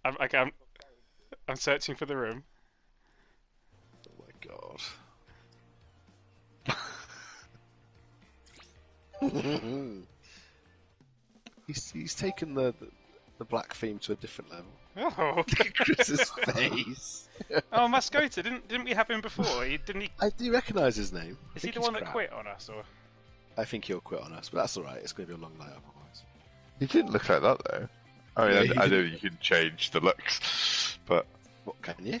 I'm searching for the room. Oh my god. he's taken the black theme to a different level. Oh, Look at Chris's face. oh, Mascota. Didn't we have him before? Didn't he? I do recognise his name. I Is he think the he's one that crap. quit on us, or? I think he'll quit on us, but that's alright. It's going to be a long night otherwise. He didn't look like that though. I mean, Yeah, I he know didn't. you can change the looks, but What, can you?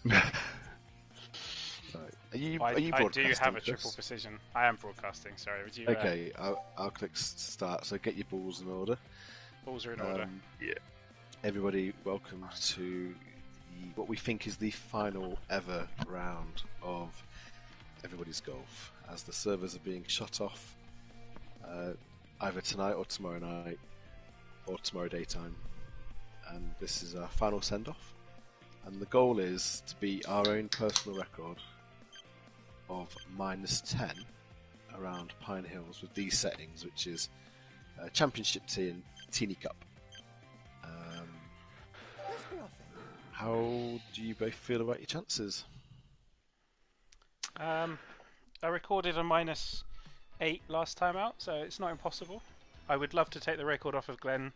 Right. Are you I do broadcasting, have a Chris? triple precision. I am broadcasting. Sorry, would you? Okay, I'll click start. So get your balls in order. Balls are in order. yeah. Everybody, welcome to what we think is the final ever round of Everybody's Golf, as the servers are being shut off either tonight or tomorrow night or tomorrow daytime, and this is our final send-off. And the goal is to beat our own personal record of -10 around Pine Hills with these settings, which is Championship Tee and Teeny Cup. How do you both feel about your chances? I recorded a -8 last time out, so it's not impossible. I would love to take the record off of Glenn,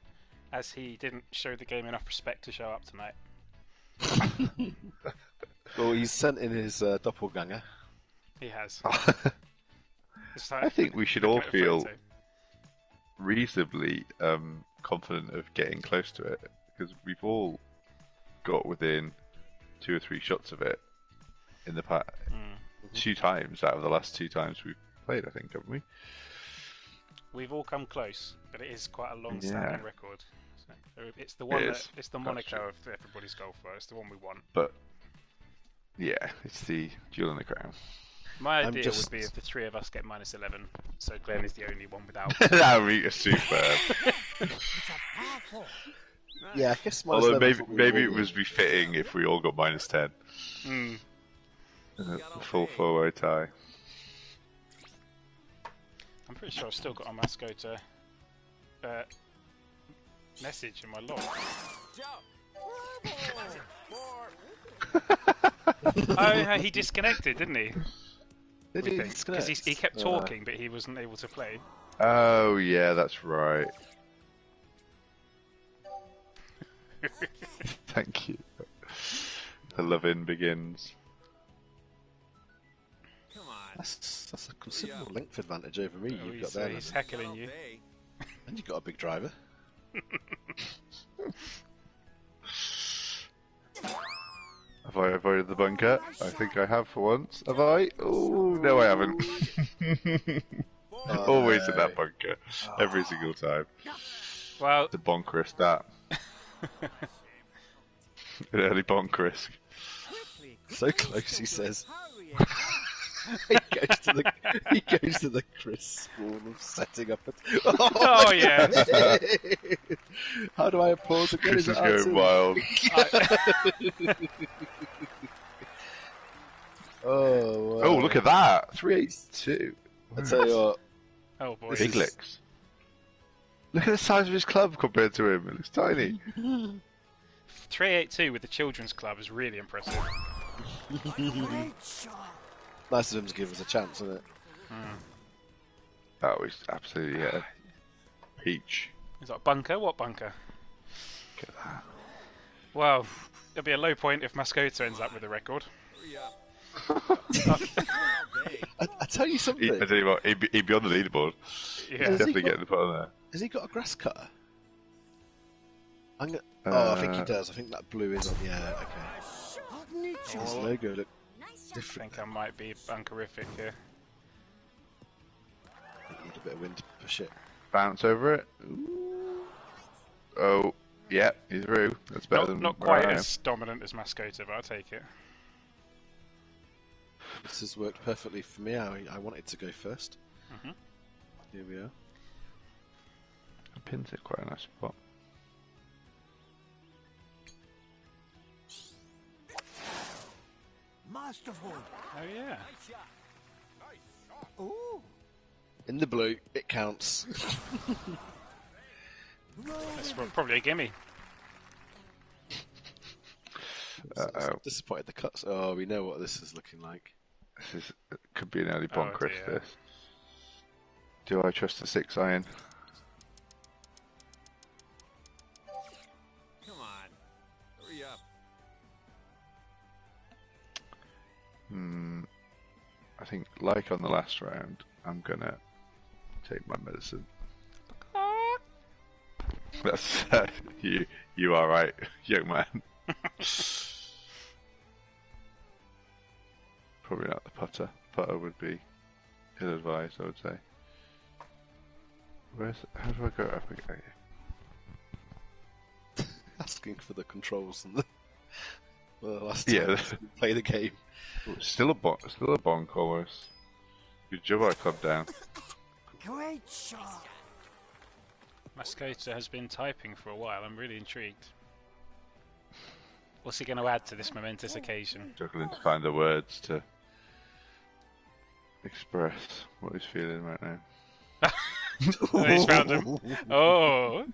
as he didn't show the game enough respect to show up tonight. Well, he's sent in his doppelganger. He has. It's I like think we should looking all at a feel photo. reasonably confident of getting close to it, because we've all got within 2 or 3 shots of it in the past 2 times out of the last 2 times we've played, I think, haven't we? We've all come close, but it is quite a long-standing Yeah. record. So it's the one is. it's the That's moniker true. of Everybody's Golfer. It's the one we want. But yeah, it's the jewel in the crown. My I'm idea just- would be if the 3 of us get -11, so Glenn is the only one without. That would be superb. Yeah, I guess my Although maybe it was befitting if we all got -10. Mm. The full 4-way tie. I'm pretty sure I've still got a Mascota message in my log. Oh, yeah, he disconnected, didn't he? Did he Because disconnect? he kept talking, but he wasn't able to play. Oh yeah, that's right. Thank you. The loving begins. That's a considerable length advantage over me Oh, you've got he's, there. he's Lemon. heckling you. And you've got a big driver. Have I avoided the bunker? I think I have for once. Have I? Oh no, I haven't. Always in that bunker, every single time. Well, It's a bonk risk that. An early bonk risk. So close, he says. he goes to the Chris spawn of setting up. oh yeah. How do I pause again? Chris is it going wild. Oh, wow. Oh, look at that! 382. I tell you what, Oh boy. This Big is- licks. Look at the size of his club compared to him. It looks tiny. 382 with the children's club is really impressive. nice of him to give us a chance, isn't it? That was absolutely peach. Is that bunker? What bunker? Look at that. Well, it'll be a low point if Mascota ends up with a record. I tell you I something. tell you what, he'd be on the leaderboard. Yeah. Has he Definitely got- getting the put on there. Has he got a grass cutter? Oh, I think he Uh, does. I think that blue is on. Yeah, okay. His logo look I different. think I might be bunkerific here. Need a bit of wind to push it. Bounce over it. Ooh. Oh, yeah, he's through. That's better than Not where quite I am. as dominant as Mascota, but I'll take it. This has worked perfectly for me. I wanted to go first. Mhm. Here we are. Pins it quite a nice spot. Masterful. Oh yeah. Ooh. In the blue, it counts. That's probably a gimme. Uh-oh. Disappointed the cuts. Oh, we know what this is looking like. Could be an early Oh, bonk, Chris, dear. this. Do I trust the 6 iron? Come on. Hurry up. I think, like on the last round, I'm gonna take my medicine. That's you are right, young man. Probably not the putter. Putter would be ill-advised, I would say. How do I go up again? Asking for the controls and the last time Yeah. we play the game. Still a bonk almost. Good job I clubbed down. Great shot. Mascota has been typing for a while. I'm really intrigued. What's he going to add to this momentous occasion? Struggling to find the words to express what he's feeling right now. Oh, he's found him. Oh!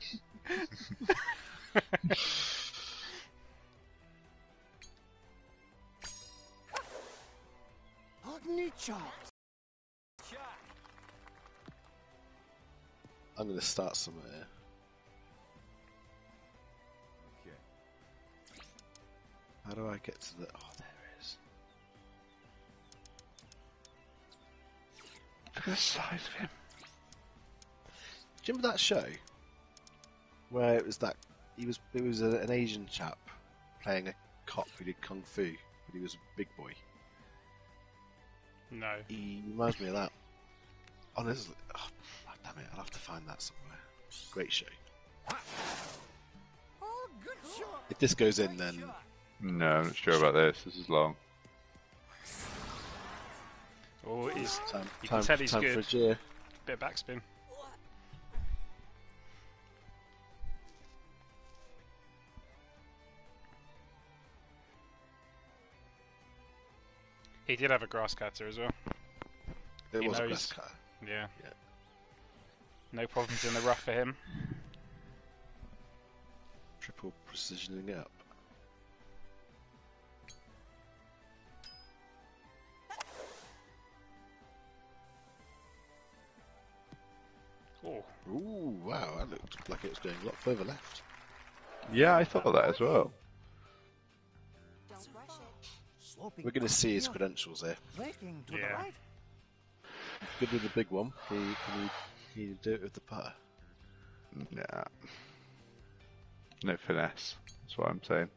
Neat shot. I'm going to start somewhere here. Okay. How do I get to the... Oh, there it is. Look at the size of him. Do you remember that show? Where it was an Asian chap playing a cop who did kung fu, but he was a big boy. No. He reminds me of that. Honestly, oh, damn it, I'll have to find that somewhere. Great show. Oh, good shot. If this goes in, then No, I'm not sure about this. This is long. Oh, he's time, You can tell he's time good. for a jeer. bit of backspin. He did have a grass cutter as well. It He was a knows. grass cutter. Yeah. Yeah. No problems in the rough for him. Triple precisioning up. Oh, Ooh, wow, that looked like it was going a lot further left. Yeah, I thought that as well. Don't rush it. Sloping We're going to see his uphill. credentials here. Breaking to Yeah. the right. Good with the big one. Can you do it with the putter? Nah. No finesse. That's what I'm saying.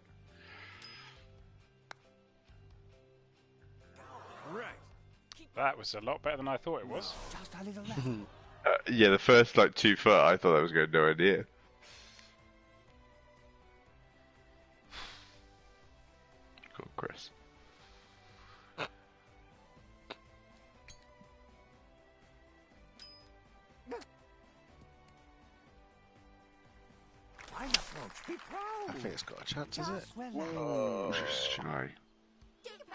Right. that was a lot better than I thought it was. Just a little left. Yeah, the first 2 foot, I thought that was going nowhere near. Go on, Chris. Fine approach. Be proud. I think it's got a chance, is it? Just relax. Oh, Just shy.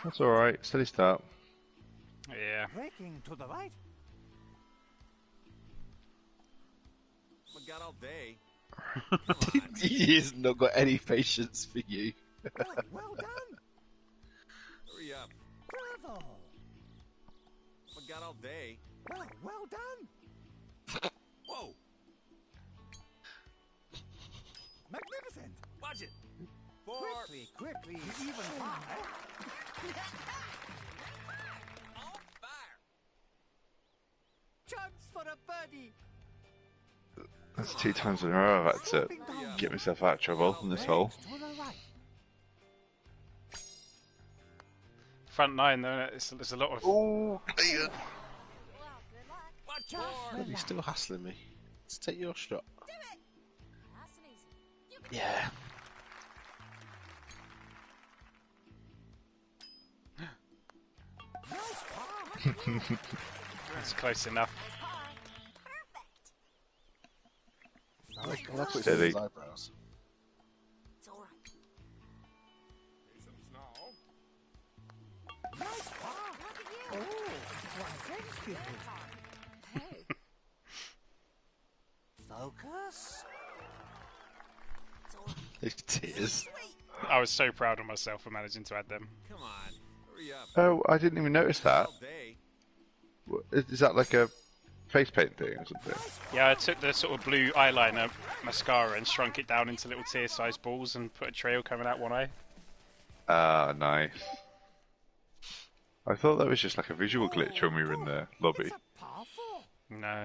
That's alright. Steady start. Yeah. Breaking to the right. I got all day. he's not got any patience for you. Good. Well done. Hurry up. Bravo. I got all day. Well done. Whoa. Magnificent. Watch it. 4. Quickly, even high. On fire. Chance for a birdie. That's 2 times in a row I've had to Sloping down. get myself out of trouble in this hole. To the right. Front 9 though, there's a lot of... Oh, Watch Just 4. He's relax. still hassling me. Let's take your shot. Nice and easy. Yeah. Nice par. It's close enough. I like what he's Steady. doing his eyebrows. It's all right. Here's some snow. Nice par. Look at you. Oh, why, thank you. Hey, Focus. it's all right. His tears. Sweet. I was so proud of myself for managing to add them. Come on, hurry up. Oh, I didn't even notice that. All day. Is that like a face paint thing or something? Yeah, I took the sort of blue eyeliner mascara and shrunk it down into little tear-sized balls and put a trail coming out one eye. Ah, nice. I thought that was just like a visual glitch when we were in the lobby. It's a powerful. No.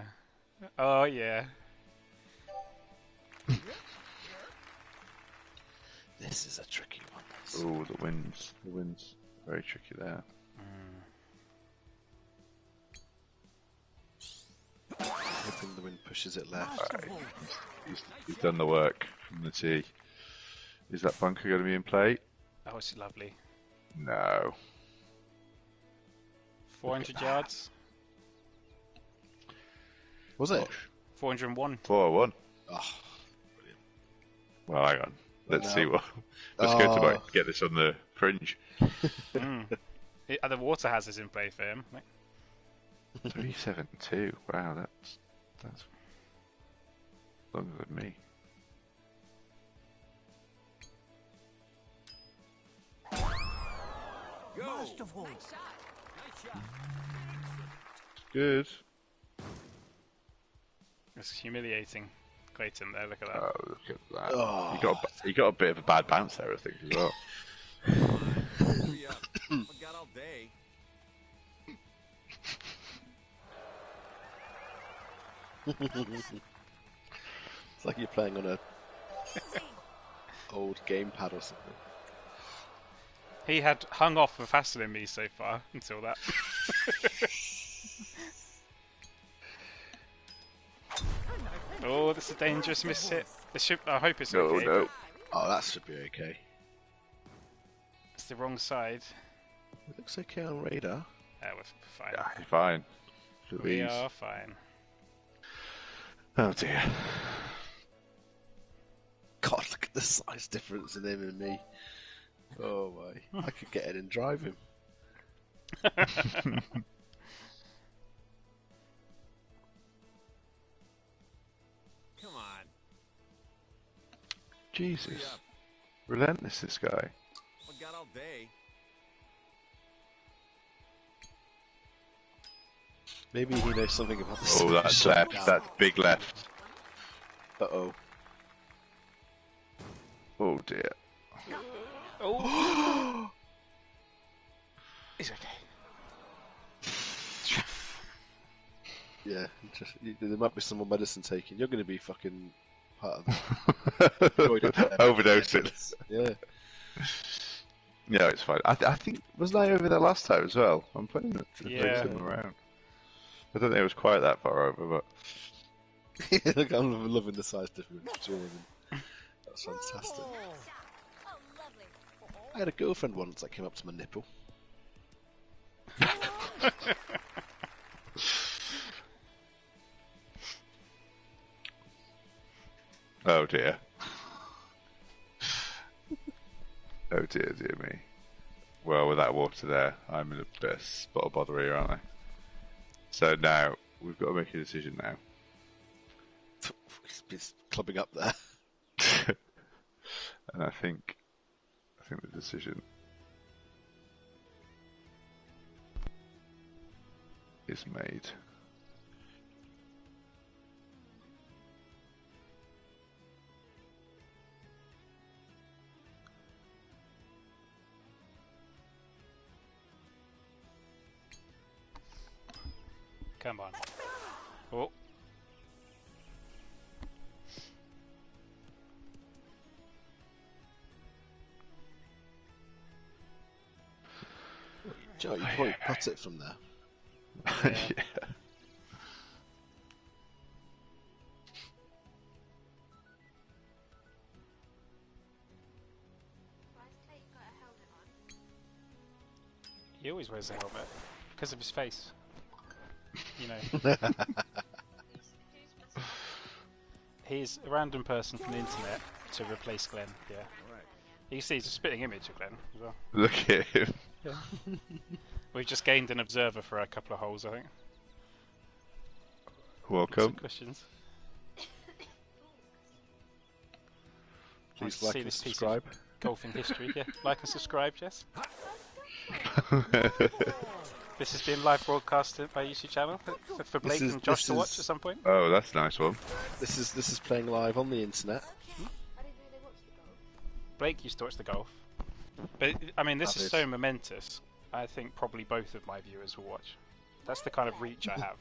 Oh, yeah. This is a tricky one. This. Oh, the wind's very tricky there. Hoping the wind pushes it left. Last of all. He's done the work from the tee. Is that bunker going to be in play? Oh, it's lovely. No. 400 yards. Was it? 401. 401. Oh, Well, hang on. Let's No. see what. Let's go to Oh. like get this on the fringe. Are the water hazards in play for him? 372. Wow, that's longer than me. Last of all. Good. It's humiliating. Clayton there, look at that. Oh, look at that. Oh. He got a bit of a bad bounce there, I think, as well. Hurry up. I got all day. It's like you're playing on a old gamepad or something. He had hung off for faster than me so far until that. Oh, that's a dangerous miss hit. I hope it's No, okay. no. Oh, that should be okay. It's the wrong side. It looks okay on radar. We're fine. Yeah, you're fine. For We these. are fine. Oh dear. God, look at the size difference in him and me. Oh my. I could get in and drive him. Come on. Jesus. Relentless, this guy. I got all day. Maybe he knows something about the Oh, that's left. That's big left. Uh-oh. Oh dear. Oh! It's okay. Yeah, there might be some more medicine taken. You're going to be fucking part of the Overdosing. Yeah. Yeah, it's fine. I think, wasn't I over there last time as well? I'm putting it to Yeah. them around. I don't think it was quite that far over, but Look, I'm loving the size difference between them. That's fantastic. Oh, lovely. I had a girlfriend once that came up to my nipple. oh dear. Oh dear, dear me. Well, with that water there, I'm in a bit of spot of bother here, aren't I? So now, we've got to make a decision now. He's clubbing up there. And I think the decision is made. Come on. Oh. Joe, you probably put it from there. Yeah. He always wears a helmet because of his face. You know. He's a random person from the internet to replace Glenn. Yeah. You see, he's a spitting image of Glenn as well. Look at him. We've just gained an observer for a couple of holes, I think. Some Welcome. questions. Please Nice to like see and this piece of subscribe. golfing history. Yeah, like and subscribe, Jess. This has been live broadcasted by YouTube channel for Blake and Josh to watch at some point. Oh, that's a nice one. This is playing live on the internet. I didn't know they watched the golf. Blake used to watch the golf, but I mean, this is Avid. so momentous. I think probably both of my viewers will watch. That's the kind of reach I have.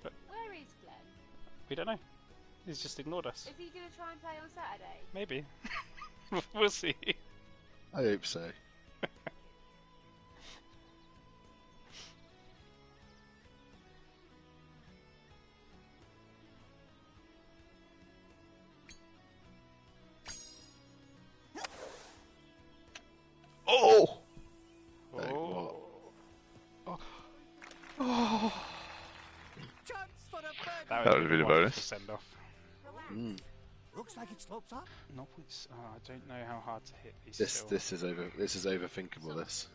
Where is Glenn? We don't know. He's just ignored us. Is he going to try and play on Saturday? Maybe. We'll see. I hope so. Oh! Oh. Chance for a birdie. That That would have been a bonus. Send off. Mm. Looks like it slopes up. No points. Oh, I don't know how hard to hit these. This still. this is over. This is overthinkable. This.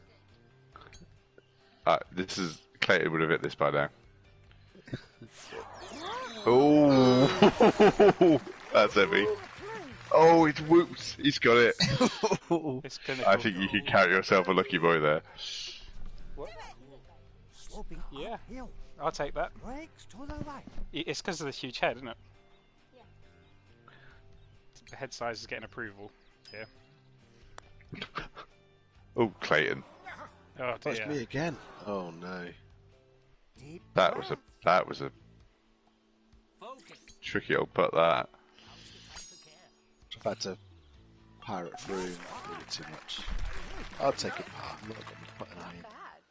This is Clayton would have hit this by now. Oh, that's heavy. Oh, it's whoops. He's got it. It's clinical. I think you can count yourself a lucky boy there. Sloping Yeah. uphill. I'll take that. Brakes to the right. It's because of the huge head, isn't it? Yeah. The head size is getting approval. Yeah. Oh, Clayton. Oh That's me dear. again. Oh no. Deep That was a focus. tricky old putt. That. I've had to pirate through really too much. I'll take a par. I'm not going to put an iron. Bad.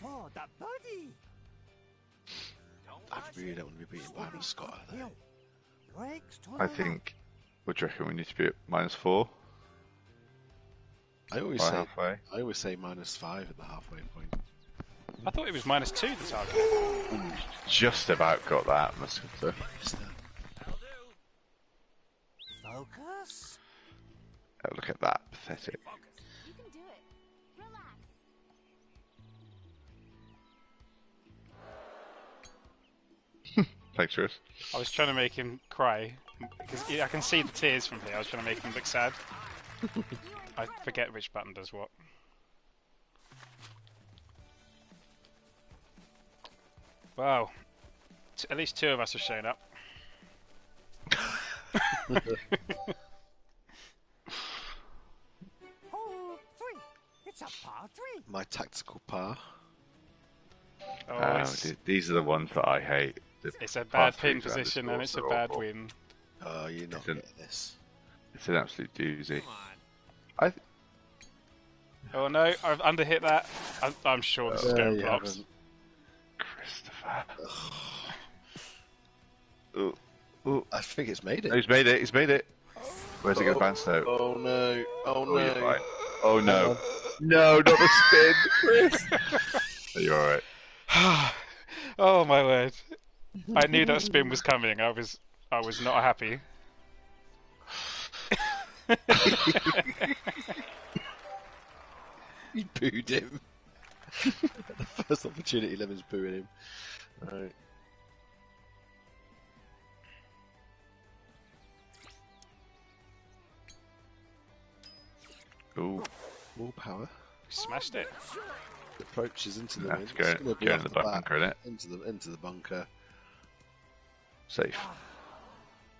For the birdie. I really don't want to be beaten by Adam Scott. I think. Hill. Brakes to the I right. think. What do you reckon? We need to be at -4 I always by say halfway. -5 at the halfway point. I thought it was -2 the target. Just about got that, must have. Focus. Oh, look at that, pathetic. You can do it. Relax. Thanks, Chris. I was trying to make him cry because I can see the tears from here. I was trying to make him look sad. I forget which button does what. Wow. At least 2 of us have shown up. Hole 3. It's a par 3. My tactical par. Oh, it's, These are the ones that I hate. The it's a par bad pin threes around the position and it's a course are bad awful. win. Oh, you're not Listen. getting this. It's an absolute doozy. Oh no, I've underhit that. I'm sure this is going you blocks. haven't. Christopher. Oh, I think it's made it. he's made it. He's made it. Where's it going to bounce now? Oh no! Oh Oh, you're no! fine. Oh no! No, not the spin, Chris. Are you alright? Oh my word! I knew that spin was coming. I was not happy. You booed him. The first opportunity, Lemon's booing him. Right. Ooh, More power. Smashed it. Approaches into the that's wind. going It's gonna be into off the the back, bunker, innit? into the bunker. Safe.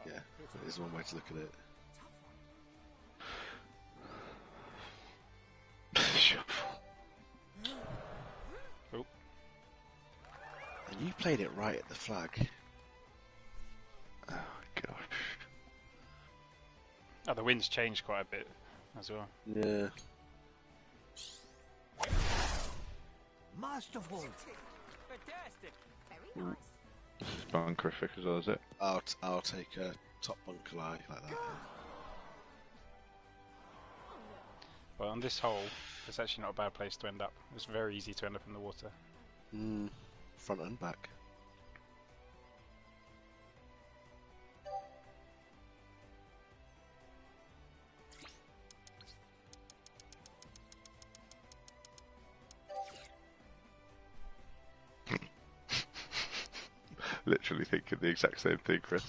Yeah, that is one way to look at it. Oh. And you played it right at the flag. Oh gosh. Oh, the wind's changed quite a bit as well. Yeah. Masterful. Fantastic. Very nice. This is bunkerific as well, is it? I'll take a top bunker lie like that. Well, on this hole, it's actually not a bad place to end up. It's very easy to end up in the water. Front and back. Literally thinking the exact same thing, Chris.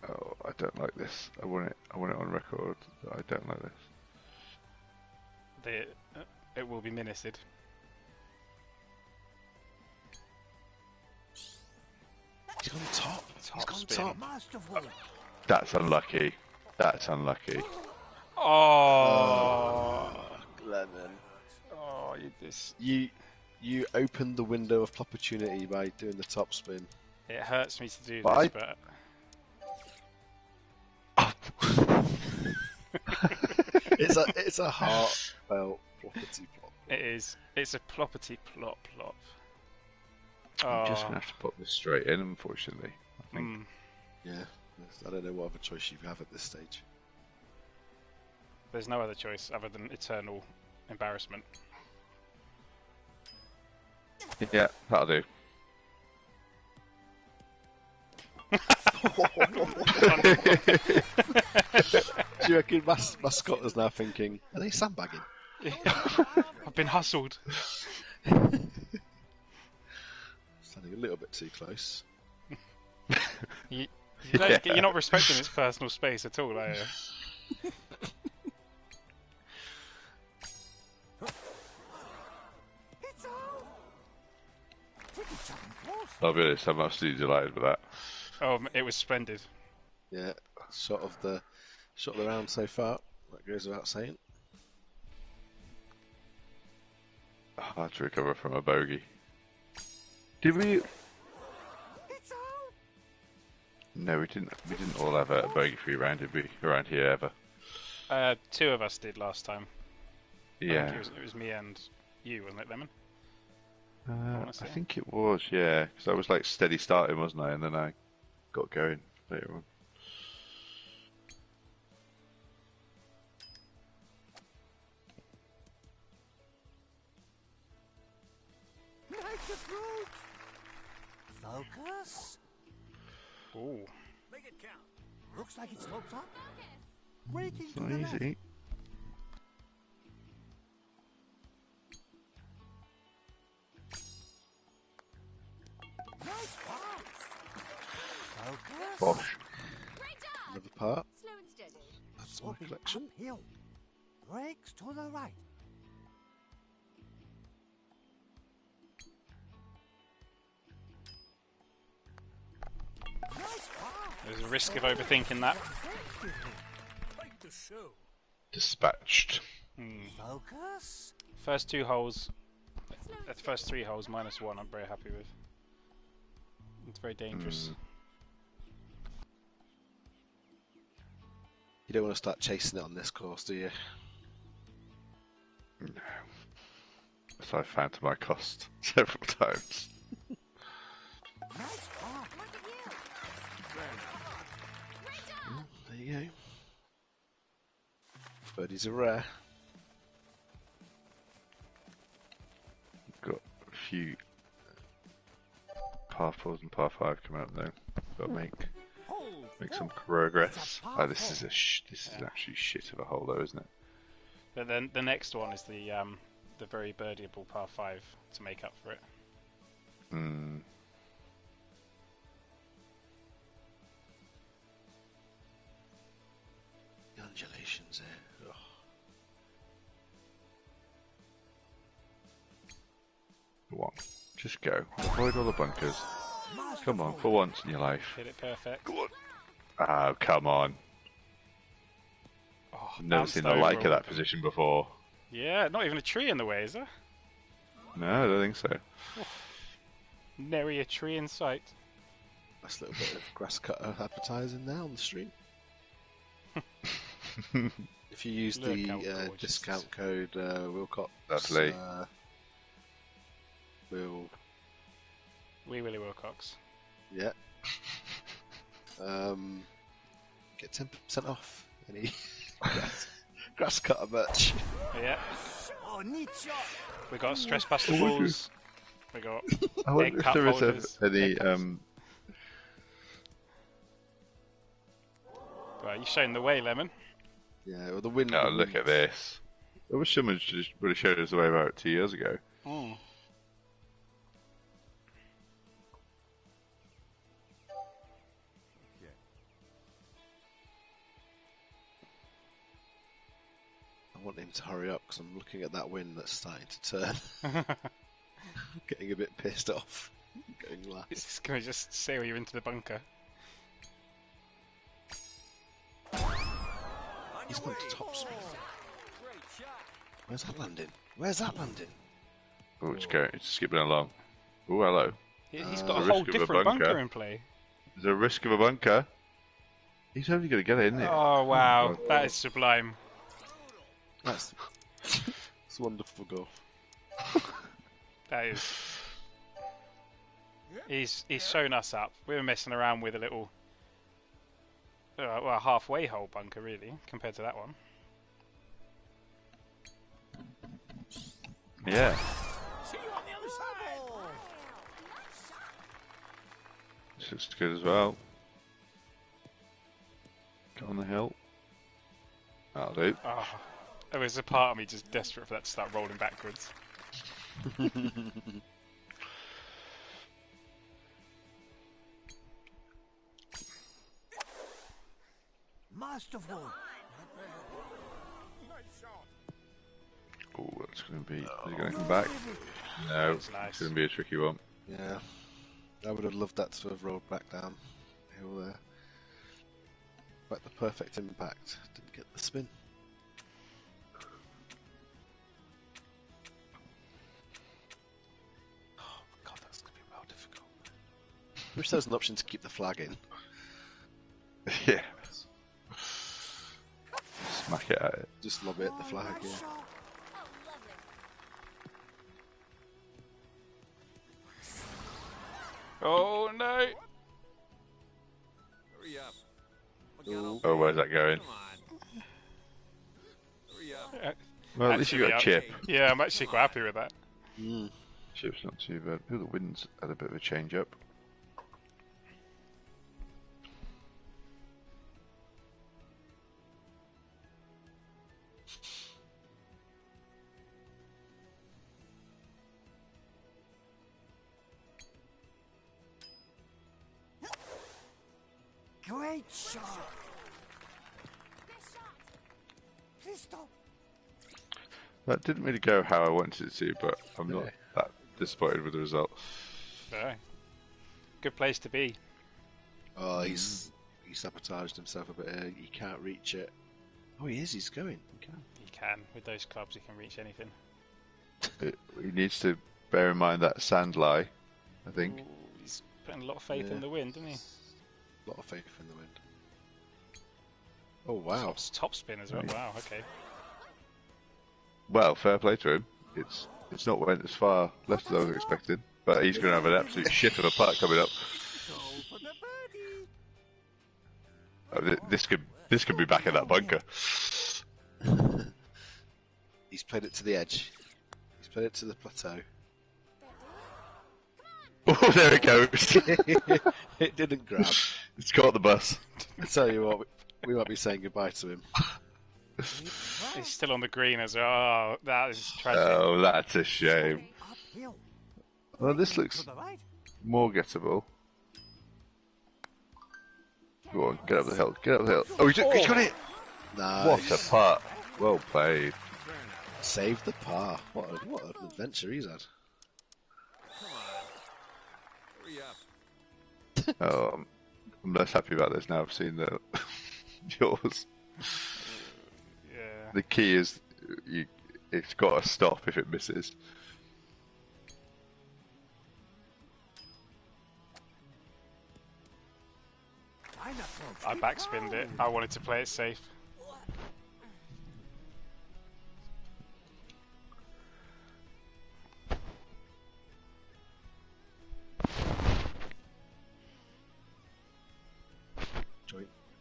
Oh, I don't like this. I want it on record that I don't like this. It will be menaced. He's gone top. He's gone spin. top. Masterful. That's unlucky. That's unlucky. Oh, Lemon. oh, this. You opened the window of opportunity by doing the top spin. It hurts me to do But this, but It's a heartfelt ploppity plop. it is. It's a ploppity plop plop. I'm just gonna have to put this straight in, unfortunately. I think. Yeah, I don't know what other choice you have at this stage. There's no other choice other than eternal embarrassment. Yeah, that'll do. Do you reckon mascot is now thinking, are they sandbagging? I've been hustled. Standing a little bit too close. You're not respecting its personal space at all, are you? It's out. Pretty chucking close. I'll be honest, I'm absolutely delighted with that. Oh, it was splendid. Yeah, shot of the round so far. That goes without saying. Hard to recover from a bogey. Did we? It's out. No, we didn't. We didn't all have a bogey-free round, did we? Around here ever? Two of us did last time. I Yeah. think it was me and you, wasn't it, Lemon? I say. think it was. Yeah, because I was like steady starting, wasn't I? And then I got going later on. Nice approach. Focus. Ooh. Make it count. Looks like it slopes up. Breaking It's to not the left. easy. Nice pass. Focus. Bosh. Great job! Another part. Slow and steady. That's my Sloping collection. uphill. Brakes to the right. Nice pass. There's a risk of overthinking that. Like the show. Dispatched. Focus. First two holes, Slow and the first three holes -1, I'm very happy with. It's very dangerous. You don't want to start chasing it on this course, do you? No. As I've found to my cost several times. Nice pass. Look at you! Great job! There you go. Birdies are rare. Got a few par 4s and par 5 coming up though. Got to Hold. make some four. progress. It's a par Oh, this is four. this is actually shit of a hole though, isn't it? But then the next one is the very birdieable par 5 to make up for it. Hmm. The undulations there. Ugh. Go on. Just go. Avoid all the bunkers. Come on, for once in your life. Hit it perfect. Go on. Oh, come on. Oh, Never bounced seen the over like of all that them. position before. Yeah, not even a tree in the way, is there? No, I don't think so. Nary a tree in sight. Nice little bit of grass cutter advertising there on the stream. If you use Look the how gorgeous discount code Wilcox, Lovely. we'll Wee Willie Wilcox. yeah get 10% off any grass cutter merch. Yeah, Oh, neat shot. we got stress buster I wonder- balls. We got I wonder egg if cup there is holders, any. egg cups. Well, you're showing the way, Lemon. Yeah, well the wind. Oh, the look wind- at this. I wish someone just would have showed us the way about 2 years ago. Mm. want him to hurry up because I'm looking at that wind that's starting to turn. Getting a bit pissed off. Going last. It's gonna just sail you into the bunker. He's gone to top speed. Great shot. Where's that landing? Where's that landing? Oh, it's going. It's skipping along. Oh, hello. He's got a The whole risk of a different bunker. bunker. In play. There's a risk of a bunker. He's only going to get it, isn't it? Oh wow, God. that is sublime. That's it's wonderful golf. That is. He's shown us up. We were messing around with a little, well, halfway hole bunker really, compared to that one. Yeah. See you on the other side. This looks good as well. Go on the hill. That'll do. Oh, there was a part of me just desperate for that to start rolling backwards. Masterful. Oh, that's going to be. Is he going to come back? No. That's nice. It's going to be a tricky one. Yeah. I would have loved that to have rolled back down hill there. But the perfect impact. Didn't get the spin. Oh god, that's going to be well difficult. Wish there was an option to keep the flag in. Yeah. Smack it at it. Just lob it at the flag, yeah. Oh, lovely. Oh no! Hurry up. Forgot Ooh. I'll Oh, where's that going? Come on. Hurry up. Well, at least you got a Actually, chip. Yeah, I'm actually quite happy with that. Mm. Chip's not too bad. Oh, the wind's had a bit of a change up. Great shot. Nice shot. Please stop. That didn't really go how I wanted it to, but I'm not Yeah. that disappointed with the result. So, good place to be. Oh, he sabotaged himself a bit here. He can't reach it. Oh, he is. He's going. He can. You can with those clubs. You can reach anything. He needs to bear in mind that sand lie, I think. Ooh, he's putting a lot of faith Yeah. in the wind, isn't he? A lot of faith in the wind. Oh wow. Top spin as well. Right. Wow. Okay. Well, fair play to him. It's not went as far left as I was expecting, but he's going to have an absolute shit of a putt coming up. Go for the birdie. This could be back in that bunker. He's played it to the edge. He's played it to the plateau. Oh, there it goes. It didn't grab. It's caught the bus. I tell you what, we might be saying goodbye to him. He's still on the green as well. Oh, that is tragic. Oh, that's a shame. Uphill. Well, this To looks the right. more gettable. Go on, get up the hill. Get up the hill. Oh, he's got it! Nice. What a putt. Well played. Saved the par. What an adventure he's had. Come on. Hurry up. Oh, I'm less happy about this now. I've seen yours. Yeah. The key is it's got to stop if it misses. I backspinned it. I wanted to play it safe.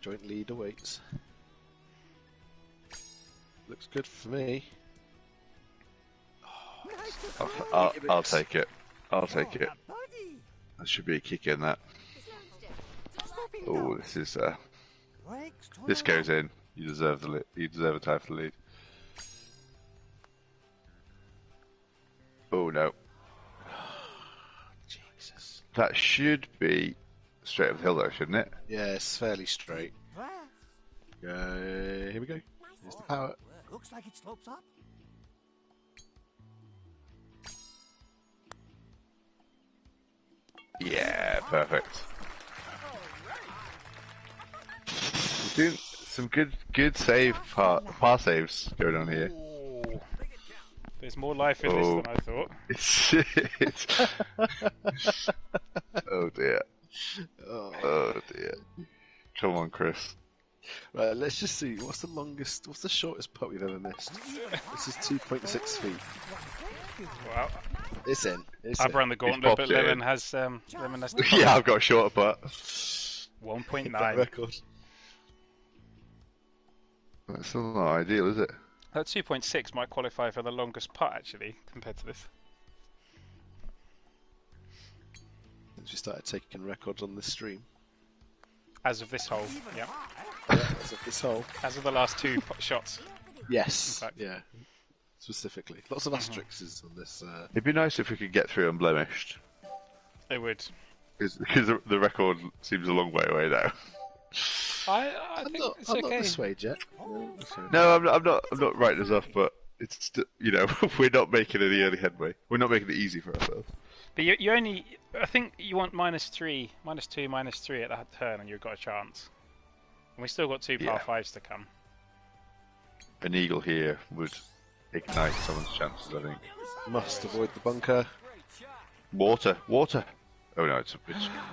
Joint lead awaits. Looks good for me. I'll take it. I'll take it. Birdie. There should be a kick in that. There's loads to do. Oh, this is Breaks to this the goes in. You deserve the lead. You deserve a tie for the lead. Oh no, Jesus. that should be straight up the hill though, shouldn't it? Yeah, it's fairly straight. right. Here we go. Here's the power. Looks like it slopes up. Yeah, perfect. We're doing some good save par saves going on here. Ooh. There's more life in Oh. this than I thought. It's oh dear. Oh. Oh dear. Come on, Chris. Right, let's just see. What's the shortest putt we've ever missed? This is 2.6 feet. Wow. It's in. It's I've in. run the gauntlet, popped but it Lemon in. has the Yeah, I've got a shorter putt. 1.9. record. That's still not ideal, is it? That 2.6 might qualify for the longest putt actually compared to this. Since we started taking records on this stream. As of this hole, yeah. As of this hole. As of the last two shots. Yes. In fact. Yeah. Specifically. Lots of asterisks on this. It'd be nice if we could get through unblemished, It would. because the record seems a long way away now. I I'm think not, it's I'm okay. not persuaded yet. No, I'm not writing us off, but it's still, we're not making any early headway. We're not making it easy for ourselves. But you only, I think you want -3, -2, -3 at that turn, and you've got a chance. And we still got two par Yeah. fives to come. An eagle here would ignite someone's chances, I think. Must avoid the bunker. Water. Oh no, it's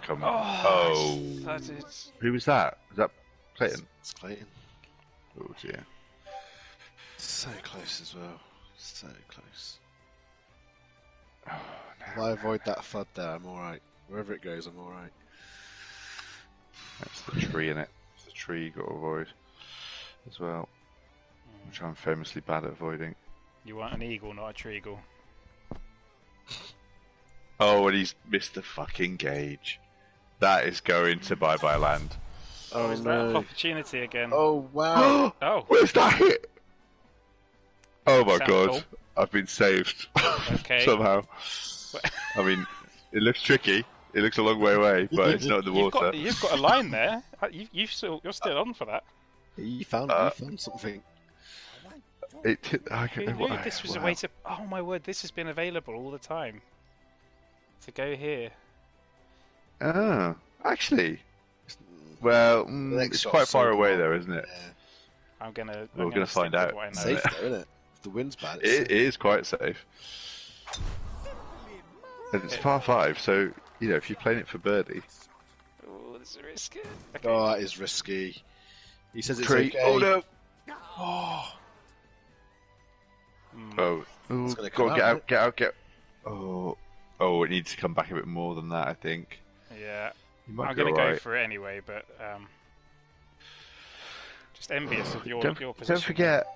come. Oh, That is. who was that? Was that Clayton? It's Clayton. Oh dear. So close as well. So close. Oh, If I avoid that FUD there, I'm alright. Wherever it goes, I'm alright. That's the tree in it. It's the tree you got to avoid as well, which I'm famously bad at avoiding. You want an eagle, not a treagle. Oh, and he's missed the fucking gauge. That is going to bye-bye land. Oh Is that an no. opportunity again? Oh wow. Oh. Where's that hit? Oh my Sound god, cool. I've been saved Okay. somehow. I mean, it looks tricky. It looks a long way away, but it's not in the water. You've got a line there. You're still on for that. You found something. Who knew this was a way to? Oh my word! This has been available all the time. To go here. Oh, actually, well, next it's shot's quite so far away long. there, isn't it? Yeah. I'm gonna. We're gonna find stick with out. what I know. Safe though, isn't it? If the wind's bad, it's It is quite safe. And it's par 5, so if you're playing it for birdie. Oh, this is risky. Okay. Oh, that is risky. He says it's Tree. okay. Oh no! Mm. Oh, It's go gonna on, come get out, out, get out, get. Oh, it needs to come back a bit more than that, I think. Yeah. You might I'm be gonna go alright. for it anyway, but just envious of your Don't position. forget,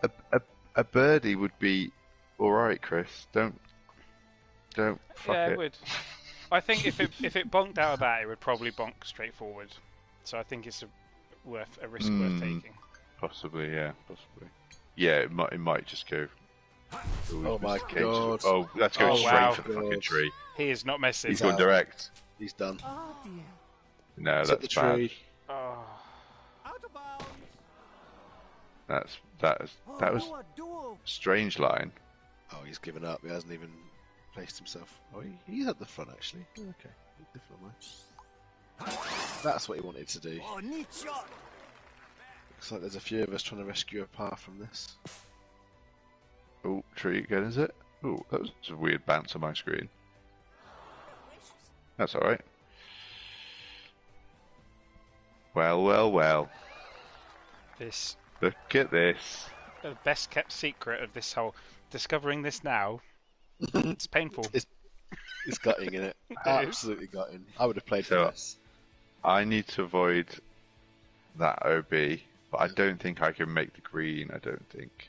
a birdie would be alright, Chris. Don't fuck Yeah, it. it would. I think if it bonked out of that, it would probably bonk straight forward. So I think it's a risk worth taking. Possibly, yeah, possibly. Yeah, it might just go. Oh my Mr. Cage. God. Oh, that's going Oh, straight wow. for the fucking tree. He is not messing. He's going out. direct. He's done. Oh dear. No, It's at that's the bad. tree. Oh. Out of bounds. That Oh, was do a duel. a strange line. Oh, he's given up. He hasn't even placed himself. Oh, he's at the front actually. Oh, okay, different line. That's what he wanted to do. Oh, neat shot. Looks like there's a few of us trying to rescue a par from this. Oh, tree again, is it? Oh, that was a weird bounce on my screen. That's alright. Well. This Look at this. the best kept secret of this whole discovering this now. It's painful. It's gutting in it. Absolutely gutting. I would have played for So- this. I need to avoid that OB, but I don't think I can make the green, I don't think.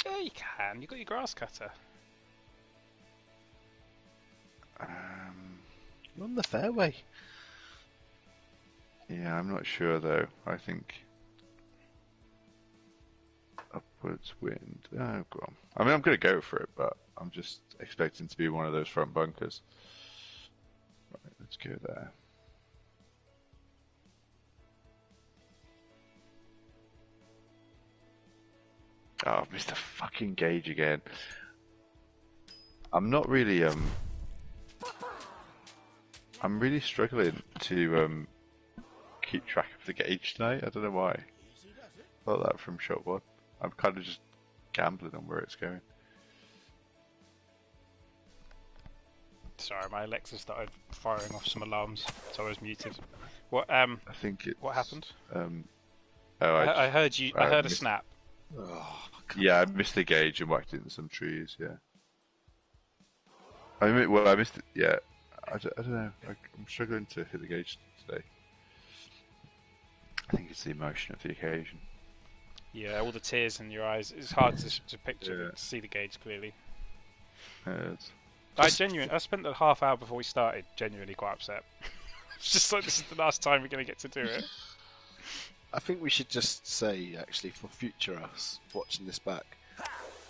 Yeah, you can. You got your grass cutter. On the fairway. Yeah, I'm not sure though. I think upwards wind. Oh, go on. I mean, I'm going to go for it, but I'm just expecting to be one of those front bunkers. Right, let's go there. Oh, I've missed a fucking gauge again. I'm not really I'm really struggling to keep track of the gauge tonight. I don't know why. Felt that from shot one. I'm kind of just gambling on where it's going. Sorry, my Alexa started firing off some alarms, so I was muted. What I think it's... What happened? I heard you. I heard a missed- snap. Oh, Yeah, I missed the gauge and whacked it into some trees, yeah. I missed it, yeah. I don't know. I'm struggling to hit the gauge today. I think it's the emotion of the occasion. Yeah, all the tears in your eyes. It's hard to picture, Yeah. to see the gauge clearly. It's... I spent the half hour before we started genuinely quite upset. It's just like, this is the last time we're going to get to do it. I think we should just say, actually, for future us watching this back,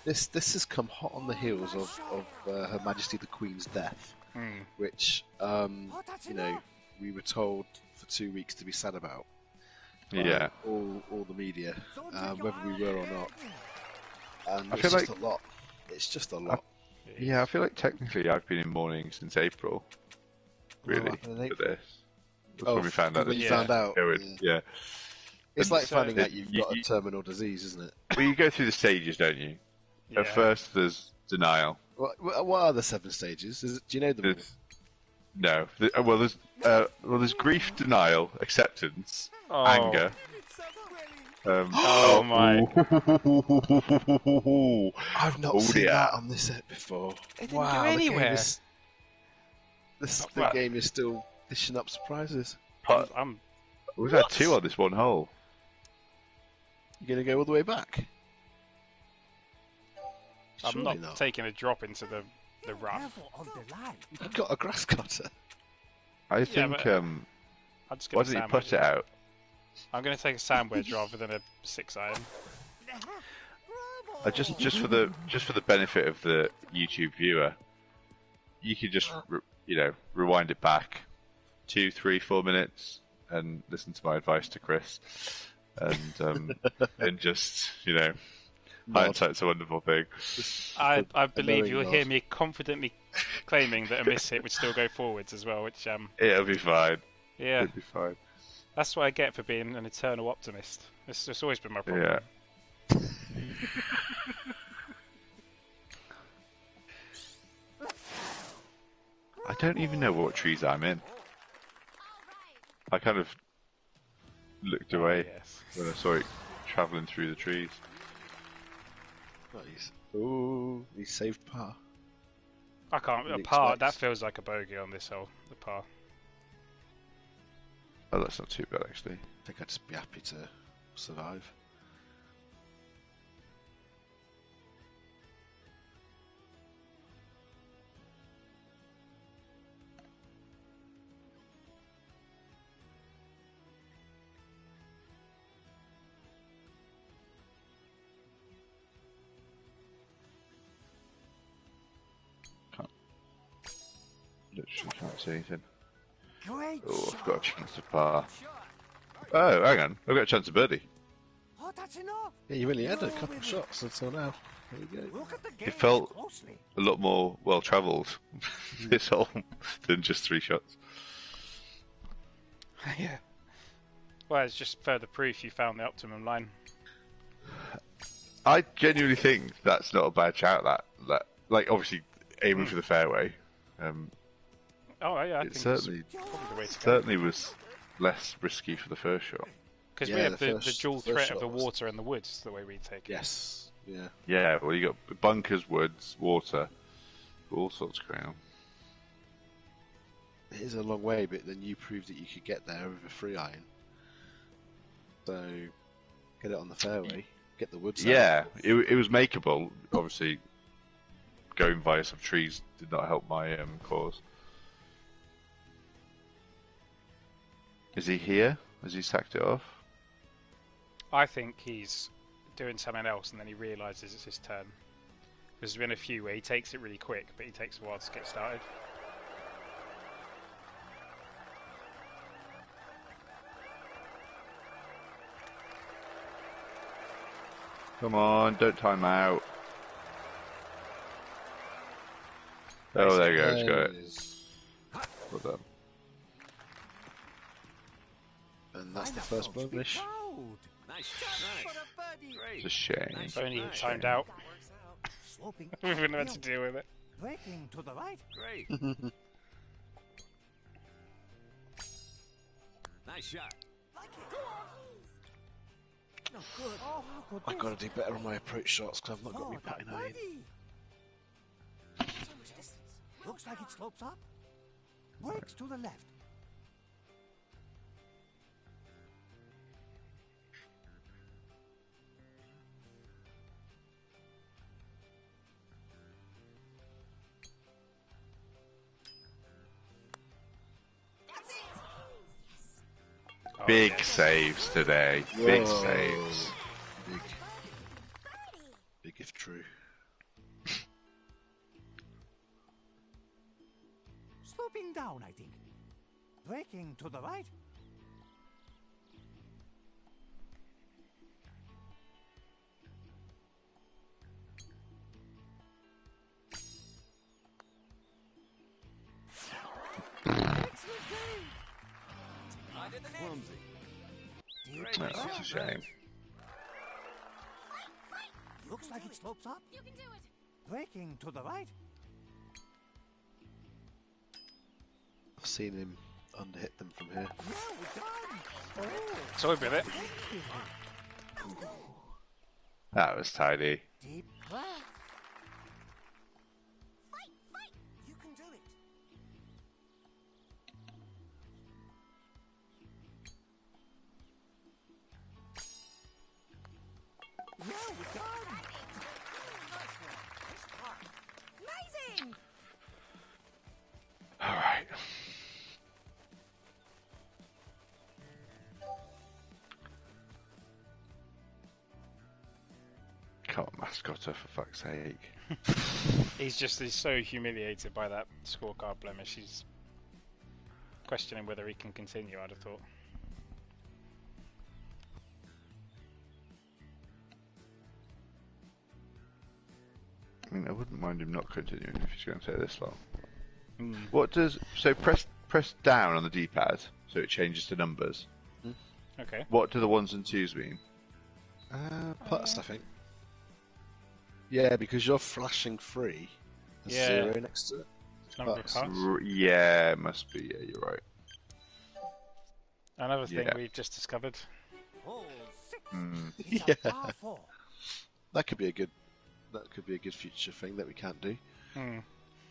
this has come hot on the heels of Her Majesty the Queen's death, which you know, we were told for 2 weeks to be sad about. By Yeah. all the media, whether we were or not, and I it's feel just like- a lot. It's just a lot. Yeah, I feel like technically I've been in mourning since April. Really, happened in for April? this. That's when we found out when that you Yeah. found out. COVID. Yeah. It's And like so- finding out you've you- got a you- terminal disease, isn't it? Well, you go through the stages, don't you? Yeah. At first, there's denial. What are the 7 stages? Do you know them? all? There's no. There's grief, denial, acceptance, Oh. anger. Oh my. I've not Oh, seen dear. that on this set before. didn't Wow, go the anywhere. game is. The Well- game is still dishing up surprises. But I'm we've had 2 on this one hole. You're gonna go all the way back? not, Surely taking a drop into the rough. Careful on the line. You've got a grass cutter. I think. but- I'm just Why going to didn't you put it out? I'm going to take a sand wedge rather than a 6-iron. Just for the benefit of the YouTube viewer, you could just rewind it back 2, 3, 4 minutes and listen to my advice to Chris, and and just hindsight's a wonderful thing. I believe knowing you'll nod. hear me confidently claiming that a miss hit would still go forwards as well, which It'll be fine. yeah, It'll be fine. that's what I get for being an eternal optimist. It's always been my problem. Yeah. I don't even know what trees I'm in. I kind of looked away Yes. when I saw it travelling through the trees. Nice. Ooh, he saved par. I can't. A Didn't par. expect. That feels like a bogey on this hole. The par. Oh, that's not too bad actually. I think I'd just be happy to survive. Literally can't see anything. Great Oh, I've shot. got a chance to par. Oh, hang on. I've got a chance of birdie. Oh, that's enough. Yeah, you only had a couple of shots until now. There you go. Look at the game felt- closely. A lot more well travelled this hole than just 3 shots. Yeah. Well, it's just further proof you found the optimum line. I genuinely think that's not a bad shout. That like obviously aiming for the fairway. Oh yeah, I It think certainly it's probably the way to go. certainly was less risky for the first shot. Because Yeah, we have the the first- dual first threat shot of the was- water and the woods, the way we take it. Yes. Yeah. Yeah, well you got bunkers, woods, water, all sorts going on. It is a long way, but then you proved that you could get there with a 3-iron. So, get it on the fairway, get the woods out. Yeah, it was makeable. Obviously, going via some trees did not help my cause. Is he here? Has he sacked it off? I think he's doing something else and then he realises it's his turn. There's been a few where he takes it really quick, but he takes a while to get started. Come on, don't time out. Oh, there you go. It's got it. Well done. And that's the first blemish. Nice shot. For a birdie. It's a shame. If only he Nice. timed out. Sloping We wouldn't have had to deal with it. breaking to the right. Great. Nice shot. No good. Oh, how could I've this? got to do better on my approach shots because I've not got Oh, my that pattern iron. birdie. Looks like it slopes up. Breaks to the left. Oh, Big yes. saves today. Big Whoa. saves. Big, big if true. Sloping down, I think. Breaking to the right. Clumsy. Deep No, left. that's a shame. Looks like it slopes up. You can do it. Breaking to the right. I've seen him underhit them from here. Well done. Oh, Sorry with it. That was tidy. deep left. Fight, fight. You can do it. Well done. Amazing. Alright. Come on, Mascotter, for fuck's sake. He's so humiliated by that scorecard blemish. He's questioning whether he can continue, I'd have thought. I mean, I wouldn't mind him not continuing if he's going to take this long. Mm. What does... So press down on the D-pad so it changes to numbers. Okay. What do the 1s and 2s mean? Putts, I think. Yeah, because you're flashing free. There's Yeah. 0 next to it. Number of Putts. cards. Yeah, it must be. Yeah, you're right. Another thing Yeah. we've just discovered. Hole 6. Mm. It's Yeah. a par 4. That could be a good. That could be a good future thing that we can't do. Hmm.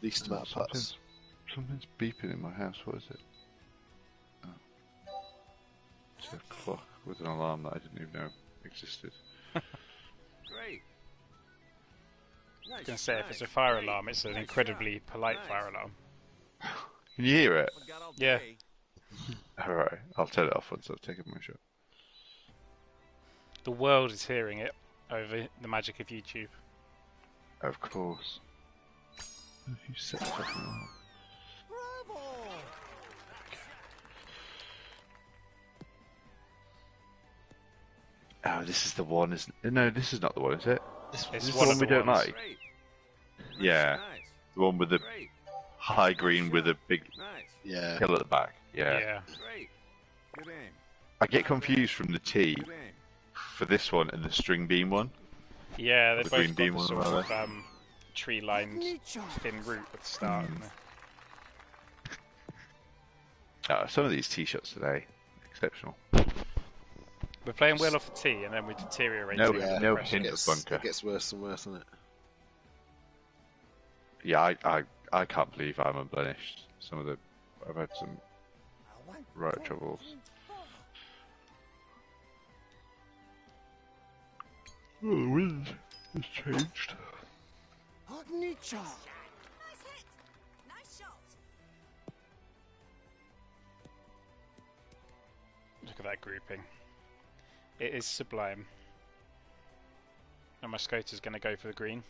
Least amount of putts. Something's beeping in my house. What is it? Oh. It's a clock with an alarm that I didn't even know existed. Great. I was going to say, if it's a fire alarm, it's an incredibly polite fire alarm. Can you hear it? Forgot all Yeah. day. Alright, I'll turn it off once I've taken my shot. The world is hearing it over the magic of YouTube. Of course. If you set this off and on. Bravo. Oh, this is the one, isn't it? No, this is not the one, is it? It's Is this the one one of we the don't ones. like? Great. Yeah. Nice. The one with the Great. high green with a big Nice. Yeah. hill at the back. Yeah. Yeah. Great. Good aim. I get confused from the T Good aim. for this one and the string beam one. Yeah, they've The both green got beam the one, sort of rather. tree-lined Neat shot. thin route at the start. Mm. isn't it? Some of these tee shots today, exceptional. We're playing well off the tee, and then we deteriorate. No, under Yeah. no pressure. hint It of gets, bunker. it gets worse and worse, doesn't it? Yeah, I can't believe I'm unblemished. Some of the I've had some A 1, right 2, troubles. 3, 4. Oh, the wind has changed. Oh, neat shot. Nice hit. Nice shot. Look at that grouping. It is sublime. And my Scoter's going to go for the green.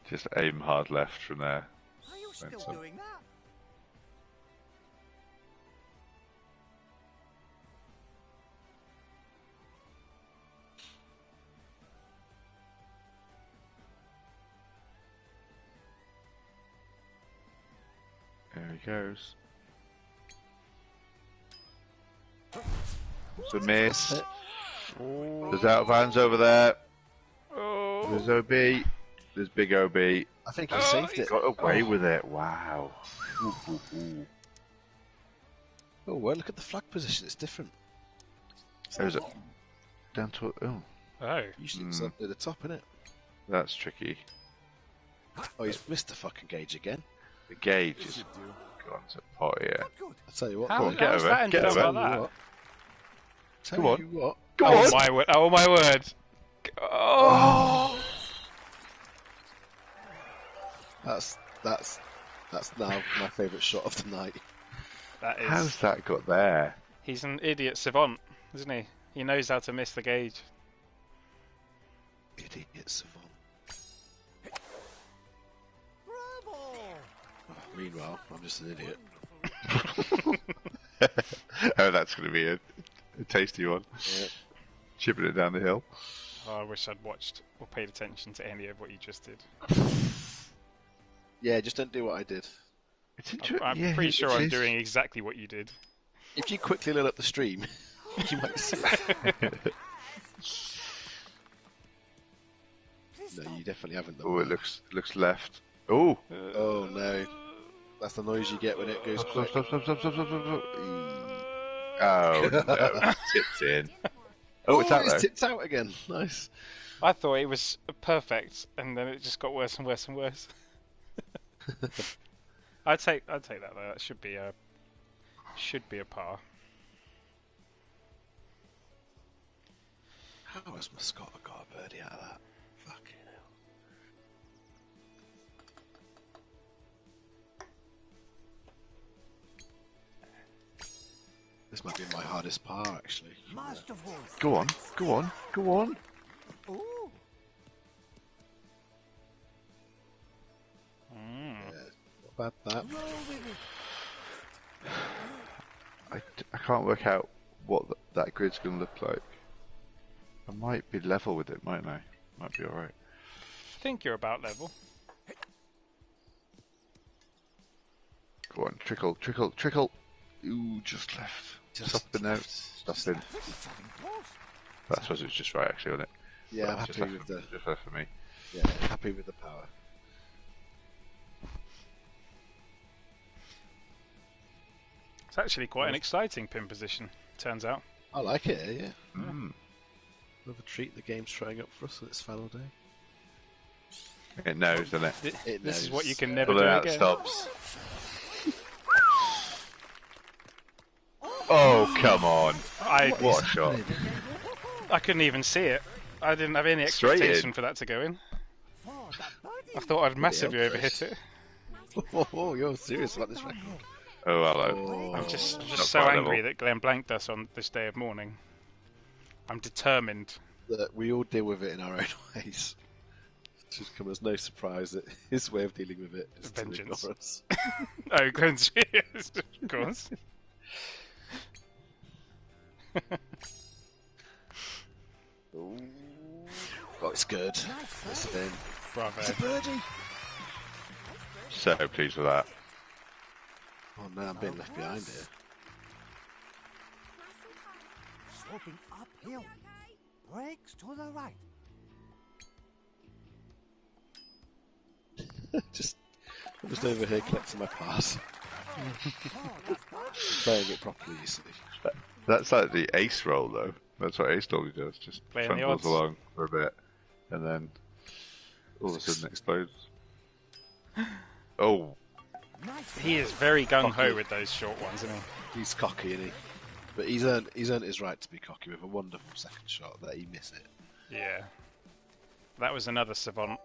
Just aim hard left from there. Are you still Thanks, son. doing that? he goes. It's a miss. There's out of bounds over there. There's OB. There's big OB. I think he saved it. Got away with it. Wow. Ooh, ooh, ooh. Oh, well, look at the flag position. It's different. There's it. Down to oh. Oh. Usually it's up at the top, isn't it? That's tricky. Oh, he's missed the fucking gauge again. The gauge is gone to pot here. Not good. I tell you what, How, boy. get how's over, that ended get up over. like that? Tell Come on. you what. Go Oh on. my word! Oh my word! Oh! That's now my favourite shot of the night. That is. How's that got there? He's an idiot savant, isn't he? He knows how to miss the gauge. Idiot savant. Bravo! Oh, meanwhile, I'm just an idiot. Oh, that's going to be a tasty one. Yeah. Chipping it down the hill. Oh, I wish I'd watched or paid attention to any of what you just did. Yeah, just don't do what I did. It's interesting. I'm pretty sure I'm doing exactly what you did. If you quickly load up the stream, you might see it. No, you definitely haven't done Oh, it that. looks left. Oh. Oh no. That's the noise you get when it goes Stop, quick. stop, stop, stop, stop, stop, stop, stop. Oh no! Tipped in. Oh, it's out it's there. tipped out again. Nice. I thought it was perfect, and then it just got worse and worse and worse. I'd take that though. That should be a par. How has Mascota got a birdie out of that? Fucking hell. This might be my hardest par, actually. Masterful. Go on, go on, go on. Ooh. Mm. Yeah, not bad that. Roll with it. I can't work out what that grid's going to look like. I might be level with it, mightn't I? Might be alright. I think you're about level. Go on, trickle, trickle, trickle. Ooh, just left. Just Stopping out. left. Stopping. It's getting close. I suppose it's just right, actually, wasn't it? Yeah, I'm Well, just happy left with for- the Just left for me. happy with the power. It's actually quite an exciting pin position, turns out. I like it, yeah. Mm. Another treat the game's throwing up for us on its final day. It knows, doesn't it? It This is knows. what you can never Pulling do out again. stops. Oh, come on. What a shot. I couldn't even see it. I didn't have any Straight in. expectation for that to go in. For the birdie. I thought I'd massively hell, overhit it. Oh, you're serious about this record? Oh, hello. Oh, I'm just Not so quite angry level. that Glenn blanked us on this day of mourning. I'm determined. that we all deal with it in our own ways. It should come as no surprise that his way of dealing with it is to Vengeance. ignore us. Oh, Glenn's yes, of course. Oh, it's good. It's in. Bravo. It's a birdie. So pleased with that. Oh no, I'm being left behind here. Sloping uphill. Brakes to the right. I'm just over here collecting my pass. Oh, that's good. Playing it properly, you see. That's like the ace roll, though. That's what ace normally does. Just Playing the trundles odds. along for a bit, and then all of a sudden it explodes. Oh, Nice. He is very gung ho with those short ones, isn't he? He's cocky, isn't he? But he's earned his right to be cocky with a wonderful second shot that he missed it. Yeah. That was another savant.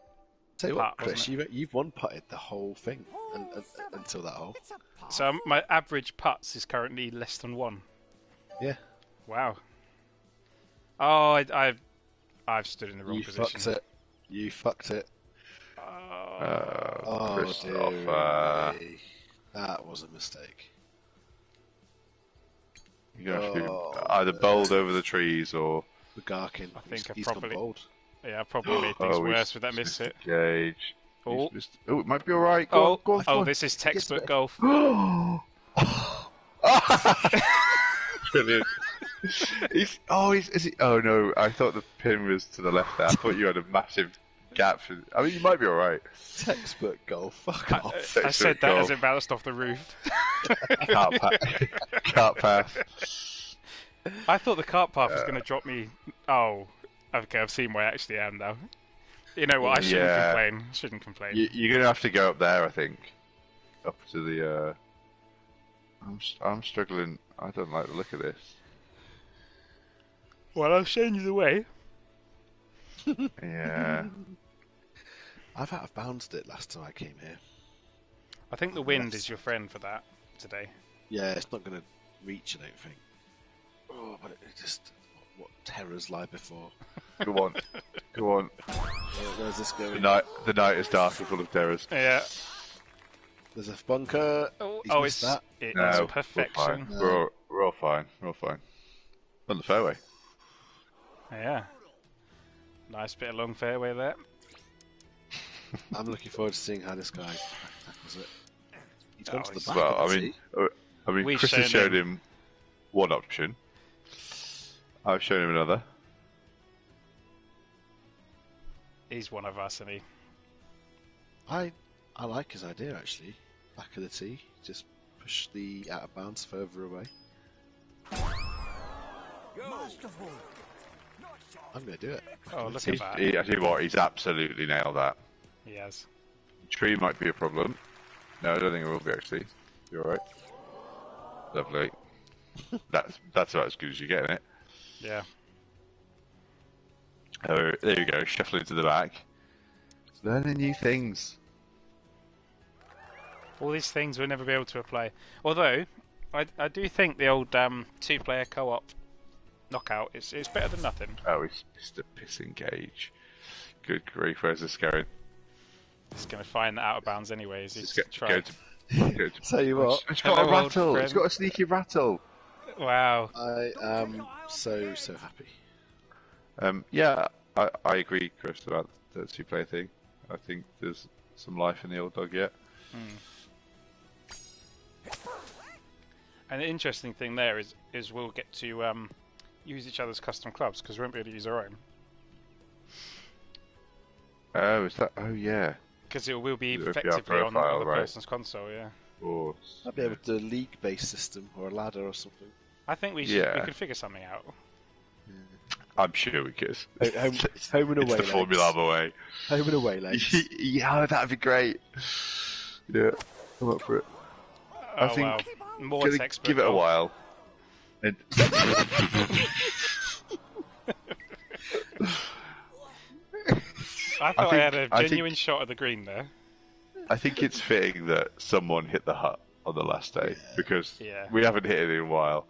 Tell you what, Putt, Chris, you've one putted the whole thing Hole seven. until that hole. It's a par. So my average putts is currently less than 1. Yeah, Wow. Oh, I've stood in the wrong you position. fucked it. You fucked it. Oh, Christopher. dear me. That was a mistake. You're gonna have to Oh, either bowled over the trees or. The Garkin. I think I've he's probably- gone bold. Yeah, I probably made things Oh, worse with that miss hit. Gauge. Oh, Oh, it might be alright. Go on, go on, go on. this is textbook golf. Brilliant. Is he? Oh no, I thought the pin was to the left there. I thought you had a massive gap. I mean, you might be alright. Textbook golf. Fuck off. I said that as it bounced off the roof. Cart path. I thought the cart path was going to drop me. Oh, okay, I've seen where I actually am now. You know what? I shouldn't complain. You're gonna have to go up there, I think. Up to the. I'm struggling. I don't like the look of this. Well, I've shown you the way. Yeah. I've out of bounced it last time I came here. I think the wind is your friend for that today. Yeah, it's not going to reach, I don't think. Oh, but it just... What terrors lie before. Go on. Go on. Where's this going? The night is dark and full of terrors. Yeah. There's a bunker. It's that. No, perfection. We're all fine. We're all fine. On the fairway. Yeah. Nice bit of long fairway there. I'm looking forward to seeing how this guy tackles it. He's gone to the back. Well, I mean, We've Chris has shown shown him one option. I've shown him another. He's one of us, and he. I like his idea actually. Back of the tee, just push the out of bounds further away. Masterful. I'm going to do it. Oh, look at that. I tell you what, he's absolutely nailed that. He has. Tree might be a problem. No, I don't think it will be actually. You alright? Lovely. That's about as good as you get in it. Yeah. Oh, there you go, shuffling to the back. Learning new things. All these things we'll never be able to apply. Although, I do think the old two-player co-op knockout is better than nothing. Oh, he's Mr. Pissing Gage. Good grief, where's this going? He's going to find that out of bounds anyways. He's Just trying. Tell you what, It's got a Hello, old rattle. It's friend. got a sneaky rattle. Wow. I am so happy. Yeah, I agree, Chris, about the two-player thing. I think there's some life in the old dog yet. And the interesting thing there is we'll get to use each other's custom clubs because we won't be able to use our own. Oh, is that? Oh, yeah. Because it will be It'll be our effectively on the profile, other right. person's console, yeah. Or I'd be able to do a league-based system or a ladder or something. I think we could figure something out. I'm sure we could. Home and away. It's the Formula way. Home and away legs. Yeah, that'd be great. Yeah, I'm up for it. I think wow. More gonna textbook. give it a while. And I thought I had a I think- genuine shot of the green there. I think it's fitting that someone hit the hut on the last day because Yeah. we haven't hit it in a while.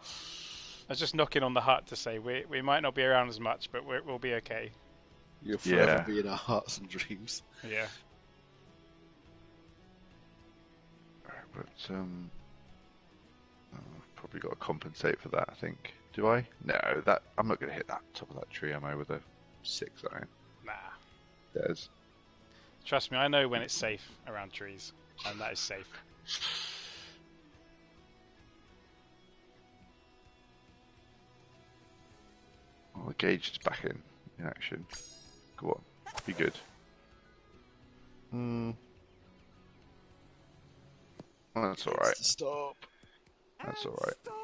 I was just knocking on the hut to say we might not be around as much, but we'll be okay. You'll forever Yeah. be in our hearts and dreams. Yeah. But I've probably got to compensate for that. I think. Do I? No, that I'm not going to hit that top of that tree, am I? With a 6 iron. Nah. There's. Trust me, I know when it's safe around trees, and that is safe. Well, the gauge is back in action. Go on, be good. Well, that's all right. Stop. That's all right.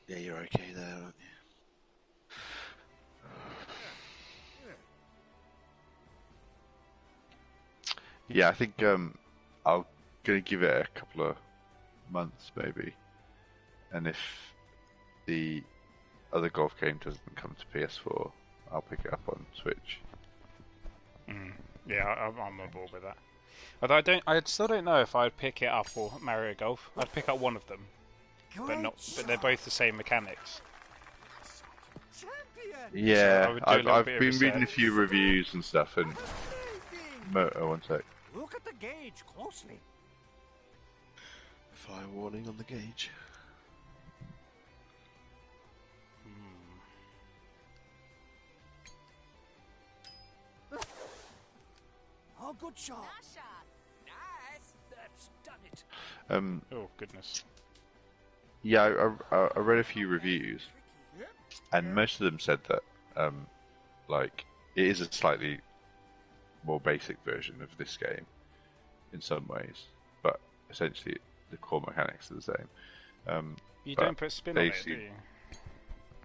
Yeah, you're okay there, aren't you? Yeah, I think I'll gonna give it a couple of months maybe, and if the other golf game doesn't come to PS4, I'll pick it up on Switch. Yeah, I'm on board with that. Although I still don't know if I'd pick it up or Mario Golf. I'd pick up one of them, but they're both the same mechanics. Champion. Yeah, I would do a little I've bit of been reading a research. few reviews and stuff, and Amazing. oh, one sec. Look at the gauge closely. Fire warning on the gauge. Oh, good shot. Nice shot. Oh goodness. Yeah, I read a few reviews, and most of them said that like it is a slightly more basic version of this game in some ways, but essentially the core mechanics are the same. You But don't put spin on it, do basically- you?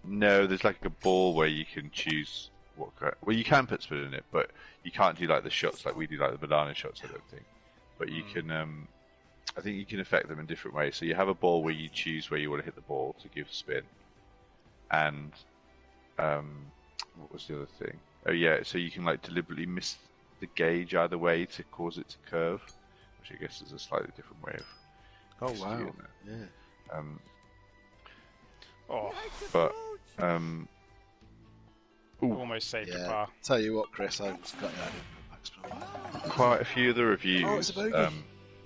No, there's like a ball where you can choose well, you can put spin in it, but you can't do like the shots like we do, like the banana shots. I don't think, but you can. I think you can affect them in different ways. So you have a ball where you choose where you want to hit the ball to give spin, and what was the other thing? Oh yeah, so you can like deliberately miss the gauge either way to cause it to curve, which I guess is a slightly different way of. Oh wow! doing Yeah. it. Oh, But Ooh. almost saved a Yeah. bar. Tell you what, Chris, I've got you out of Max for a while. quite a few of the reviews. Oh, it's a bogey.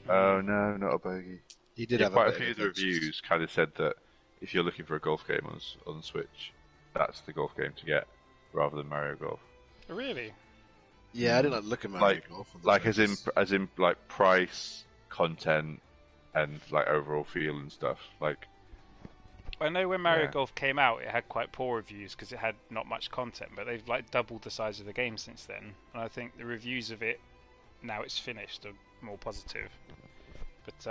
Oh no, not a bogey. He did Yeah, have quite a bit few of the advantage. reviews kind of said that if you're looking for a golf game on Switch, that's the golf game to get rather than Mario Golf. Really? Yeah, I didn't like look at Mario Golf. on the Like as Switch. in like price, content, and like overall feel and stuff. Like I know when Mario Yeah. Golf came out, it had quite poor reviews because it had not much content, but they've like doubled the size of the game since then. And I think the reviews of it, now it's finished, are more positive. But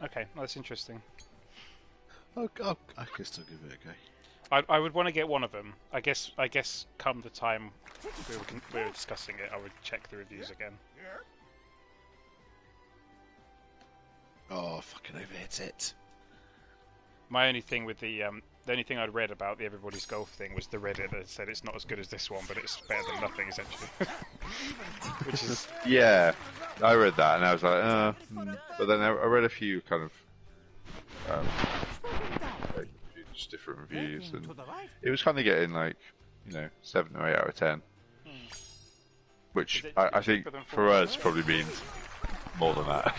okay, that's interesting. I could still give it a go. I would want to get one of them. I guess come the time we were discussing it, I would check the reviews again. Oh, fucking overhit it. My only thing with the only thing I'd read about the Everybody's Golf thing was the Reddit that said it's not as good as this one, but it's better than nothing essentially. Which is yeah, I read that and I was like, but then I read a few kind of like, just different reviews, and To the right. it was kind of getting like 7 or 8 out of 10, which Is it I think cheaper than for Fortnite? us probably means more than that.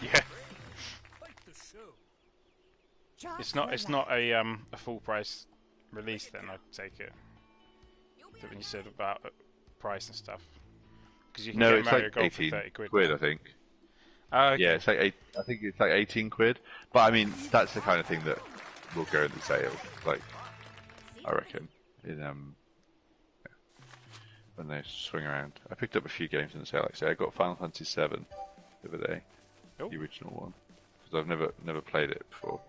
yeah. Just It's not a full price release then. I take it. That when you said about price and stuff, because you can No, get it's Mario like Golf 18 for 30 quid. quid, I think. Oh, okay. Yeah, it's like I think it's like 18 quid. But I mean, that's the kind of thing that will go in the sale. Like, I reckon when they swing around. I picked up a few games in the sale. Like I say, I got Final Fantasy VII the other day, Oh. the original one, because I've never played it before.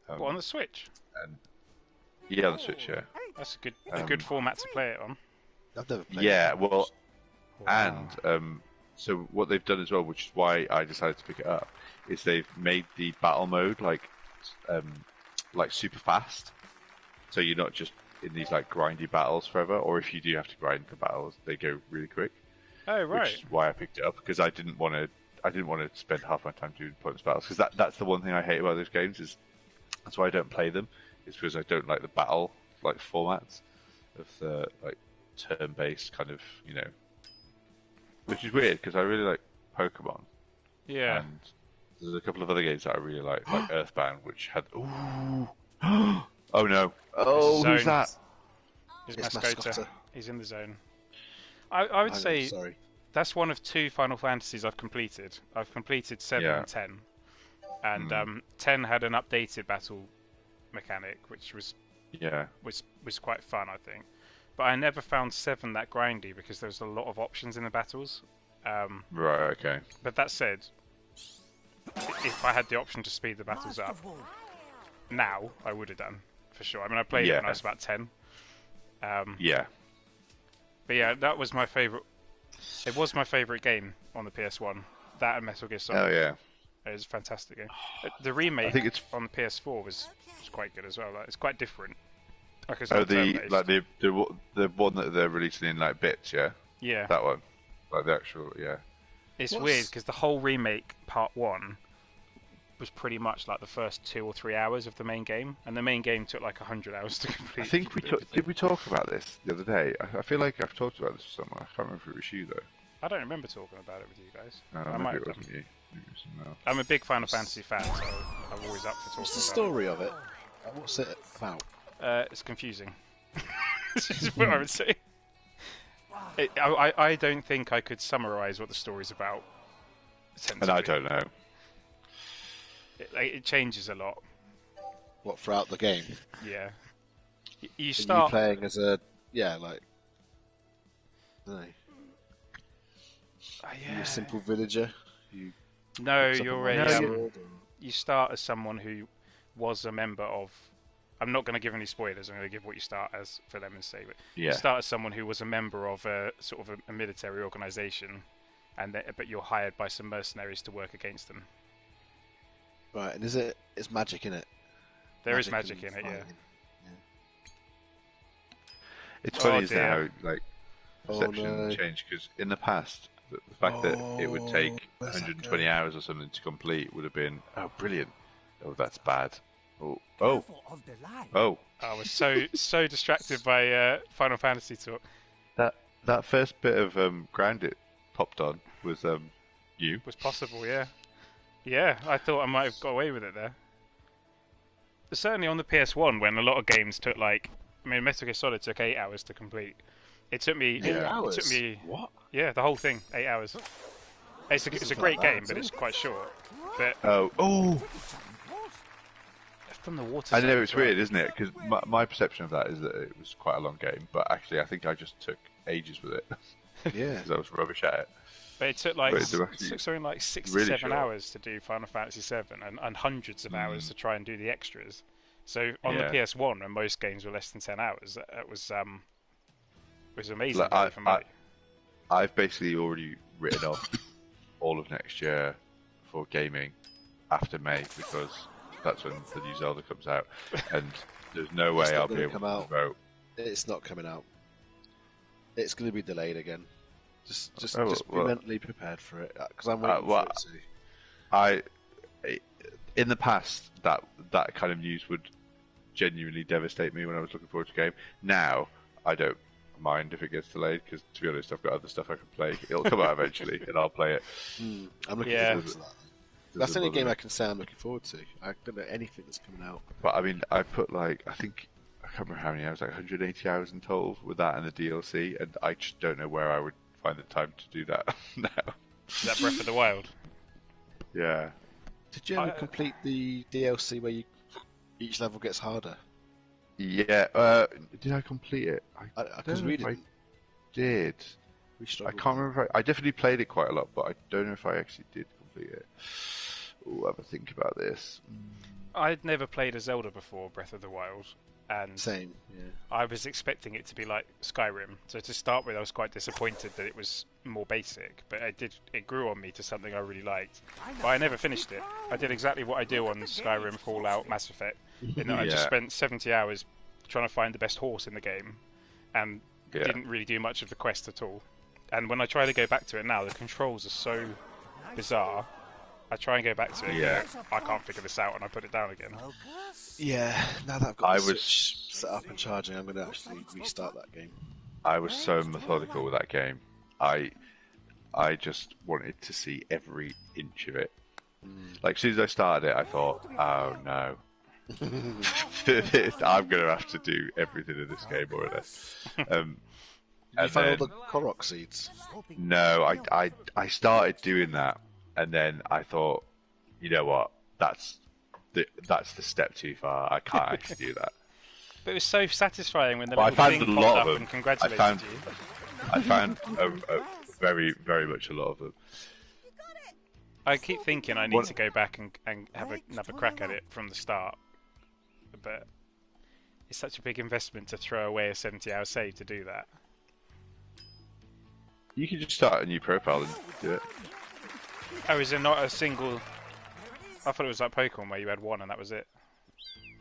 What, on the Switch? And yeah, on the Switch, yeah. That's a good format to play it on. I've never played Yeah, it. well, Wow. and so what they've done as well, which is why I decided to pick it up, is they've made the battle mode like super fast. So you're not just in these like grindy battles forever, or if you do have to grind the battles, they go really quick. Oh right. Which is why I picked it up, because I didn't want to spend half my time doing pointless battles, because that's the one thing I hate about those games, is that's why I don't play them, is because I don't like the battle like formats of the like turn-based kind of, which is weird because I really like Pokemon, Yeah. and there's a couple of other games that I really like Earthbound, which had oh no, oh Zone. who's that? His It's Mascota. Mascota. He's in the zone. I would I'm say sorry. that's one of 2 Final Fantasies I've completed. I've completed 7 Yeah. and 10. And 10 had an updated battle mechanic, which was Yeah, quite fun, I think. But I never found 7 that grindy because there was a lot of options in the battles. right, okay. But that said, if I had the option to speed the battles up Masterful. now, I would have done for sure. I mean, I played it when I Yeah. was about 10. Yeah, But yeah, that was my favorite. It was my favorite game on the PS1. That and Metal Gear Solid. oh yeah. It was a fantastic game. The remake I think it's on the PS4 was quite good as well. Like, it's quite different. Like it's oh not turn-based. the one that they're releasing in like bits, yeah, yeah. that one, like the actual, yeah. It's What's- weird because the whole remake part 1 was pretty much like the first 2 or 3 hours of the main game, and the main game took like 100 hours to complete. I think did we talk about this the other day? I feel like I've talked about this somewhere. I can't remember if it was you though. I don't remember talking about it with you guys. No, I might maybe it have done. wasn't you. Maybe it was someone else. I'm a big Final Fantasy fan, so I'm always up for talking What's the about story of it? What's it about? it. It's confusing. This is what I would say. I don't think I could summarise what the story's about. And I don't know. It changes a lot. What, throughout the game? Yeah. You Are start. you playing as a no? You a simple villager? You No, picks up you're a a. sword or- You start as someone who was a member of. I'm not going to give any spoilers. I'm going to give what you start as for them and say. But Yeah. You start as someone who was a member of a sort of a military organisation, but you're hired by some mercenaries to work against them. Right, and it's magic in it? There is magic in and it, yeah. fighting. It's funny, Oh, isn't it, dear. how like Oh, perception no. changed? Because in the past, the fact that it would take where's that 120 going? hours or something to complete would have been, oh, brilliant. Oh, that's bad. Oh, Careful of the light. oh. I was so distracted by Final Fantasy talk. That first bit of ground it popped on was you. Was possible, yeah. Yeah, I thought I might have got away with it there. But certainly on the PS1, when a lot of games took Metal Gear Solid took 8 hours to complete. It took me 8 hours? It took me What? yeah, the whole thing 8 hours. It's a Something great like that, game, but isn't it's quite short. But Oh, from the water. I know side it's as well. weird, isn't it? Because my perception of that is that it was quite a long game, but actually I think I just took ages with it Yeah. because I was rubbish at it. But it took But it it's took actually something like 6 really to 7 short. hours to do Final Fantasy 7 and hundreds of hours to try and do the extras. So on Yeah. the PS1, when most games were less than 10 hours, it was amazing Like, value for money. I've basically already written off all of next year for gaming after May because that's when the new Zelda comes out, and there's no way It's not I'll be gonna able come to out. vote. It's not coming out. It's going to be delayed again. Just Oh, be well. mentally prepared for it, because I'm waiting well, for it to. In the past, that kind of news would genuinely devastate me when I was looking forward to a game. Now, I don't mind if it gets delayed because, to be honest, I've got other stuff I can play. It'll come out eventually, and I'll play it. I'm looking Yeah. forward to that. That's the only Doesn't game bother I me. can say I'm looking forward to. I don't know anything that's coming out. But I mean, I put I can't remember how many hours, like 180 hours in total with that and the DLC, and I just don't know where I would find the time to do that now. Is that Breath of the Wild? Yeah. Did you ever complete the DLC where each level gets harder? Yeah. Did I complete it? Because don't know we if I didn't. did. We I struggled. can't remember if I definitely played it quite a lot, but I don't know if I actually did complete it. Oh, have a think about this. I'd never played a Zelda before, Breath of the Wild, and Same. Yeah. I was expecting it to be like Skyrim. So to start with, I was quite disappointed that it was more basic, but it grew on me to something I really liked. But I never finished it. I did exactly what I do on Skyrim, Fallout, Mass Effect. In that I just Yeah. spent 70 hours trying to find the best horse in the game, and Yeah. didn't really do much of the quest at all. And when I try to go back to it now, the controls are so bizarre. I try and go back to it. Yeah. And go, I can't figure this out, and I put it down again. Focus. Yeah. Now that I've got I the was- Switch set up and charging, I'm going to actually restart that game. I was so methodical with that game. I just wanted to see every inch of it. Like, as soon as I started it, I thought, oh no. I'm going to have to do everything in this game more or less. Did you And find then, all the Korok seeds? no, I started doing that, and then I thought, you know what, that's the step too far. I can't actually do that. But it was so satisfying when the But I little found thing a lot popped of up them. and congratulated I found- you. I found a very, very much a lot of them. I keep thinking I need One- to go back and have another crack at it from the start, but it's such a big investment to throw away a 70-hour save to do that. You can just start a new profile and do it. Oh, is there not a single... I thought it was like Pokemon where you had one and that was it.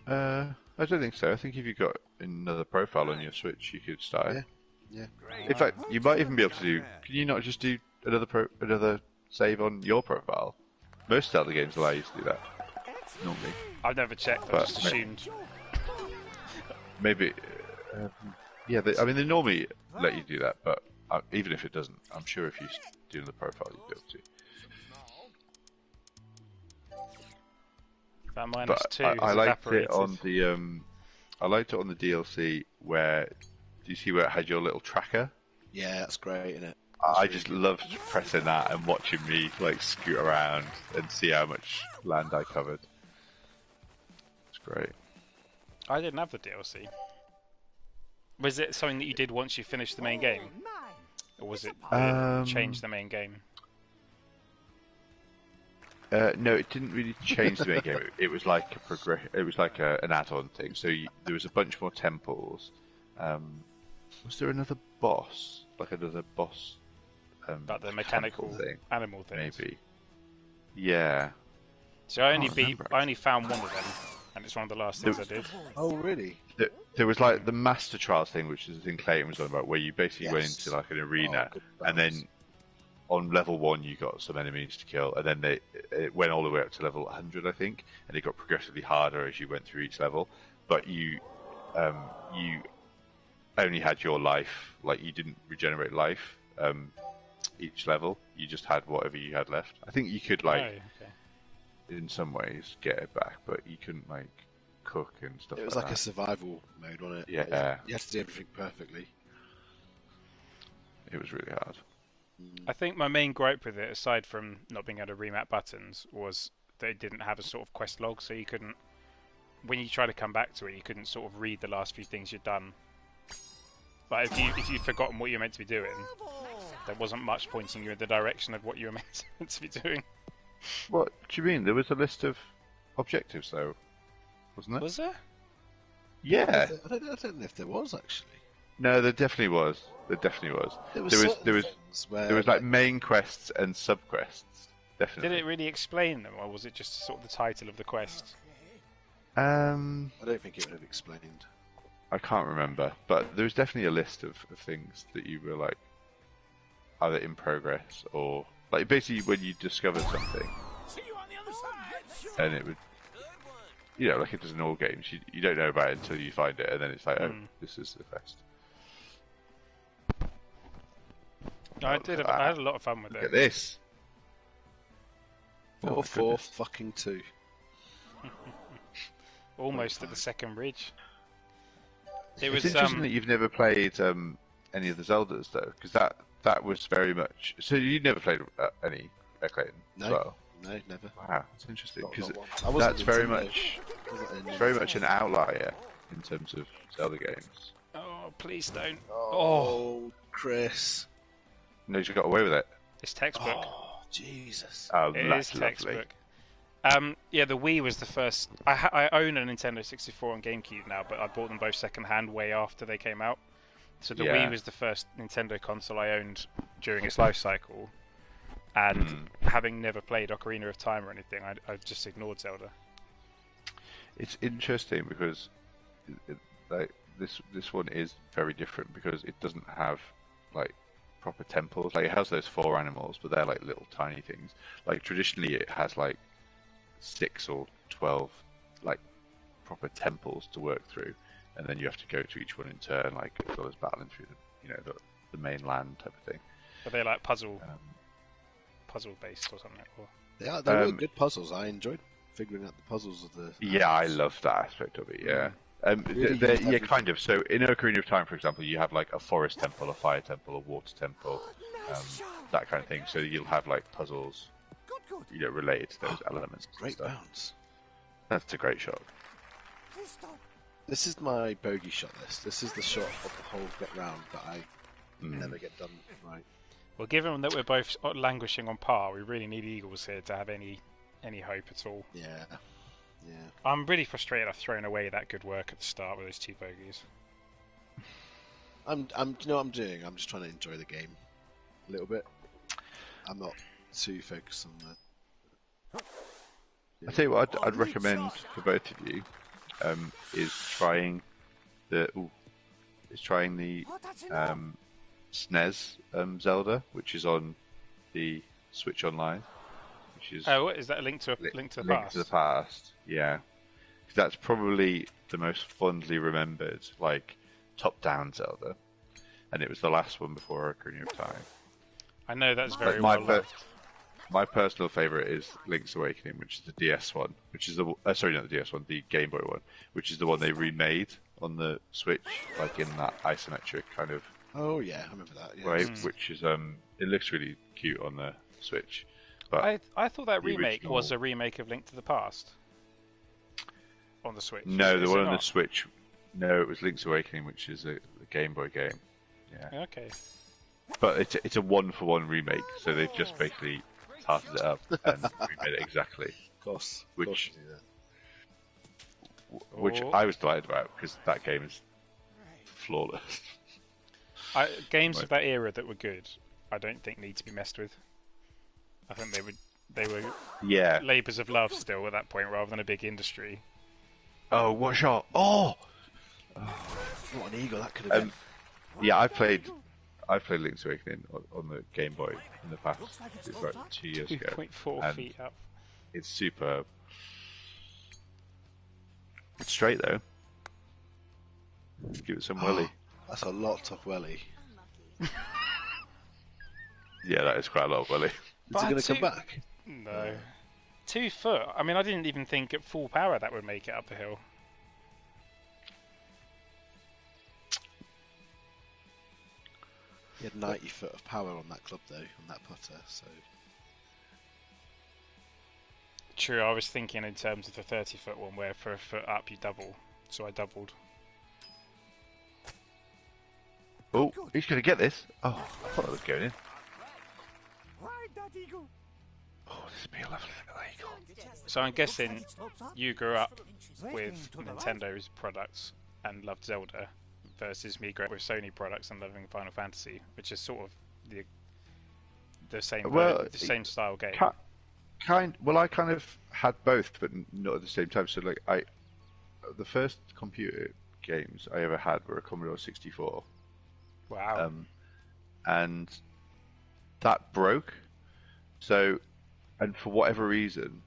I don't think so. I think if you've got another profile on your Switch, you could start it. Yeah. In fact, you might even be able to do. Can you not just do another save on your profile? Most Zelda games allow you to do that. Normally, I've never checked, I But- just assumed. maybe. Yeah, I mean they normally let you do that, but even if it doesn't, I'm sure if you do another profile, you'd be able to. That minus But 2 I has liked evaporated. it on the I liked it on the DLC where. Do you see where it had your little tracker? Yeah, that's great, isn't it? I just loved pressing that and watching me like scoot around and see how much land I covered. It's great. I didn't have the DLC. Was it something that you did once you finished the main game, or was it change the main game? No, it didn't really change the main game. It was like It was like an add-on thing. So there was a bunch more temples. Was there another boss? Like another boss? Like the mechanical thing, animal things. maybe. Yeah. So I only remember, I only found one of them, and it's one of the last things I did. Oh, really? There was like the Master Trials thing, which is the thing Clayton was on about, where you basically went Yes. into like an arena, good and balance. then on level 1 you got some enemies to kill, and then it went all the way up to level 100, I think, and it got progressively harder as you went through each level. But you only had your life, like you didn't regenerate life each level. You just had whatever you had left. I think you could like, Oh, okay. in some ways, get it back, but you couldn't like cook and stuff. It was like like a that. survival mode, wasn't it? Yeah. You had to do everything perfectly. It was really hard. I think my main gripe with it, aside from not being able to remap buttons, was that it didn't have a sort of quest log, so you couldn't, when you try to come back to it, you couldn't sort of read the last few things you'd done. Like if you'd forgotten what you were meant to be doing, there wasn't much pointing you in the direction of what you were meant to be doing. What do you mean? There was a list of objectives, though, wasn't there? Was there? Yeah. I don't know if there was actually. No, there definitely was. There definitely was. There was things where There was like main quests and sub quests. Definitely. Did it really explain them, or was it just sort of the title of the quest? I don't think it would have explained. I can't remember, but there was definitely a list of things that you were like either in progress or like basically when you discovered something, See you on the other side. and it would, you know, like it does in all games. You don't know about it until you find it, and then it's like, oh, this is the quest. I did. I had a lot of fun with Look at it. this. 4 fucking 2. Almost at the second ridge. It was It's interesting that you've never played any of the Zeldas though, because that was very much. So you never played any Clayton No. as well. No, never. Wow, that's interesting Not because one. I wasn't that's very Nintendo. much It's very much an outlier in terms of Zelda games. Oh, please don't. Oh, Chris. No, you got away with it. It's textbook. Oh, Jesus. Oh, It is that's lovely. textbook. Yeah, the Wii was the first. I own a Nintendo 64 and GameCube now, but I bought them both secondhand way after they came out. So the Yeah. Wii was the first Nintendo console I owned during its life cycle. And having never played Ocarina of Time or anything, I just ignored Zelda. It's interesting because like this one is very different because it doesn't have like proper temples. Like it has those 4 animals, but they're like little tiny things. Like traditionally, it has like 6 or 12 like proper temples to work through, and then you have to go to each one in turn, like as well as battling through the main land type of thing. But they're like puzzle based or something. Or... They were good puzzles. I enjoyed figuring out the puzzles of the. Yeah, I love that aspect of it. Yeah. Really yeah, everything. kind of. So in Ocarina of Time, for example, you have like a forest temple, a fire temple, a water temple, that kind of thing. So you'll have like puzzles, Good. related to those elements. and Great stuff. bounce. That's a great shot. Please stop. This is my bogey shot list. This is the shot of the whole get round that I never get done right. Well, given that we're both languishing on par, we really need Eagles here to have any hope at all. Yeah. Yeah. I'm really frustrated I've thrown away that good work at the start with those 2 bogeys. Do you know what I'm doing? I'm just trying to enjoy the game a little bit. I'm not too focused on the. I tell you what, I'd recommend for both of you is trying the Oh, that's enough. SNES Zelda, which is on the Switch Online, which is Oh, what, is that a link to the Link past? to the Past. Yeah, 'cause that's probably the most fondly remembered like top-down Zelda, and it was the last one before Ocarina of Time. I know that's very my well loved. My personal favorite is Link's Awakening, which is the DS one, which is the sorry, not the DS one, the Game Boy one, which is the one they remade on the Switch, like in that isometric kind of Oh yeah, I remember that. Yeah. right? Which is it looks really cute on the Switch. But I thought that the remake original- was a remake of Link to the Past on the Switch. no, the Is one it on the not? Switch. No, it was Link's Awakening, which is a Game Boy game. Yeah, Okay. but it's a one-for-one remake, so they've just basically tarted it up and remade it exactly. Of course. Which- Of course you do that. Which Oh. I was delighted about because that game is flawless. Games Right. of that era that were good, I don't think need to be messed with. I think they were Yeah. labours of love still at that point, rather than a big industry. Oh, what shot? Oh, What an eagle that could have been. yeah. I played Link's Awakening on the Game Boy in the past. It was like 2 years ago. 2.4 and feet up. It's superb. It's straight though. Let's give it some welly. That's a lot of welly. Yeah, that is quite a lot of welly. Is But it going to come two- back? No. 2 foot. I mean, I didn't even think at full power that would make it up the hill. He had 90 foot of power on that club though, on that putter. So True, I was thinking in terms of the 30-foot one, where for a foot up you double. So I doubled. Oh, he's going to get this. Oh, I thought it was going in. Ride that eagle. Oh, this would be a lovely little eagle. So I'm guessing Slopes up. you grew up Braking with to the right. Nintendo's products and loved Zelda, versus me growing up with Sony products and loving Final Fantasy, which is sort of the same Well, the same style game. Well, I kind of had both, but not at the same time. So, like, the first computer games I ever had were a Commodore 64, Wow. and that broke. So, and for whatever reason,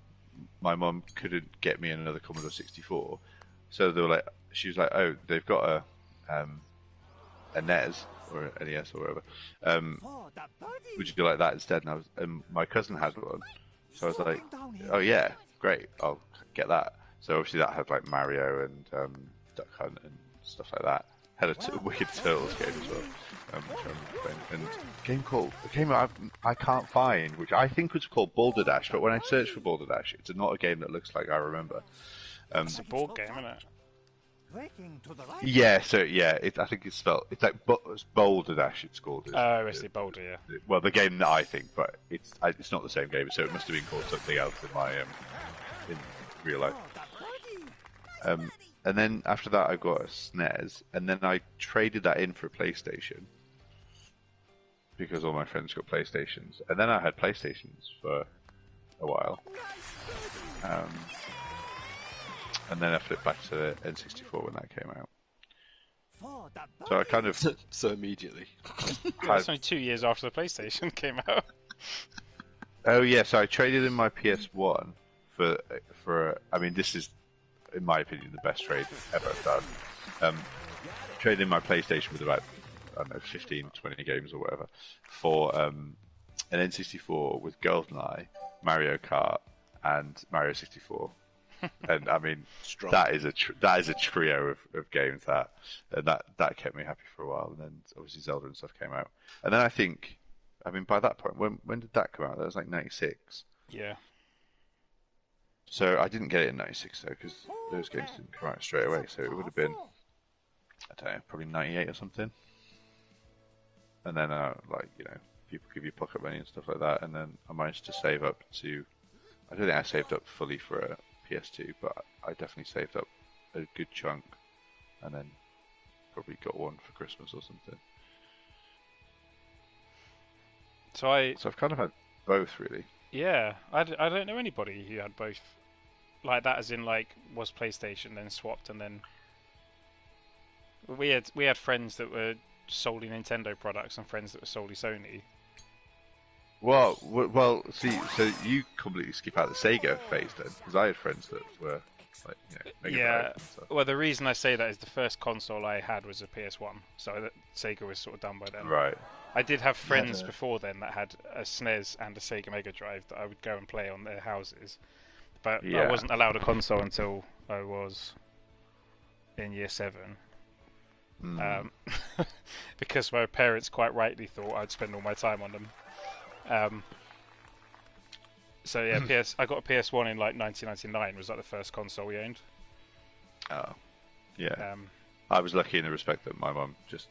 my mum couldn't get me another Commodore 64. So they were like, she was like, "Oh, they've got a NES or an NES or whatever. Oh, that birdie. Would you like that instead?" And my cousin had one, so I was like, "Oh yeah, great, I'll get that." So obviously that had like Mario and Duck Hunt and stuff like that. Had a Wicked Turtles game as well, which I'm playing. And a game I can't find, which I think was called Balderdash, but when I search for Balderdash, it's not a game that looks like I remember. It's a board game, isn't it? Braking to the right. Yeah, so yeah, I think it's spelled. It's like it's Balderdash. It's called. Oh, it's the Boulder, yeah. Well, the game that I think, but it's not the same game, so it must have been called something else in my in real life. Oh, that birdie. And then after that, I got a SNES, and then I traded that in for a PlayStation because all my friends got PlayStations, and then I had PlayStations for a while, and then I flipped back to the N64 when that came out. Oh, that So I birdie. kind of so immediately. Yeah, it's only 2 years after the PlayStation came out. Oh yeah, so I traded in my PS1 for I mean, this is, in my opinion, the best trade ever done. Traded in my PlayStation with about, I don't know, 15, 20 games or whatever, for an N64 with GoldenEye, Mario Kart, and Mario 64. And I mean, Strong. that is a trio of games and that kept me happy for a while. And then obviously Zelda and stuff came out, and then I mean, by that point, when did that come out? That was like 96. Yeah. So I didn't get it in 96 though, because those games didn't come out straight away. So it would have been, I don't know, probably 98 or something. And then like, you know, people give you pocket money and stuff like that, and then I managed to save up to, I don't think I saved up fully for a PS2, but I definitely saved up a good chunk, and then probably got one for Christmas or something. So So I've kind of had both really. yeah, I don't know anybody who had both like that, as in like was PlayStation then swapped, and then we had friends that were solely Nintendo products and friends that were solely Sony. Well, see, so you completely skip out the Sega phase then, because I had friends that were like, you know, Mega Yeah. Drive and stuff. Well, the reason I say that is the first console I had was a PS1, so that Sega was sort of done by then. Right. I did have friends Yeah. before then that had a SNES and a Sega Mega Drive that I would go and play on their houses, but I Yeah. wasn't allowed a console until I was in year 7. Mm. because my parents quite rightly thought I'd spend all my time on them. So yeah, I got a PS1 in like 1999. Was like the first console we owned. Oh, yeah. I was lucky in the respect that my mum just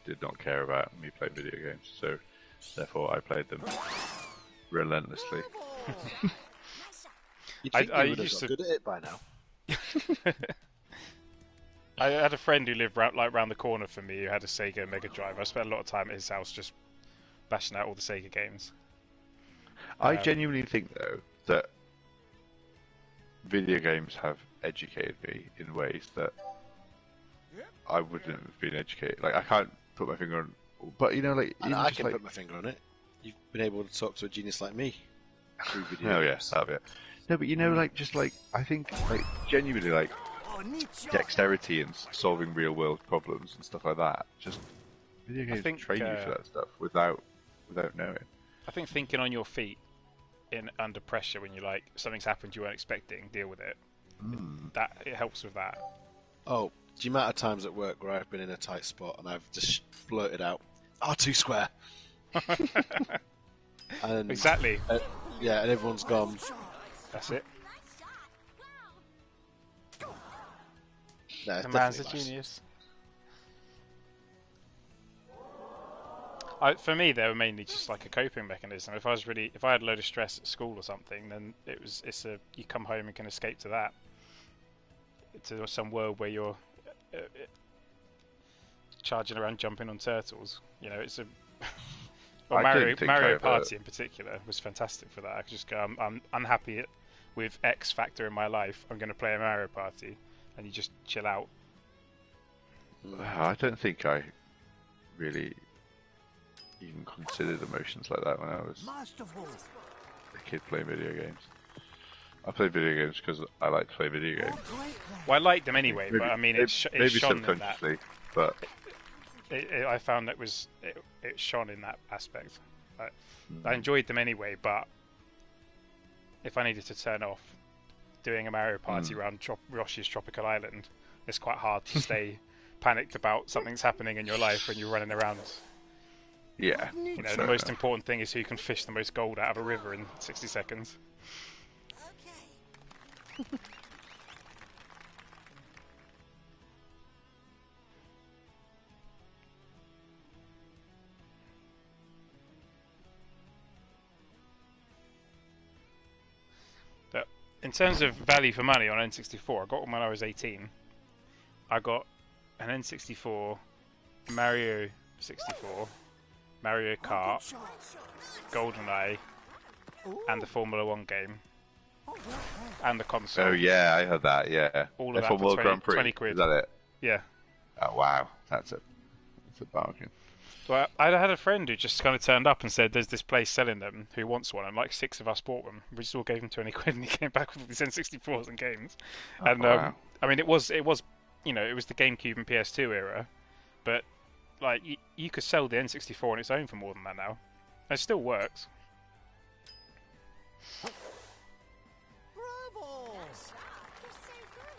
did not care about me playing video games, so therefore I played them relentlessly. You'd think I you would have used got to- good at it by now. I had a friend who lived round the corner from me who had a Sega Mega Drive. I spent a lot of time at his house just bashing out all the Sega games. I genuinely think, though, that video games have educated me in ways that I wouldn't have been educated. Like, I can't put my finger on, but you know, like, And even I just, can like, put my finger on it. You've been able to talk to a genius like me through video oh games. yes, that'll be it. No, but you know, like, just like, I think, like, genuinely, like, dexterity and solving real world problems and stuff like that. Just video games think, train you for that stuff without knowing. I think thinking on your feet under pressure when you like something's happened you weren't expecting, deal with it. That it helps with that. Oh, the amount of times at work where I've been in a tight spot and I've just blurted out, R2 square. And, Exactly. yeah, and everyone's gone, That's it. no, it's The man's a definitely nice. genius. For me, they were mainly just like a coping mechanism. If I had a load of stress at school or something, then you come home and can escape to that, to some world where you're charging around, jumping on turtles. You know, it's a well, I Mario didn't think I ever- Party in particular was fantastic for that. I could just go, I'm unhappy with X factor in my life. I'm going to play a Mario Party, and you just chill out. I don't think I really even considered emotions like that when I was Masterful. a kid playing video games. I played video games because I like to play video games. Well, I liked them anyway, but I mean, it's maybe shone in that. subconsciously, but I found that it shone in that aspect. I enjoyed them anyway, but if I needed to turn off doing a Mario Party around Yoshi's Tropical Island, it's quite hard to stay panicked about something's happening in your life when you're running around. yeah. You know, fair the most enough. important thing is who can fish the most gold out of a river in 60 seconds. Okay. But in terms of value for money on N64, I got one when I was 18. I got an N64, Mario 64, Mario Kart, GoldenEye, and the Formula 1 game, and the console. Oh yeah, I heard that. Yeah, All of that F1 for World 20 Grand Prix. 20 quid. Is that it? Yeah. Oh wow, that's a bargain. Well, I had a friend who just kind of turned up and said, "There's this place selling them. Who wants one?" And like 6 of us bought them. We just all gave him 20 quid, and he came back with these N64s and games. Oh, And wow. I mean, it was, you know, it was the GameCube and PS2 era, but like you could sell the N64 on its own for more than that now. And it still works. Bravo!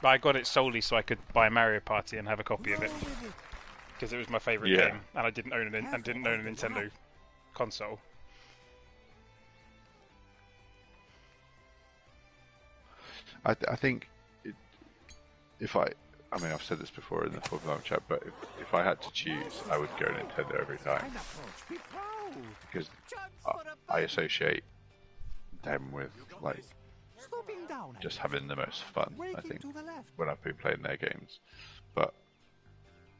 But I got it solely so I could buy Mario Party and have a copy of it because it was my favourite Yeah. game, and I didn't own a Nintendo console. I think if I mean, I've said this before in the Formula 1 chat, but if I had to choose, I would go Nintendo every time Kind approach. Be proud. because Chance for a I associate them with like Sloping down. just having the most fun. I Waking think to the left. when I've been playing their games, but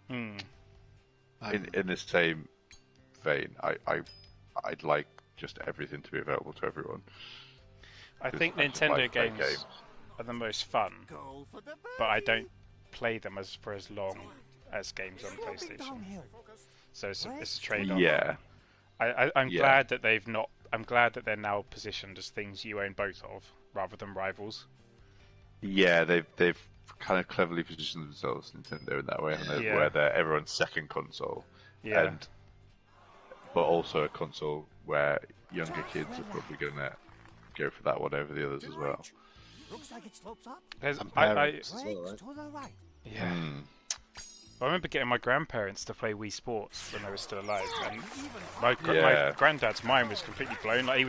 Hmm. in the same vein, I'd like just everything to be available to everyone. I think I just Nintendo like playing games are the most fun, Go for the but I birdie. don't play them for as long as games on Sloping PlayStation. downhill. So it's a trade-off. Yeah, I'm Yeah. glad that they've not. I'm glad that they're now positioned as things you own both of, rather than rivals. yeah, they've kind of cleverly positioned themselves, Nintendo, in that way, haven't they? Yeah. Where they're everyone's second console. Yeah. But also a console where younger kids are probably going to go for that one over the others as well. Looks like it slopes up. There's, And I, parents as Breaks well, right? to the right. yeah. I remember getting my grandparents to play Wii Sports when they were still alive, and Yeah. my granddad's mind was completely blown. Like he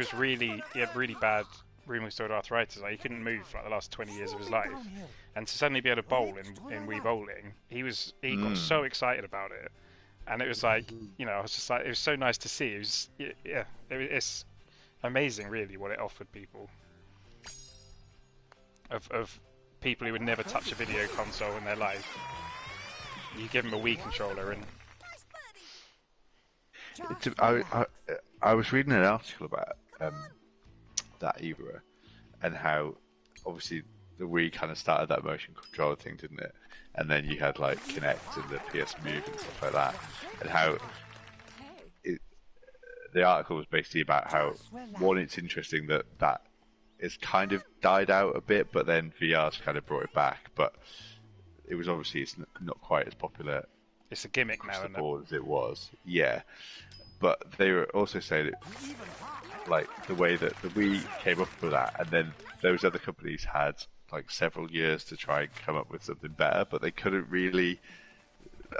had really bad rheumatoid arthritis. Like he couldn't move for like the last 20 years of his life, and to suddenly be able to bowl in Wii bowling, he got so excited about it, and it was like, you know, I was just like, it was so nice to see. It's amazing, really, what it offered people. Of people who would never touch a video console in their life. You give them a Wii controller and I was reading an article about that era and how obviously the Wii kind of started that motion controller thing, didn't it? And then you had like Kinect and the PS Move and stuff like that, and how the article was basically about how one, it's interesting that it's kind of died out a bit, but then VR's kind of brought it back, but it was obviously it's not quite as popular it's a gimmick now, across the isn't it? board as it was. Yeah, but they were also saying that like the way that the Wii came up with that, and then those other companies had like several years to try and come up with something better, but they couldn't really.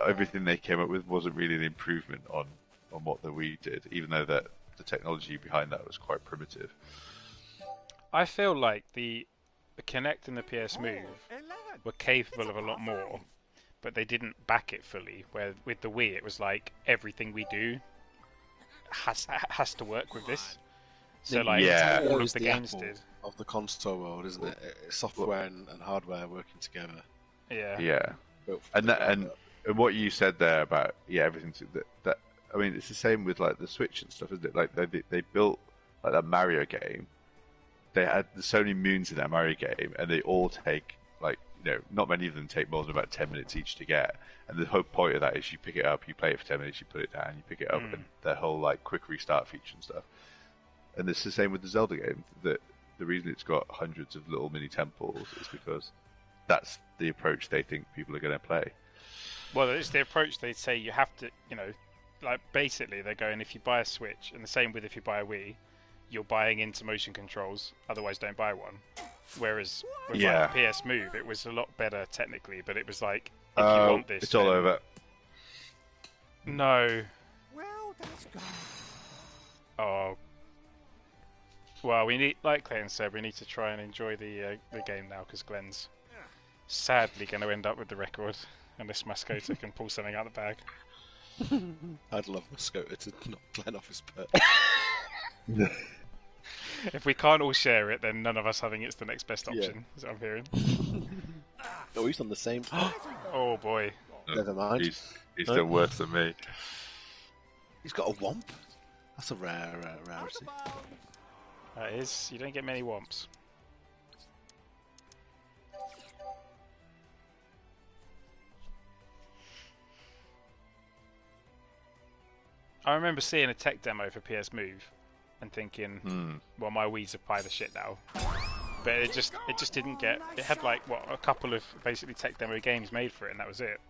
Everything they came up with wasn't really an improvement on what the Wii did, even though that the technology behind that was quite primitive. I feel like the Kinect and the PS Move were capable of a lot more, but they didn't back it fully. Where with the Wii, it was like everything we do has to work with this. So like Yeah. all It's of the games Apple did. of the console world, isn't it? It's software and hardware working together. Yeah. Yeah, Built for and the that and what you said there about everything that I mean, it's the same with like the Switch and stuff, isn't it? Like they built like that Mario game. They had so many moons in that Mario game, and they all take like, you know, not many of them take more than about 10 minutes each to get. And the whole point of that is you pick it up, you play it for 10 minutes, you put it down, you pick it up, and the whole like quick restart feature and stuff. And it's the same with the Zelda game. That the reason it's got hundreds of little mini temples is because that's the approach they think people are going to play. Well, it's the approach they say you have to, you know, like basically they're going, if you buy a Switch, and the same with if you buy a Wii, you're buying into motion controls, otherwise don't buy one. Whereas with like the PS Move, it was a lot better technically, but it was like, if you want this, it's all then- over. No. Well, that's gone. Oh. Well, we need, like Clayton said, we need to try and enjoy the game now, because Glenn's sadly going to end up with the record, unless Mascota can pull something out of the bag. I'd love Mascota to knock Glenn off his perch. If we can't all share it, then none of us having it's the next best option, is what I'm hearing. Oh, he's on the same. Oh boy. Never mind. He's still worse than me. He's got a womp. That's a rarity. That is, you don't get many womps. I remember seeing a tech demo for PS Move and thinking, well, my Wii's a pile of shit now. But it just didn't get. It had like what, a couple of basically tech demo games made for it, and that was it.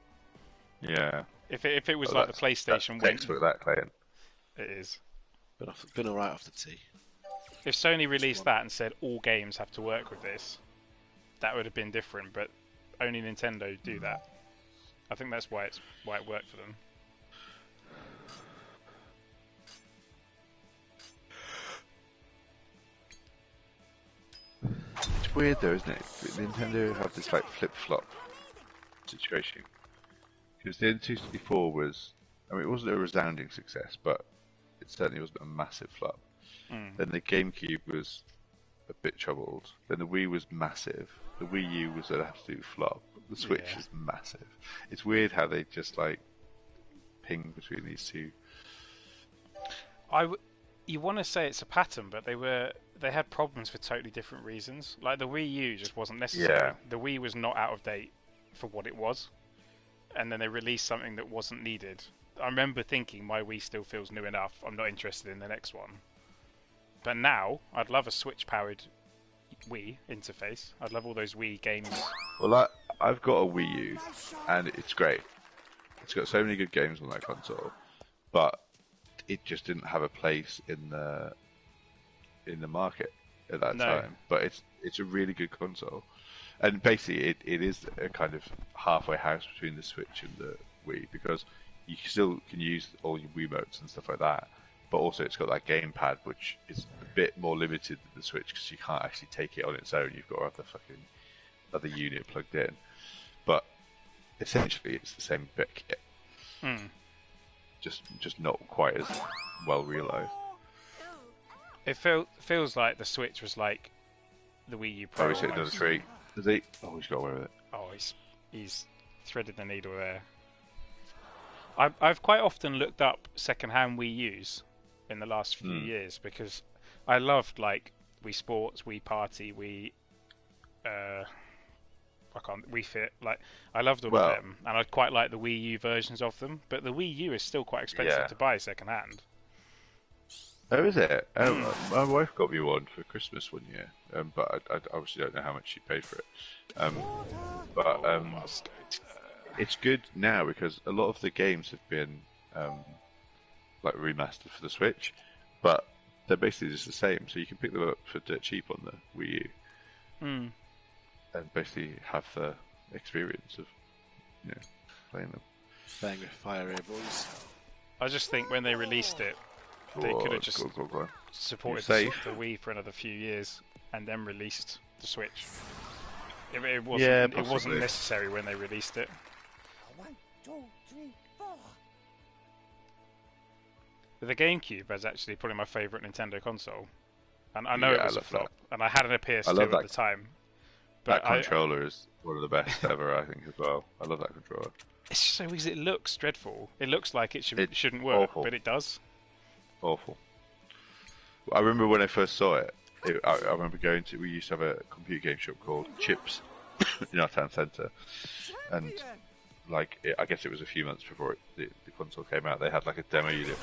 Yeah. If it was Well, like the PlayStation Thanks Wii, for that, Clayton. it is. Been alright off the tee. If Sony released that and said all games have to work with this, that would have been different. But only Nintendo do that. I think that's why it worked for them. It's weird though, isn't it? Nintendo have this like flip-flop situation. Because the N264 was, I mean, it wasn't a resounding success, but it certainly wasn't a massive flop. Then the GameCube was a bit troubled. Then the Wii was massive. The Wii U was an absolute flop. The Switch is massive. It's weird how they just like ping between these two. You want to say it's a pattern, but they had problems for totally different reasons. Like the Wii U just wasn't necessary. Yeah. The Wii was not out of date for what it was, and then they released something that wasn't needed. I remember thinking my Wii still feels new enough. I'm not interested in the next one. But now I'd love a Switch-powered Wii interface. I'd love all those Wii games. Well, I've got a Wii U, and it's great. It's got so many good games on that console, but it just didn't have a place in the market at that time. But it's a really good console, and basically it is a kind of halfway house between the Switch and the Wii, because you still can use all your Wiimotes and stuff like that, but also it's got that gamepad, which is a bit more limited than the Switch because you can't actually take it on its own. You've got to have the fucking other unit plugged in. But essentially, it's the same bit kit, just not quite as well realised. It feels like the Switch was like the Wii U Pro. Oh, he's hit another tree. Is he? Oh, he's got away with it. Oh, he's threaded the needle there. I've quite often looked up second-hand Wii U's in the last few years because I loved like Wii Sports, Wii Party, Wii Wii Fit. Like I loved all of them, and I quite like the Wii U versions of them. But the Wii U is still quite expensive to buy second-hand. Oh, is it? My wife got me one for Christmas one year, but I obviously don't know how much she paid for it. It's good now because a lot of the games have been like remastered for the Switch, but they're basically just the same. So you can pick them up for dirt cheap on the Wii U, and basically have the experience of playing them. Playing with Fire Ray Boys. I just think when they released it, they could have just supported the Wii for another few years and then released the Switch. It wasn't necessary when they released it. 1, 2, 3, 4. The GameCube is actually probably my favourite Nintendo console, and I know it was a flop, and I had a PS2 at the time. But that controller is one of the best ever, I think, as well. I love that controller. It's just so easy. It looks dreadful. It looks like it shouldn't work, but it does. Awful. I remember when I first saw it. I remember we used to have a computer game shop called Chips in our town centre, and I guess it was a few months before the console came out. They had like a demo unit,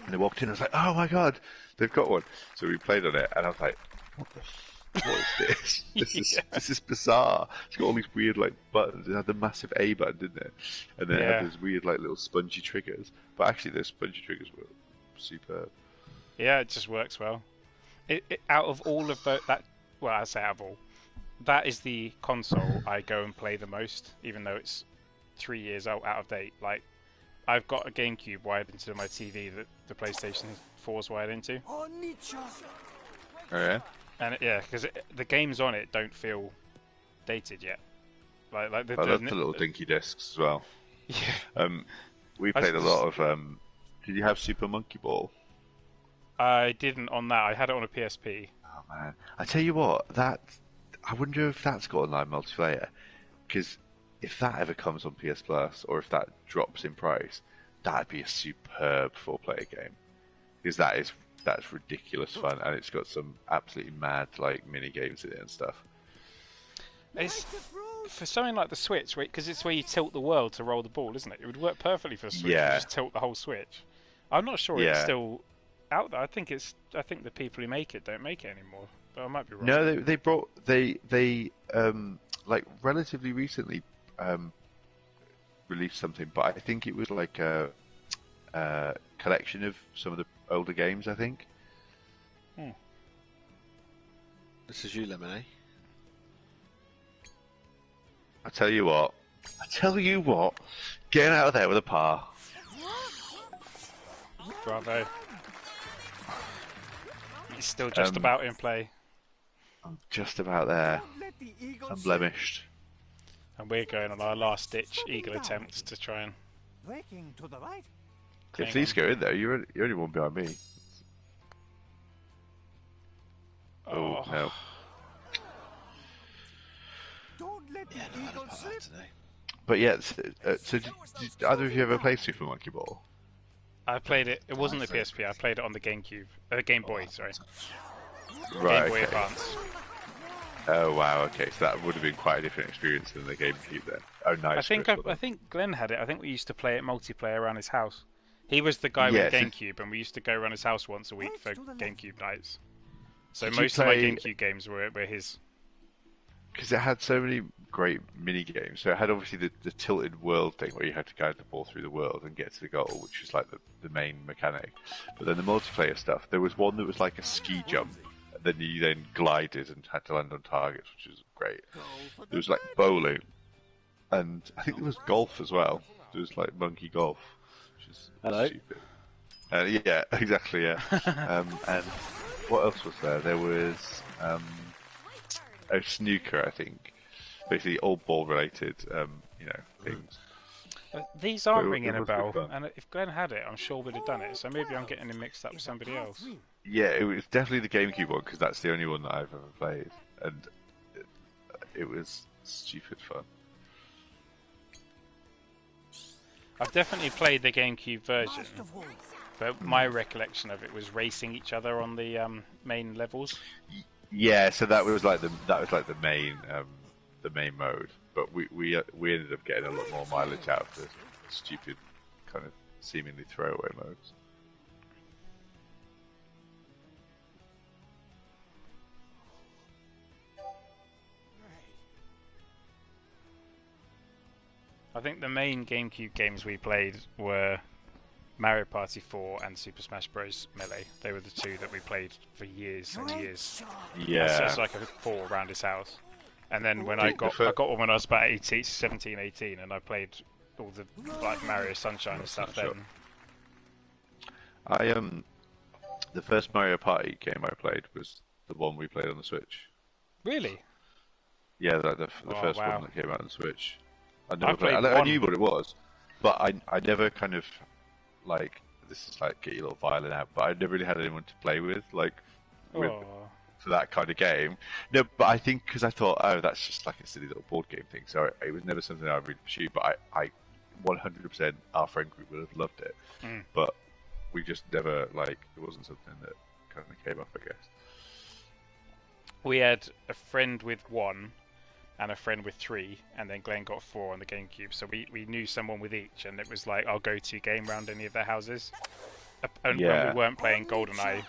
and they walked in. I was like, "Oh my god, they've got one!" So we played on it, and I was like, "What is this? This is bizarre." It's got all these weird like buttons. It had the massive A button, didn't it? And then it had those weird like little spongy triggers. But actually, those spongy triggers were superb. Yeah, it just works well. Out of all of I say out of all, that is the console I go and play the most, even though it's 3 years out of date. Like, I've got a GameCube wired into my TV that the PlayStation 4 is wired into. Oh, Nietzsche. Oh yeah? And because the games on it don't feel dated yet. Like I love the little dinky discs as well. Yeah. We played a lot of. Did you have Super Monkey Ball? I didn't on that. I had it on a PSP. Oh man, I tell you what, I wonder if that's got online multiplayer, because if that ever comes on PS Plus or if that drops in price, that'd be a superb 4-player game, because that's ridiculous fun, and it's got some absolutely mad like mini games in it and stuff. It's for something like the Switch, because it's where you tilt the world to roll the ball, isn't it? It would work perfectly for a Switch. Yeah. You just tilt the whole Switch. I'm not sure it's still out there. I think the people who make it don't make it anymore, but I might be wrong. No, they like relatively recently released something, but I think it was like a collection of some of the older games, I think. This is you, Lemonade. I tell you what, getting out of there with a par. Bravo. He's still just about in play. I'm just about there. Unblemished. And we're going on our last-ditch eagle attempts to try and... Breaking to the right. If these go in there, you're only one behind me. Oh, no. Don't let the eagle slip. But yeah, so did either of you ever play Super Monkey Ball? I played it. It wasn't the PSP. I played it on the GameCube. Game Boy, sorry. Right. Game Boy Advance. Oh wow. Okay, so that would have been quite a different experience than the GameCube then. Oh, nice. I think Glenn had it. I think we used to play it multiplayer around his house. He was the guy with GameCube, and we used to go around his house once a week for GameCube nights. So most of my GameCube games were his. Because it had so many great mini games. So it had obviously the tilted world thing where you had to guide the ball through the world and get to the goal, which was like the main mechanic. But then the multiplayer stuff, there was one that was like a ski jump, and then you then glided and had to land on targets, which was great. Go for the There was like bowling, and I think there was golf as well. There was like monkey golf, which is Hello. stupid. Yeah, exactly. Yeah. And what else was there? There was a snooker, I think. Basically, all ball related, things. These aren't It ringing a must be bell, fun. and if Glenn had it, I'm sure we'd have done it. So maybe I'm getting him mixed up with somebody else. Yeah, it was definitely the GameCube one because that's the only one that I've ever played, and it was stupid fun. I've definitely played the GameCube version, Last of all. but my recollection of it was racing each other on the main levels. Yeah, so that was like the main mode, but we ended up getting a lot more mileage out of the stupid kind of seemingly throwaway modes. I think the main GameCube games we played were Mario Party 4 and Super Smash Bros. Melee. They were the two that we played for years and years. So Yeah, it's like a 4 around his house. And then when I I think got the I got one when I was about 18, 17, 18, and I played all the like Mario Sunshine and stuff then. Sure. The first Mario Party game I played was the one we played on the Switch. Really? Yeah, the Oh, first wow. one that came out on the Switch. I played I one. knew what it was, but I never kind of like, this is like get your little violin out, but I never really had anyone to play with with Oh. for that kind of game. No, but I think because I thought, oh, that's just like a silly little board game thing, so it was never something I really pursued. But I 100% our friend group would have loved it, but we just never it wasn't something that kind of came up, I guess. We had a friend with 1 and a friend with 3, and then Glenn got 4 on the GameCube. So we knew someone with each, and it was like our go-to game round any of their houses. And when Yeah. we weren't playing GoldenEye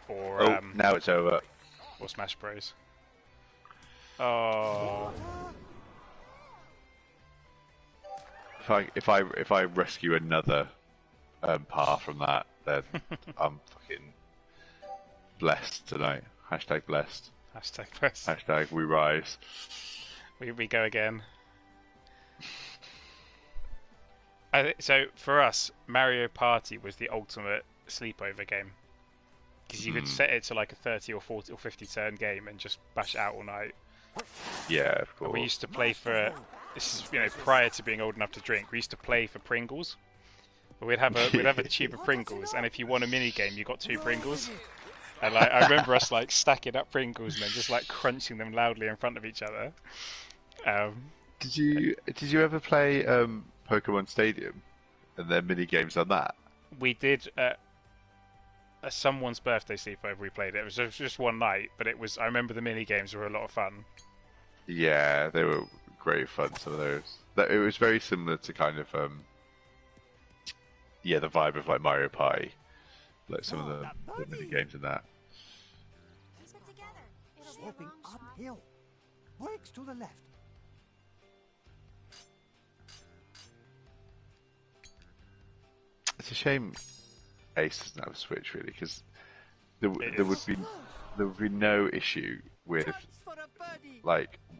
or Now it's over. or Smash Bros. Oh, If I rescue another par from that, then I'm fucking blessed tonight. Hashtag blessed. hashtag press. Hashtag we rise. We go again. So for us, Mario Party was the ultimate sleepover game because you could set it to like a 30 or 40 or 50 turn game and just bash it out all night. Yeah, of And we course. used to play for this is prior to being old enough to drink. We used to play for Pringles. But we'd have a tube of Pringles, and if you won a mini game, you got 2 Pringles. And I remember us stacking up Pringles and then just crunching them loudly in front of each other. Did you ever play Pokemon Stadium and their mini games on that? We did at someone's birthday sleepover. We played it. It was just one night, but it was. I remember the mini games were a lot of fun. Yeah, they were great fun. Some of those. It was very similar to kind of the vibe of like Mario Party, like some of the mini games in that. Keep it together. It'll be a Sloping long shot. uphill. Brakes to the left. It's a shame Ace doesn't have a Switch really, because there would be no issue with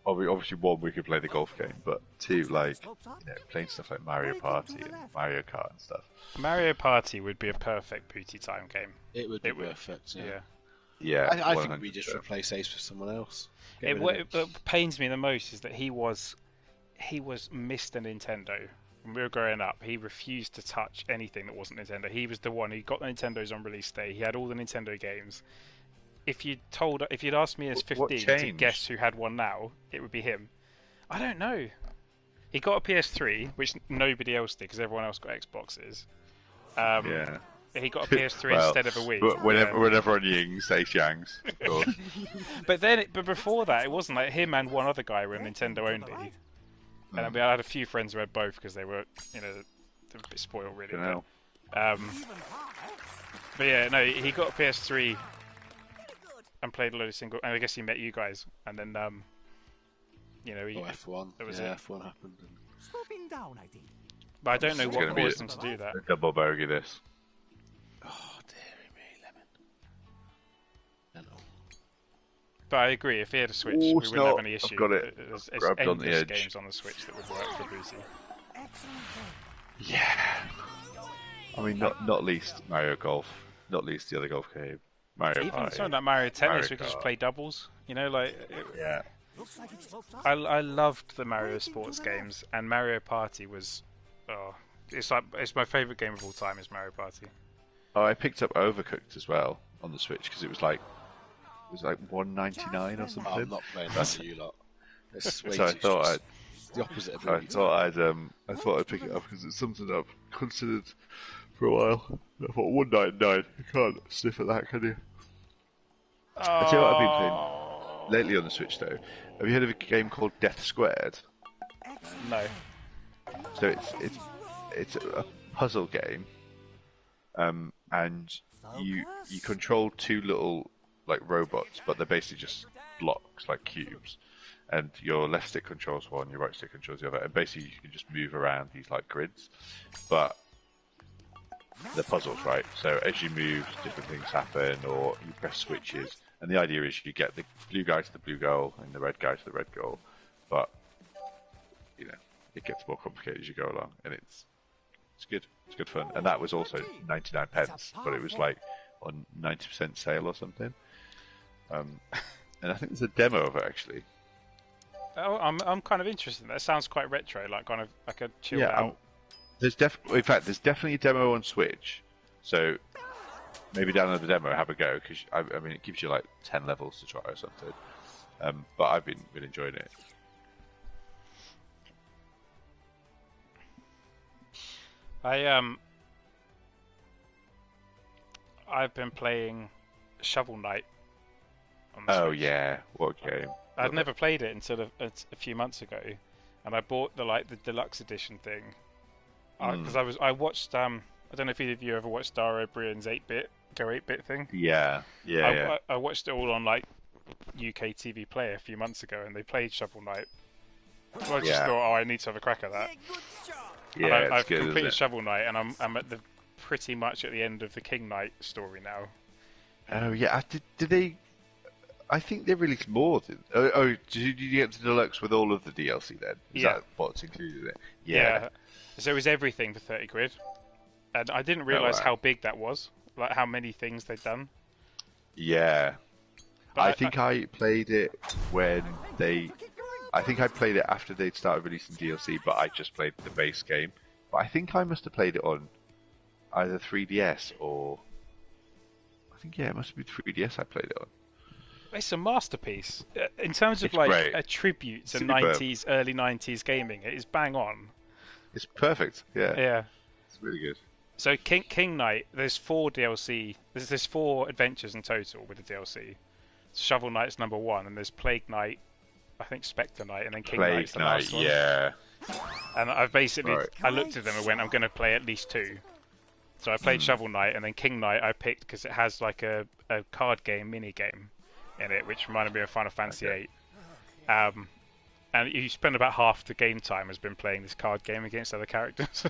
obviously 1 we could play the golf game, but 2 playing stuff like Mario Party and Mario Kart and stuff. Mario Party would be a perfect booty time game. It would be It would. perfect. Yeah. Yeah, I think we 100%. just replace Ace with someone else. Get rid of What pains me the most is that he was Mr. Nintendo. When we were growing up, he refused to touch anything that wasn't Nintendo. He was the one who got the Nintendos on release day. He had all the Nintendo games. If you'd asked me as What 15 to changed? guess who had one now, it would be him. I don't know. He got a PS3, which nobody else did because everyone else got Xboxes. Yeah. He got a PS3 Well, instead of a Wii. But whenever Yeah. whenever on Yings, Ace Yangs, of course. But before that, it wasn't like him and one other guy were Nintendo only. And I had a few friends who had both because they were, they were a bit spoiled really. Fucking hell. But yeah, no, he got a PS3 Pretty good. and played a load of single. And I guess he met you guys, and then he. F1. That was yeah, it. F1 happened. Sloping down, I think. But I don't know It's what gonna be caused a- him to do that. A double bogey this. Oh, dearie me, lemon. No. but I agree. If he had a Switch, Oh, we it's wouldn't have not. any issue. I've got it. There's Grabbed on the endless edge. games on the Switch that would work for Boozy. Excellent game. Yeah. I mean, not least Mario Golf, not least the other golf game, Mario Even Party. something like Mario Tennis, Mario we could just Kart. play doubles. You know, like Yeah. Looks like it slopes up. I loved the Mario sports games, and Mario Party was, it's my favorite game of all time is Mario Party. Oh, I picked up Overcooked as well on the Switch because it was like $1.99 or Oh, something. I'm not playing that for you lot. It's way So I too thought stressed. It's the opposite of I Boozy. thought I'd pick it up because it's something I've considered for a while. I thought $1.99. You can't sniff at that, can you? I tell you what I've been playing lately on the Switch though. Have you heard of a game called Death Squared? No. So it's a puzzle game, and you control two little like robots, but they're basically just blocks like cubes, and your left stick controls one, your right stick controls the other, and basically you can just move around these like grids, but they're puzzles, right? So as you move, different things happen, or you press switches, and the idea is you get the blue guy to the blue goal and the red guy to the red goal, but you know it gets more complicated as you go along, and it's good. It's good fun, and that was also 99 pence, but it was like on 90% sale or something. And I think there's a demo of it actually. Oh, I'm kind of interested. That sounds quite retro, like kind of like a chilled out. There's there's definitely a demo on Switch, so maybe download the demo and have a go because I mean it gives you like 10 levels to try or something. But I've been enjoying it. I've been playing Shovel Knight. On the Oh Switch. yeah, what game? I'd never played it until a few months ago, and I bought the deluxe edition thing because I watched I don't know if either of you ever watched Dara O'Brien's 8-bit thing. Yeah. I watched it all on like UK TV Player a few months ago, and they played Shovel Knight. So I just thought, I need to have a crack at that. Yeah, And it's I've good, completed isn't it? Shovel Knight, and I'm at pretty much at the end of the King Knight story now. Oh yeah, did they? I think they released more. Did you get the deluxe with all of the DLC then? Is Yeah. that what's included in it? Yeah. So it was everything for 30 quid, and I didn't realise wow. how big that was, like how many things they'd done. Yeah. But I think I played it when they. I think I played it after they'd started releasing DLC, but I just played the base game. But I think I must have played it on either 3DS or. I think it must have been 3DS I played it on. It's a masterpiece in terms of It's like great. a tribute to Superb. 90s, early 90s gaming. It is bang on. It's perfect. Yeah. Yeah. It's really good. So King Knight, there's 4 DLC. There's 4 adventures in total with the DLC. Shovel Knight's number 1, and there's Plague Knight, I think Spectre Knight, and then King Knight's the last one. Yeah. And I've basically, Right. I looked at them and went, I'm going to play at least 2. So I played Shovel Knight, and then King Knight I picked because it has like a card game mini game in it, which reminded me of Final Fantasy VIII. And you spend about half the game time has been playing this card game against other characters.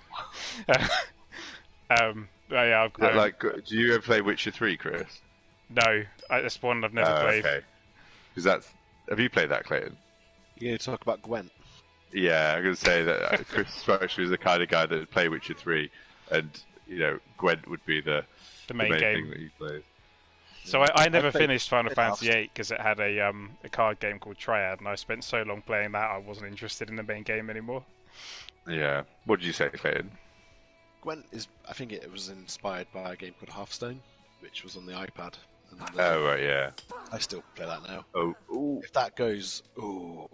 Yeah, Do you ever play Witcher 3, Chris? no, that's one I've never played. Okay. Because have you played that, Clayton? You're going to talk about Gwent. Yeah, I'm going to say that Chris strikes me as the kind of guy that would play Witcher 3, and Gwent would be the main main game. thing that he plays. So I never played- finished Final played Fantasy VIII because it had a card game called Triad, and I spent so long playing that I wasn't interested in the main game anymore. Yeah. What did you say, Clayton? Gwent is, I think it was inspired by a game called Hearthstone, which was on the iPad. And Oh, right, yeah. I still play that now. Oh, ooh. If that goes, ooh,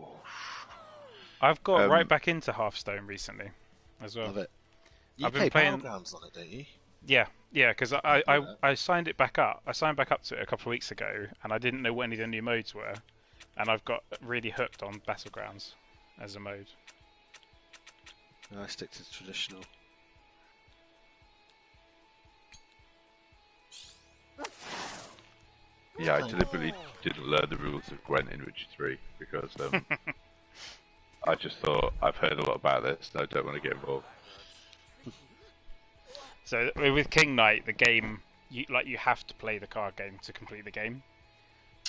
I've got Um, right back into Hearthstone recently, as well. love it. You I've play been playing- Battlegrounds on it, don't you? Yeah, because I signed it back up. I signed back up to it a couple of weeks ago, and I didn't know what any of the new modes were, and I've got really hooked on Battlegrounds as a mode. I stick to traditional. Yeah, I deliberately didn't learn the rules of Gwent in Witcher 3 because I just thought I've heard a lot about this and I don't want to get involved. So with King Knight, the game you have to play the card game to complete the game.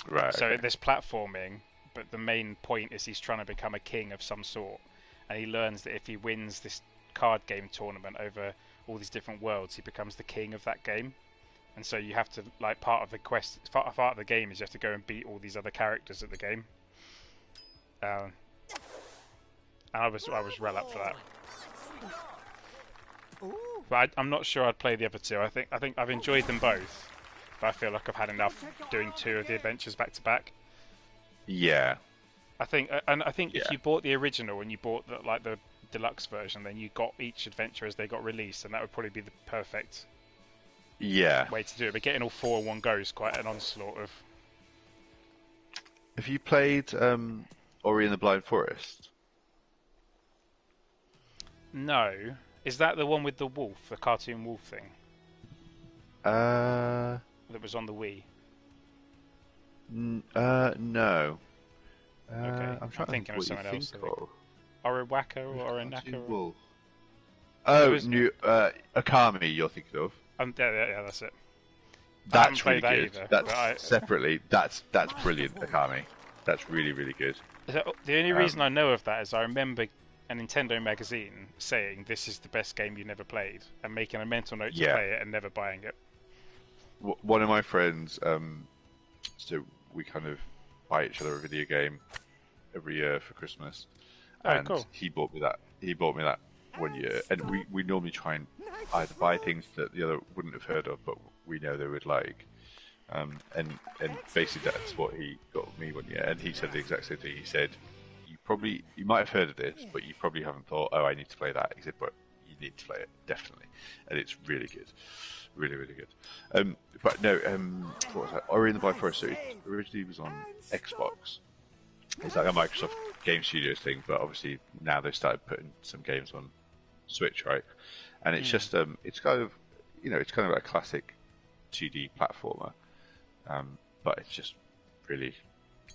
Right. So okay. there's platforming, but the main point is he's trying to become a king of some sort, and he learns that if he wins this card game tournament over all these different worlds, he becomes the king of that game. And so you have to, like, part of the quest, part of the game is you have to go and beat all these other characters at the game. And I was well up for that. But I'm not sure I'd play the other two. I think I've enjoyed them both, but I feel like I've had enough doing two of the adventures back to back. Yeah. I think if Yeah. you bought the original and you bought the deluxe version, then you got each adventure as they got released, and that would probably be the perfect Yeah. way to do it. But getting all four in one go is quite an onslaught of. Have you played Ori and the Blind Forest? No, is that the one with the wolf, the cartoon wolf thing Uh, that was on the Wii? no. Okay, I'm trying to thinking of what someone you else, think I think. of. Orinwaka or Orinaka? Cartoon Or... Wolf. Oh, was- new Akami. You're thinking of. Yeah, that's it. I haven't That's really played that good. either, That's but I- separately. That's brilliant, Akami. That's really really good. The only reason I know of that is I remember a Nintendo magazine saying this is the best game you never played, and making a mental note to Yeah. play it and never buying it. One of my friends, so we kind of buy each other a video game every year for Christmas, Oh, and cool. he bought me that. He bought me that one year, and we normally try and either buy things that the other wouldn't have heard of, but we know they would like. And basically that's what he got me one year, and he said the exact same thing. He said, you might have heard of this, but you probably haven't thought, oh, I need to play that. He said, but you need to play it, definitely, and it's really good, really really good. But no, what was that? Ori and the Blind Forest. So it originally was on Xbox. It's like a Microsoft Game Studios thing, but obviously now they've started putting some games on Switch, right? And it's just it's kind of it's kind of like a classic 2D platformer, but it's just really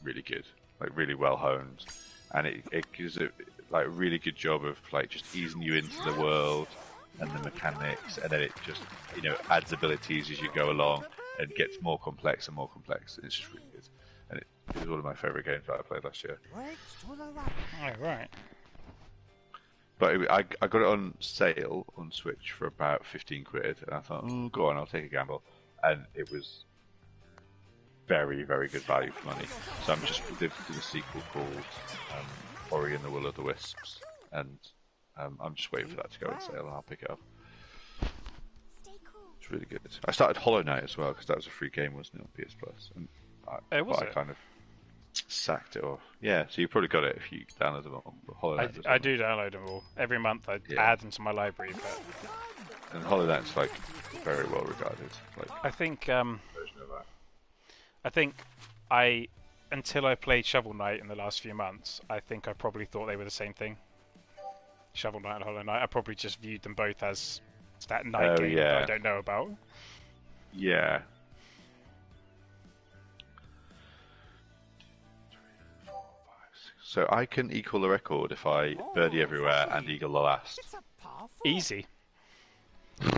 really good, like really well honed, and it gives it like a really good job of like just easing you into the world and the mechanics, and then it just adds abilities as you go along and gets more complex and more complex. It's just really good, and it was one of my favourite games that I played last year. Brakes to the right. Oh, right. But I got it on sale on Switch for about 15 quid, and I thought, oh, go on, I'll take a gamble. And it was very, very good value for money. So I'm just did a sequel called Ori and the Will of the Wisps, and I'm just waiting for that to go on sale, and I'll pick it up. Stay cool. It's really good. I started Hollow Knight as well, because that was a free game, wasn't it, on PS Plus? And Was I it? kind of sacked it off. Yeah, so you probably got it if you download them on Hollow Knight. I do download them all every month. I Yeah. add them to my library, but And Hollow Knight's like very well regarded. Like I think version of that. until I played Shovel Knight in the last few months, I think I probably thought they were the same thing. Shovel Knight and Hollow Knight. I probably just viewed them both as that night Oh, game yeah. that I don't know about. Yeah. So I can equal the record if I birdie everywhere and eagle the last. It's a powerful. Easy. Okay.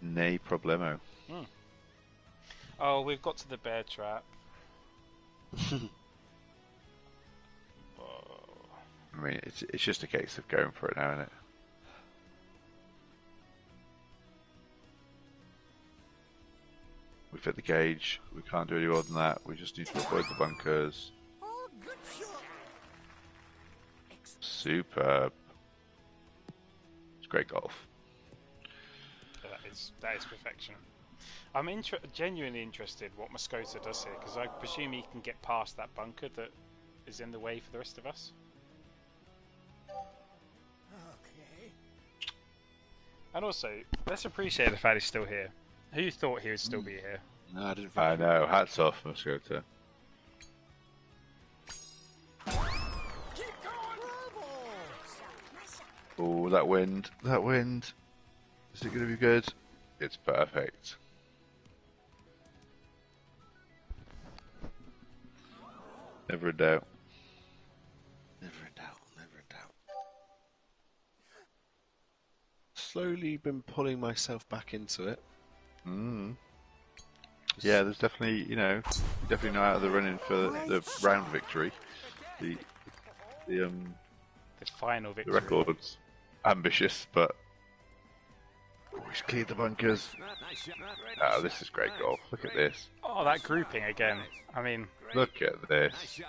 Nay problemo. Oh, we've got to the bear trap. I mean, it's just a case of going for it now, isn't it? We've hit the gauge. We can't do any more than that. We just need to avoid the bunkers. Oh, good shot. Superb. It's great golf. That is perfection. I'm genuinely interested what Moscota does here, because I presume he can get past that bunker that is in the way for the rest of us. Okay. And also, let's appreciate the fact he's still here. Who thought he would still be here? No, I didn't. I know. Hats off, Moscota. Oh, that wind. That wind. Is it going to be good? It's perfect. Never a doubt. Never in doubt. Never in doubt. slowly been pulling myself back into it. Mm. Yeah, there's definitely, definitely know out of the running for the round victory. The final the victory. record's ambitious, but he's cleared the bunkers. Oh, this is great golf. Look at this. Oh, that grouping again. I mean, Look at this.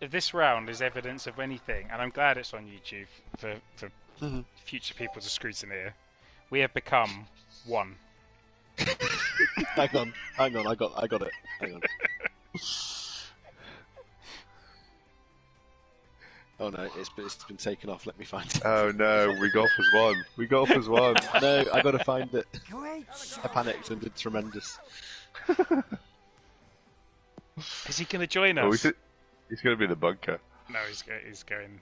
if this round is evidence of anything, and I'm glad it's on YouTube for future people to scrutineer, we have become one. hang on, I got it. Hang on. Oh no, it's been taken off. Let me find it. Oh no, we golf as one. We golf as one. No, I got to find it. Great I panicked and did tremendous. Is he going to join us? Oh, he's going to be in the bunker. No, he's going.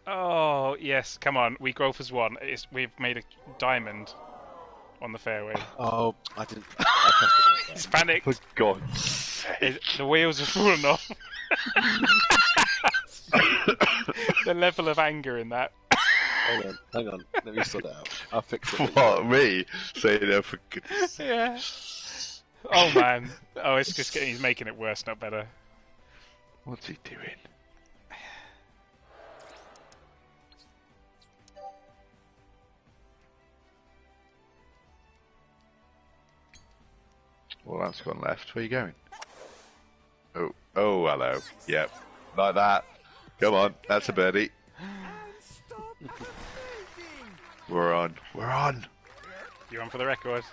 Oh yes, come on. We golf as one. We've made a diamond on the fairway. Oh, I didn't. I pressed it. He's panicked. For God's sake. The wheels have fallen off. The level of anger in that. Hang on. Let me sort it out. I'll fix it. What, me? Saying no for goodness sake. Yeah. Oh man. Oh, it's just he's making it worse, not better. What's he doing? Well, that's gone left. Where are you going? Oh, hello. Yep, like that. Come on, that's a birdie. We're on. You on for the record?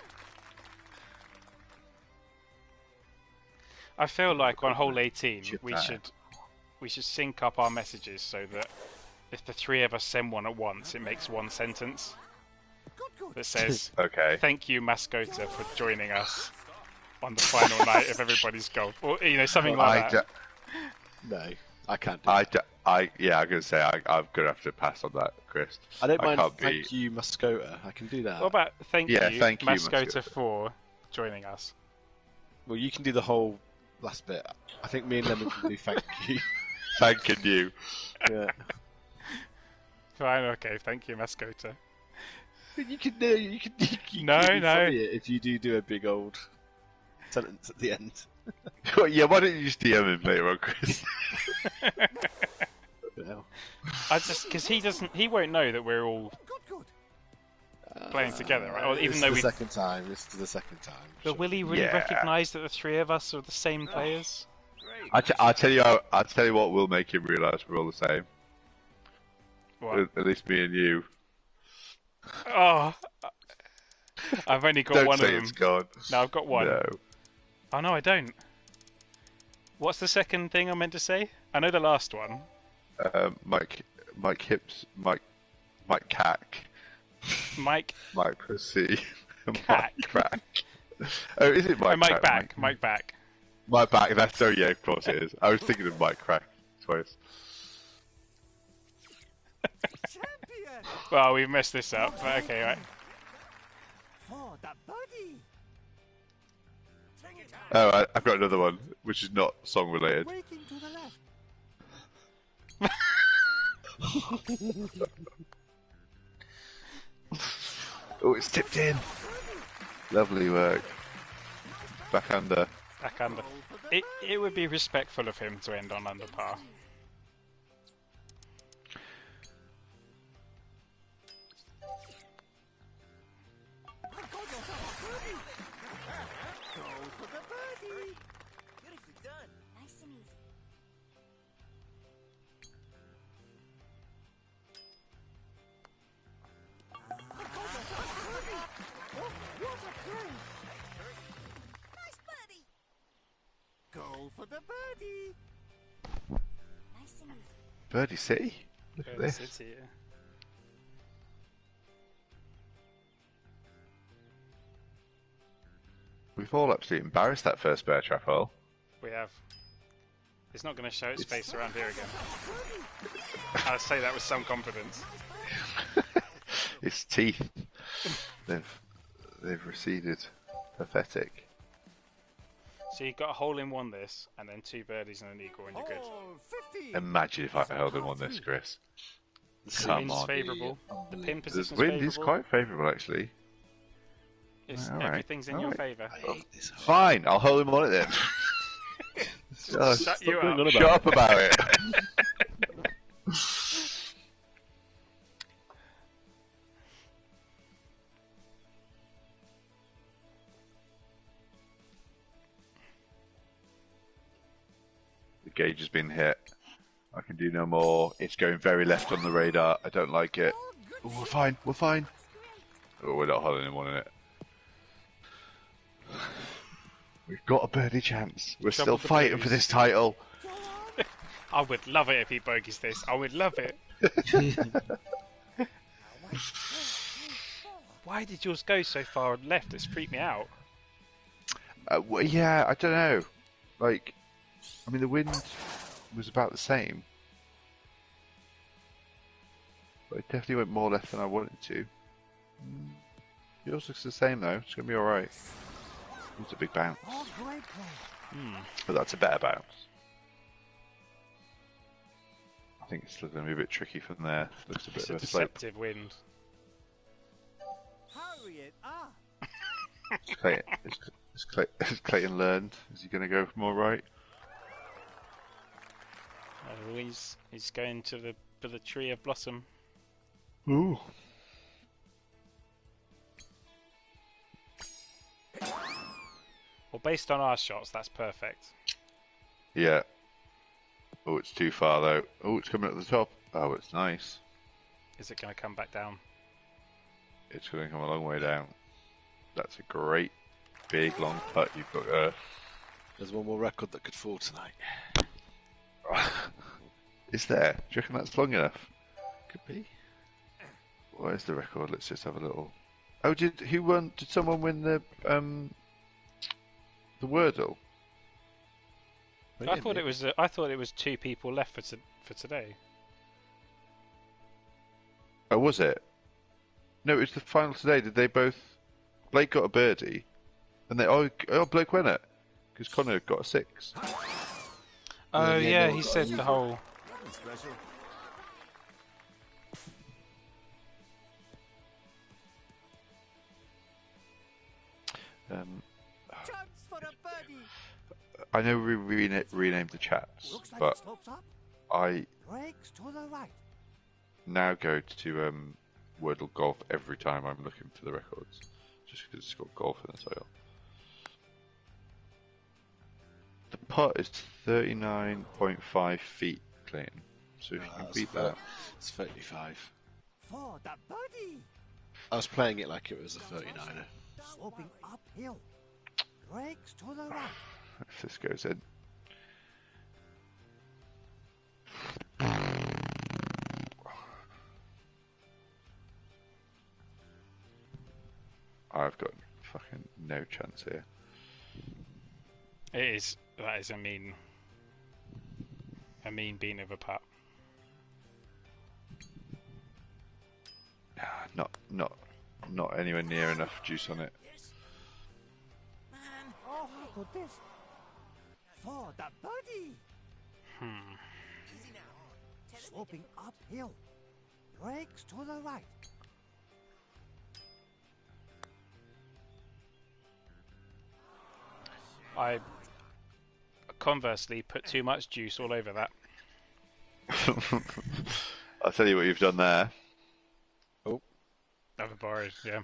I feel like on hole 18 we should sync up our messages so that if the three of us send one at once, it makes one sentence that says, Okay. "Thank you, Mascota, for joining us on the final night of everybody's golf," or something like that. No, I can't do it. I'm gonna say I'm gonna have to pass on that, Chris. I don't mind. can't Thank you, Mascota. I can do that. What about thank you, Mascota, Mascota, for joining us? Well, you can do the whole last bit. I think me and Lemon can do thank you. Thanking you. Yeah. Fine, okay, thank you, Mascota. You can do. You can No. funny it if you do a big old sentence at the end. Yeah, why don't you just DM him later on, Chris? Yeah. I just because he won't know that we're all playing together, right? Or even though This is the second time. But will he really Yeah. recognise that the three of us are the same players? I'll tell you what will make him realise we're all the same. What? At least me and you. Oh, I've only got Don't one of say them. it's gone. No, I've got one. No. Oh no, I don't. What's the second thing I meant to say? I know the last one. Mike Hips, Mike Cack, Mike Mike Pussy, Cack. Mike Crack. Oh, is it Mike? Mike Crack? back. Mike back. Mike Back. That's yeah, of course it is. I was thinking of Mike Crack twice. champion Well, we've messed this up. But okay, right. for the birdie. Oh, I've got another one, which is not song related. Waking to the left. Oh, it's tipped in. Lovely work. Back under. Back under. It would be respectful of him to end on under par. Go for the birdie. Beautifully done. Nice and easy. Nice birdie. Go for the birdie. Nice and easy. Birdie City. Look at this. It's here. We've all absolutely embarrassed that first bear trap hole. We have. It's not going to show its face around here again. I'll say that with some confidence. Its teeth. They've receded. Pathetic. So you got a hole in one this, and then two birdies and an eagle, and you're good. Hole 50. Imagine if I held him on this, Chris. The Come wind's on. favourable. The pin The position's wind favourable. is quite favourable, actually. Alright, Everything's in your alright. favour. I hate this. Fine, I'll hold him on it then. Just shut you up. Shut up about it. The gauge has been hit. I can do no more. It's going very left on the radar. I don't like it. Oh, we're fine. We're fine. Oh, we're not holding him on it. We've got a birdie chance. We're still Trouble the fighting Blues. for this title. I would love it if he bogeys this. I would love it. Why did yours go so far left? It's freaked me out. Well, yeah, I don't know. Like, I mean, the wind was about the same. But it definitely went more left than I wanted to. Yours looks the same though. It's going to be alright. It's a big bounce. Oh, great play. But that's a better bounce. I think it's still going to be a bit tricky from there. Looks a bit It's a of a slope. deceptive wind. Hurry it up. Clayton, has Clayton learned? Is he going to go more right? Oh, he's going to the tree of blossom. Ooh. Well, based on our shots, that's perfect. Yeah. Oh, it's too far though. Oh, it's coming at the top. Oh, it's nice. Is it going to come back down? It's going to come a long way down. That's a great, big, long putt you've got there. There's one more record that could fall tonight. Is there? Do you reckon that's long enough? Could be. Where's the record? Let's just have a little. Oh, who won? Did someone win the Wordle? I thought it was 2 people left for today. Oh, was it? No, it was the final today. Did they both? Blake got a birdie, and Blake won it because Connor got a 6. Oh yeah, yeah, no, he said the whole. Nothing special. Chance for a birdie. I know we renamed the chats, Looks like but it slopes up. I Breaks to the right. now go to Wordle Golf every time I'm looking for the records, just because it's got golf in the title. The putt is 39.5 feet, Clayton. So if you can beat that, It's 35. For the birdie. I was playing it like it was a 39er. Sloping uphill. Breaks to the right. if this goes in. I've got fucking no chance here. That is a mean bean of a putt. Not anywhere near enough juice on it. Oh, look at this. For the birdie. Sloping uphill. Breaks to the right. I conversely put too much juice all over that. I'll tell you what you've done there. I've borrowed, yeah.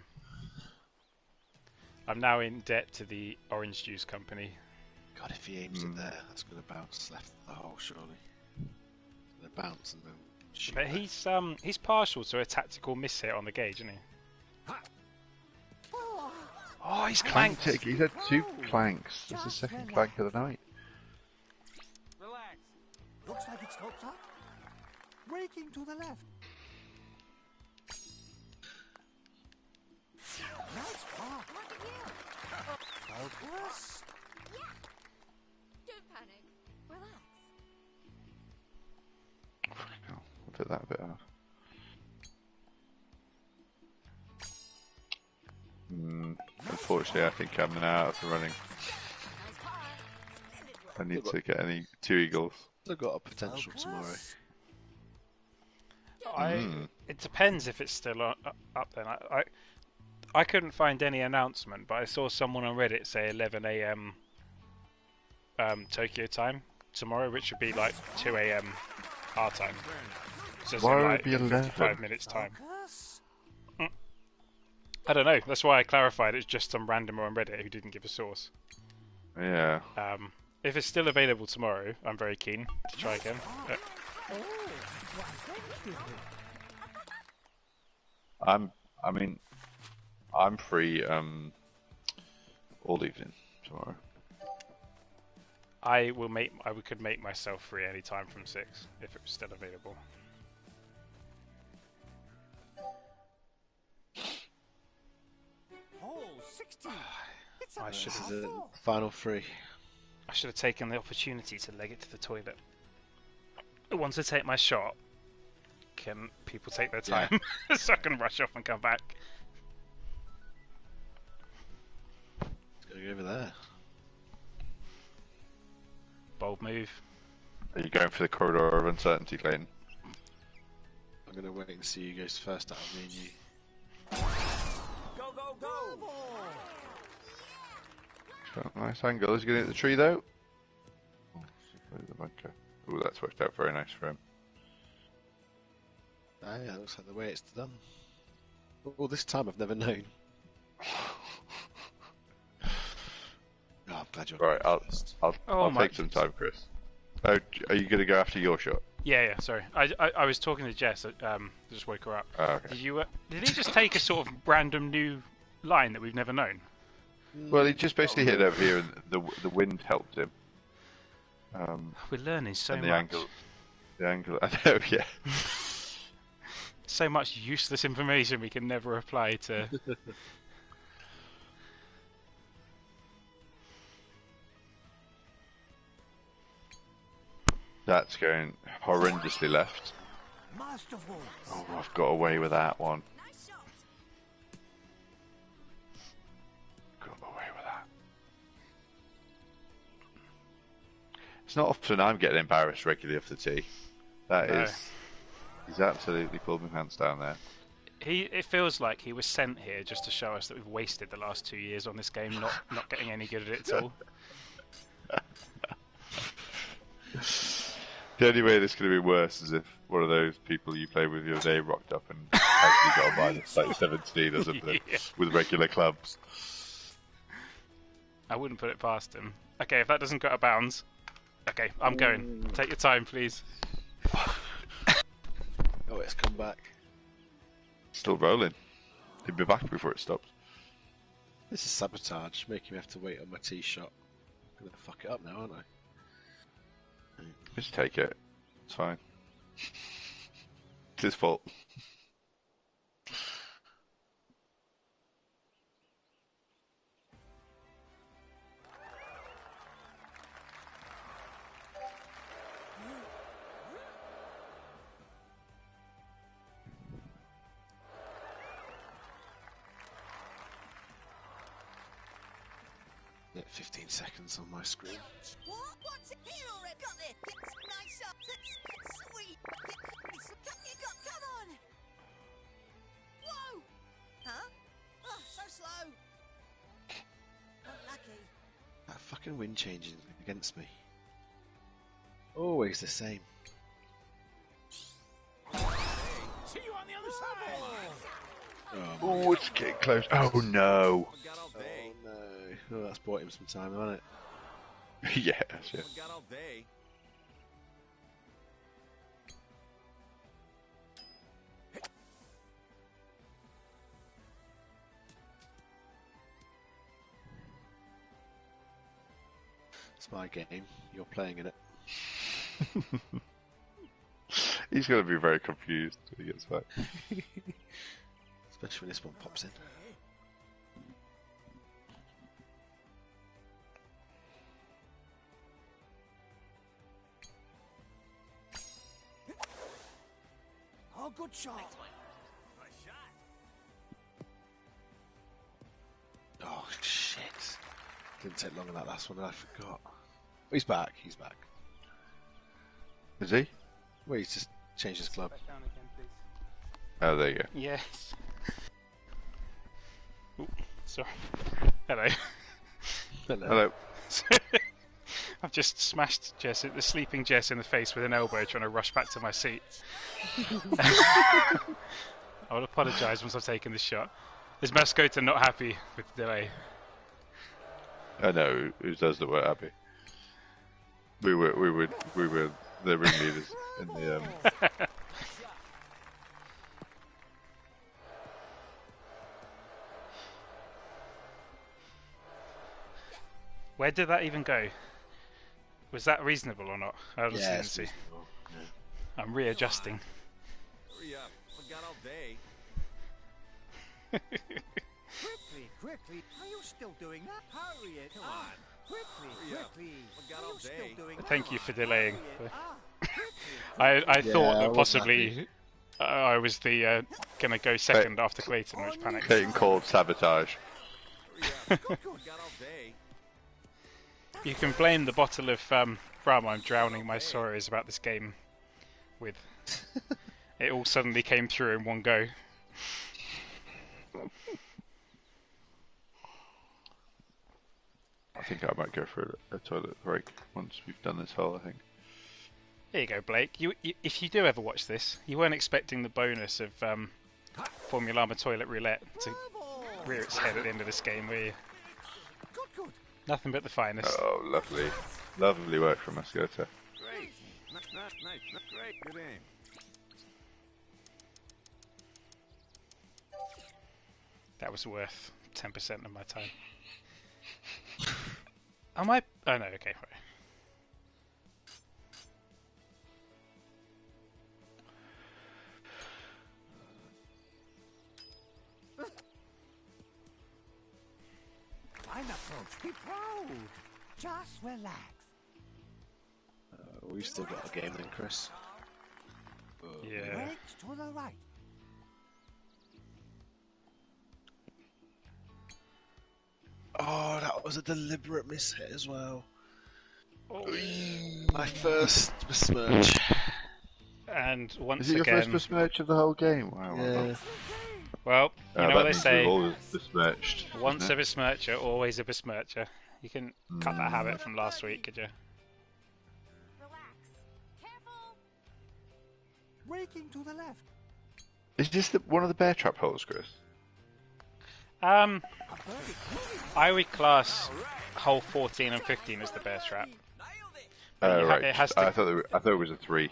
I'm now in debt to the orange juice company. God, if he aims it there, that's going to bounce left the hole, surely. It's going to bounce and then shoot. But back. he's partial to a tactical miss hit on the gauge, isn't he? Oh, he's clanked. He's had 2 clanks. That's the second clank of the night. Relax. Looks like it slopes up. Breaking to the left. Nice par. Focus. Don't panic. Relax. I'll put that a bit off. Unfortunately, I think I'm now out of the running. Nice par. I need to get any 2 eagles. They've got a potential tomorrow. It depends if it's still up then. I couldn't find any announcement, but I saw someone on Reddit say 11 a.m. Tokyo time tomorrow, which would be like 2 a.m. our time. So it's Why in would like it be 11? 55 minutes time. Focus. I don't know. That's why I clarified. It's just some randomer on Reddit who didn't give a source. Yeah. If it's still available tomorrow, I'm very keen to try again. Oh, why, thank you. I'm free all evening tomorrow. I could make myself free any time from 6 if it was still available. Oh, 16. It's I a should This have. is the final 3. I should have taken the opportunity to leg it to the toilet. Once I take my shot, can people take their time so I can rush off and come back? It's going to go over there. Bold move. Are you going for the corridor of uncertainty, Clayton? I'm going to wait and see who goes first out of me and you. Go, go, go! Got a nice angle. Is he going to hit the tree though? Oh, the bunker. Oh, that's worked out very nice for him. Ah, yeah, that looks like the way it's done. All this time I've never known. Oh, I'm glad you're Right, I'll first. I'll my take some time, Chris. Oh, are you going to go after your shot? Yeah. Sorry. I was talking to Jess. Just woke her up. Oh, okay. Did he just take a sort of random new line that we've never known? Well, he just basically hit over here, and the wind helped him. We're learning so And much. the angle. I know, yeah. So much useless information we can never apply to. That's going horrendously left. masterful. Oh, I've got away with that one. Nice shot. Got away with that. It's not often I'm getting embarrassed regularly off the tee. That No. is, he's absolutely pulled my pants down there. It feels like he was sent here just to show us that we've wasted the last 2 years on this game, not getting any good at it at all. The only way this could have been worse is if one of those people you played with the other day rocked up and actually got a minus like 17 or something Yeah. with regular clubs. I wouldn't put it past him. Okay, if that doesn't go out of bounds, okay, I'm going. Take your time, please. Oh, it's come back. Still rolling. He'd be back before it stops. This is sabotage, making me have to wait on my tee shot. I'm going to fuck it up now, aren't I? Just take it. It's fine. It's his fault. Yeah, 15 seconds on my screen. What? What's it here already? Got this. Nice shot. Sweet. Come on. Whoa. Huh? Oh, so slow. Unlucky. That fucking wind changing against me. Always the same. See you on the other side. Oh, it's getting close. Oh no. Forgot all Oh day. no. Oh, that's bought him some time, hasn't it? Yes, yeah. Forgot all day. It's my game. You're playing in it. He's going to be very confused when he gets back. Especially when this one pops in. Oh, good shot. Oh shit. Didn't take long on that last one, I forgot. Oh, he's back, Is he? Well, he's just changed his club. Back down again, please. Oh, there you go. Yes. Ooh, sorry. Hello. Hello. I've just smashed the sleeping Jess in the face with an elbow trying to rush back to my seat. I will apologise once I've taken the shot. Is Mascota not happy with the delay? I know who does the work happy. We were the ringleaders in the Where did that even go? Was that reasonable or not? I just Yeah, didn't it's see. reasonable, yeah. I'm readjusting. Hurry up. I got all day. Quickly. Are you still doing that? Hurry it. Come on. Quickly. I got Are all you still day. doing that? Thank you for delaying. Hurry it. I Yeah, thought I that was possibly I was the gonna go second after Clayton, which panicked. Clayton called sabotage. Hurry up. I got all day. You can blame the bottle of rum I'm drowning my sorrows about this game with. It all suddenly came through in one go. I think I might go for a toilet break once we've done this whole thing. Here you go, Blake. If you do ever watch this, you weren't expecting the bonus of Formulama Toilet Roulette to rear its head at the end of this game, were you? Good. Nothing but the finest. Oh, lovely. Lovely work from Mascota. Great. Nice. Great. Good aim. That was worth 10% of my time. Am I? Oh no, okay, right. Fine approach. Be proud. Just relax. We've still got a game then, Chris. Yeah. Brakes to the right. Oh, that was a deliberate mishit as well. Oh. My first besmirch. And once Is it your again, first besmirch of the whole game? Wow. Yeah. well, you know that what they means say: we've all besmirched. once isn't a it? besmircher, always a besmircher. You can cut that habit from last week, could you? Relax. Careful. Braking to the left. Is this one of the bear trap holes, Chris? A birdie. I would class hole 14 and 15 as the bear trap. Oh, you right. it has to- I thought it was a 3.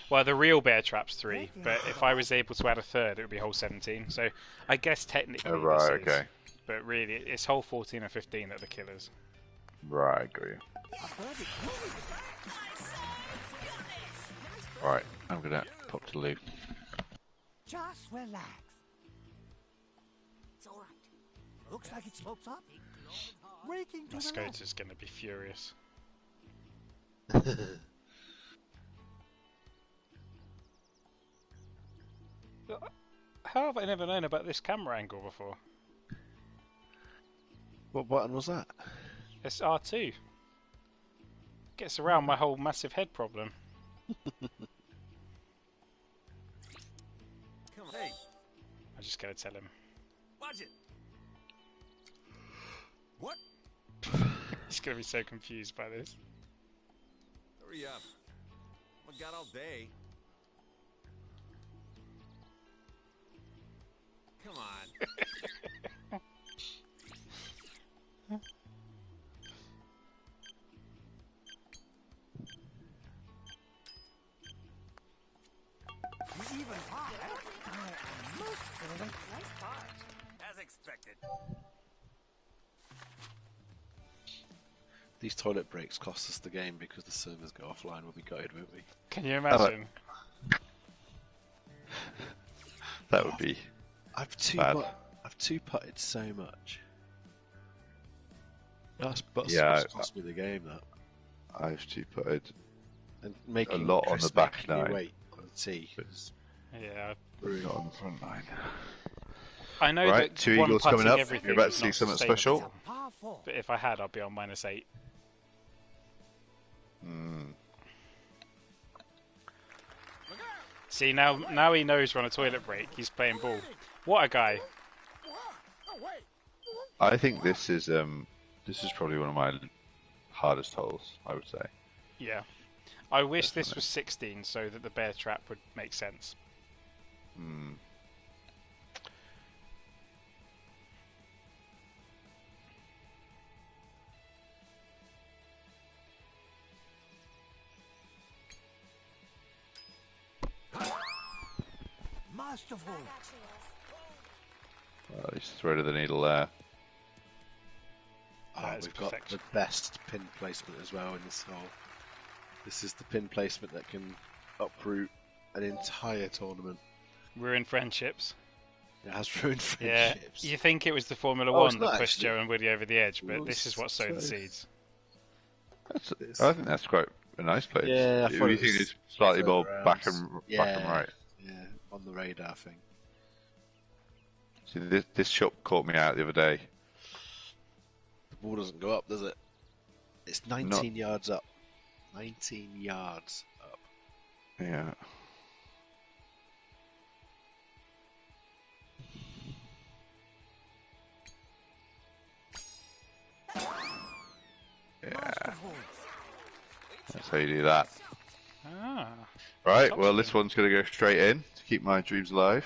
Well, the real bear trap's 3, but if I was able to add a third, it would be hole 17. So I guess technically Oh, right, this is, okay. but really it's hole 14 and 15 that are the killers. Right, got you. A birdie. Right, I'm gonna pop to Lou. Just relax. It's all right. Looks like it slopes up. Braking to the left. Mascota's going to be furious. How have I never known about this camera angle before? What button was that? It's R2. Gets around my whole massive head problem. Come on. Hey, I'm just going to tell him. watch it. What? He's going to be so confused by this. Hurry up. I got all day. Come on. You even par. I must say. Nice car. As expected. These toilet breaks cost us the game because the servers go offline. We'll be gutted, won't we? Can you imagine? That would be. I've two putted so much. That's Yeah, cost me the game. That I've two-putted. and making a lot on Chris the back making me nine. wait on the tee. was Yeah. Not on the front line. I know Right, that 2 one eagles coming putting up. everything You're about is to see not something sustainable. special. Par 4. But if I had, I'd be on -8. See, now he knows we're on a toilet break. He's playing ball. What a guy. I think this is probably one of my hardest holes, I would say. Yeah. I wish this was 16 so that the bear trap would make sense. Hmm. Masterful. Well, he's threaded the needle there. Oh, That is we've got perfection. the best pin placement as well in this hole. This is the pin placement that can uproot an entire tournament. Ruined friendships. It has ruined Yeah. friendships. You think it was the Formula Oh, it's One that not pushed actually. Joe and Woody over the edge, but Well, this is what sowed the so- seeds. I think that's quite a nice place. Yeah, I thought you it think was it's slightly further more around. back and right. Yeah, on the radar thing. See, this shot caught me out the other day. The ball doesn't go up, does it? It's 19 yards up. 19 yards up. Yeah. Yeah, Masterful. that's how you do that. Ah. Right, Top well, spin. this one's going to go straight in to keep my dreams alive.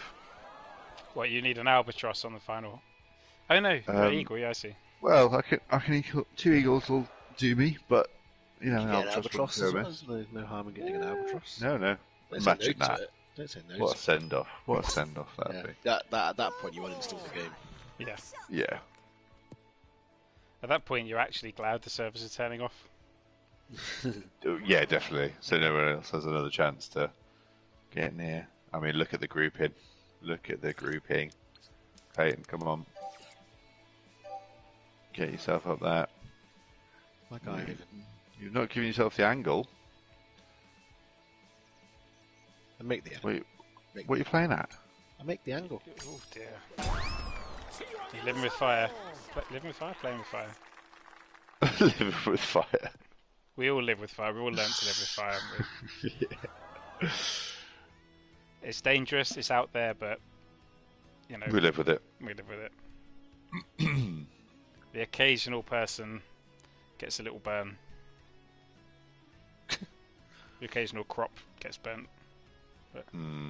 What, you need an albatross on the final? Oh no, eagle, yeah, I see. Well, I can equal, 2 eagles will do me, but you know, You an get an albatross albatross wouldn't as go well. amiss. There's no harm in getting an albatross. No, no. Don't say Imagine no to that. it. Don't say no What a to it. send off. What a send off that'd Yeah. At that point, you uninstall the game. Yeah. be. Yeah. At that point, you're actually glad the servers are turning off. Yeah, definitely. So no one else has another chance to get near. I mean, look at the grouping. Look at the grouping. Peyton, come on. Get yourself up there. My guy. You've not given yourself the angle. I make the angle. Wait, what are you playing at? I make the angle. Oh dear. You're living with fire. Living with fire? Playing with fire. Living with fire. We all live with fire. We all learn to live with fire, haven't we? It's dangerous, it's out there, but, you know, We live with it. we live with it. The occasional person gets a little burn. The occasional crop gets burnt. Hmm.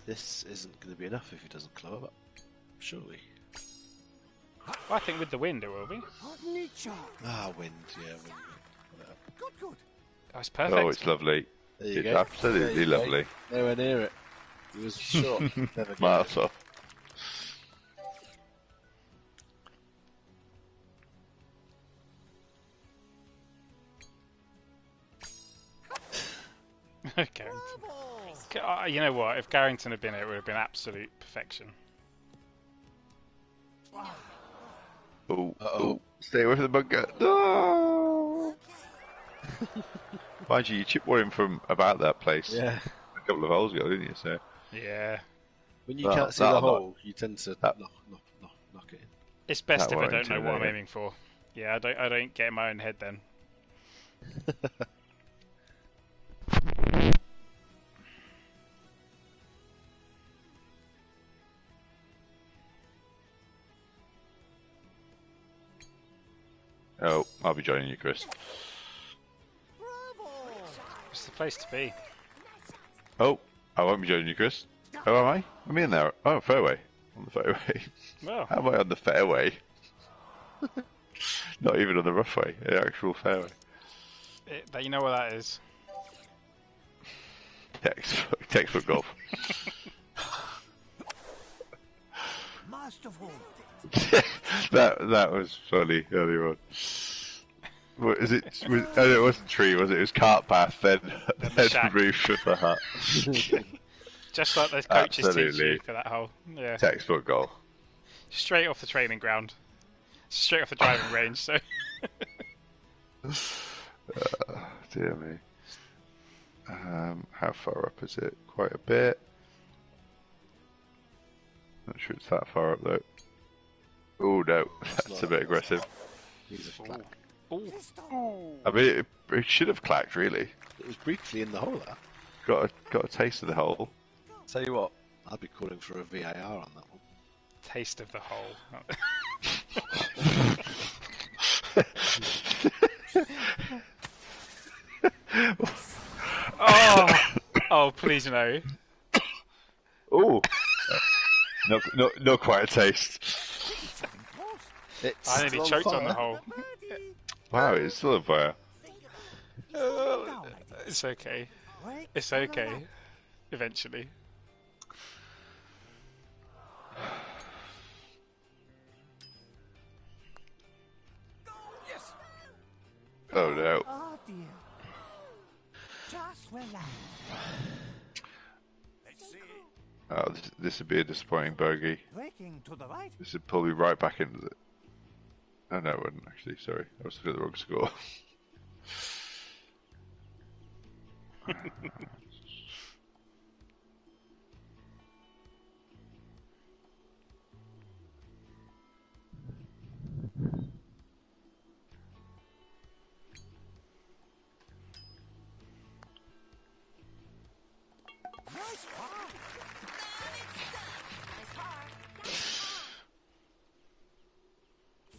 This isn't going to be enough if he doesn't club up. Surely. I think with the wind it will be. Nature. Ah, wind. Yeah, wind. Whatever. Good, good. That's perfect. Oh, it's lovely. There you It's go. absolutely There you go. lovely. Nowhere near it. He was short. Never get Miles it. off. Carrington. You know what? If Carrington had been here, it would have been absolute perfection. Oh, Uh-oh. oh, stay away from the bunker. No! Mind you, you chip him from about that place Yeah. a couple of holes ago, didn't you? So Yeah. When you Well, can't see that'll the not- hole, you tend to that- knock it in. It's best That if I won't don't know what I'm intimidate. aiming for. Yeah, I don't get in my own head then. oh, I'll be joining you, Chris. It's the place to be. Oh, I won't be joining you, Chris. Oh, am I? I'm in there. Oh, fairway. On the fairway. Well, How am I on the fairway? Not even on the rough way, the actual fairway. you know what that is. Textbook golf. Masterful. that was funny earlier on. What is it? Oh, it wasn't tree, was it? It was cart path, then the shack. roof of the hut. Just like the coaches teach you Absolutely. for that hole. Yeah. Textbook golf. Straight off the training ground. Straight off the driving range, so. Dear me. How far up is it? Quite a bit. Not sure it's that far up though. Oh no, that's a bit aggressive. He's a flat. Ooh. I mean, it should have clacked, really. It was briefly in the hole there. Got a taste of the hole. Tell you what, I'd be calling for a VAR on that one. Taste of the hole. Oh, please no. Oh, not quite a taste. It's I nearly still choked on the fire. hole. Wow, it's still on fire. It's okay. It's okay. Eventually. Oh no. Oh dear. Just relax. Oh, this would be a disappointing bogey. Breaking to the right. This would pull me right back into the... Oh no, it wouldn't actually, sorry. I was looking at the wrong score. Nice par.